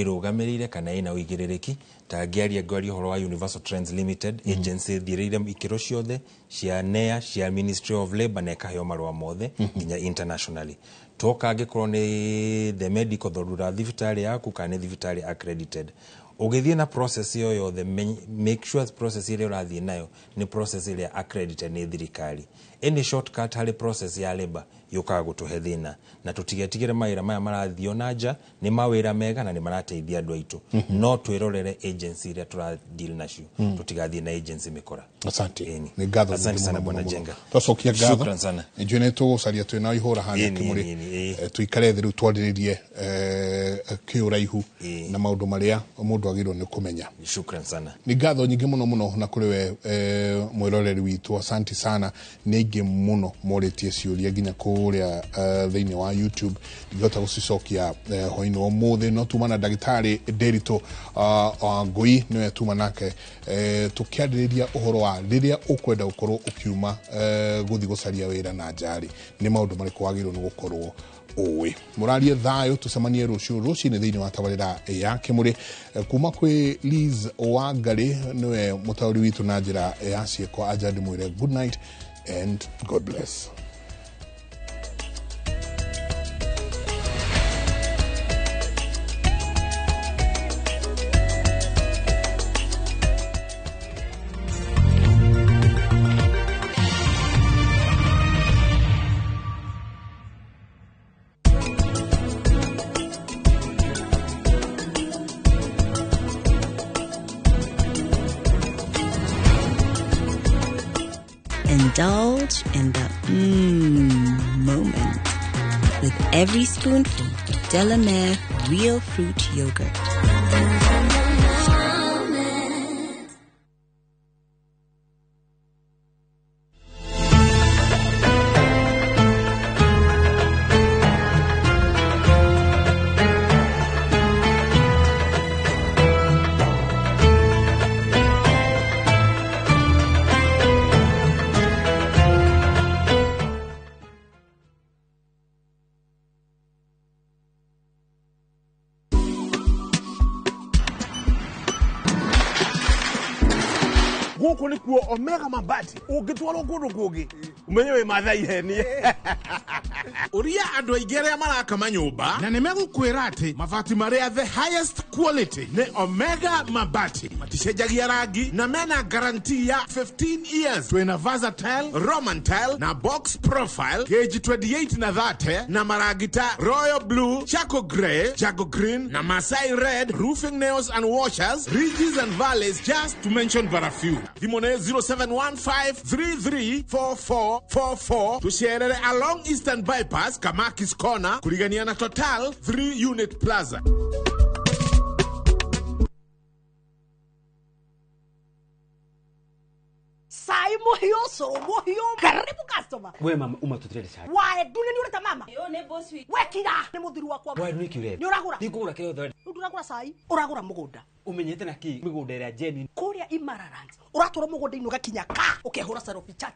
irugamirire kana ina uigirereki ta ngiaria ngwari horo wa Universal Trends Limited agency thirire ikiro ciothe cia NEA cia Ministry of Labour na kaheo marwa mothe nginya internationally toka angikorwo ni the medical thorura thibitari yaku kana thibitari accredited ugithie na process yo yothe make sure process ile urathie nayo ni process ile accredited ni thirikari. Any shortcut hali process ya labor yukaga gutuhe thina na tutigetigire mawira maya marathio nanja ni mawira mega na ni marateithia andu aitu no twirorere agency ile tura deal nacio tutigathie na agency mikora. Asante ni gatho. Asante sana bwana Jenga. Tosokia gatho. Shukran sana. Ijune to salia tu na ihora hana kimuri tuikare thiru twaririe kiuraihu na maundu maria mundu agirwo ni kumenya. Shukran sana. Ni gatho nyingi muno na kuri we mwiroreri witu. Asante sana ni ngi muno moretie ciuria ginya kuria thiini wa YouTube ngota gucicokia hoino omuthe no tumana ndagitari Derito Ngui niwe tuma nake tukiaririria uhoro wa riria ukwenda gukorwo ukiuma guthi gucaria wira na njari ni maundu mariku wagirwo ni gukorwo owe murarie thayo tucemanie rucini thiini wa tabarira ya kimuri kuma kwi Liz Wangari niwe mutauri witu na njira ya cieko ajandi mwire good night and God bless. Indulge in the moment with every spoonful Delamere real fruit yogurt. Guko ni kuo Omega Mabati ugitwaro kundu kungi umenyewe mathai heni uria andu aigere maraka manyumba na nimegukwira ati mabati maria the highest quality ni Omega Mabati maticenjagia rangi na mena guarantee ya 15 years twina versatile Roman tile na box profile gauge 28 na 30 na maragita royal blue, charcoal grey, charcoal green na Masai red, roofing nails and washers, ridges and valleys, just to mention but a few. Dimone 0715334444 tusherere along Eastern Bypass Kamakis Corner kurigania na Total 3 Unit Plaza. Sai mohio karibu customer. We mama umatutirele sai. Wae dune ni ureta mama. Yo ne boss wi. Wekira ni muthiru wakwa. Wae ni kiure. Ni uragura. Ndikugura kio thori. Uragura sai. Uragura mugunda. Umenyete na ki migunda ira Jeni. Kuria Imararant. Uratura mugunda inu gakinya ka ukehura sarofi chacha.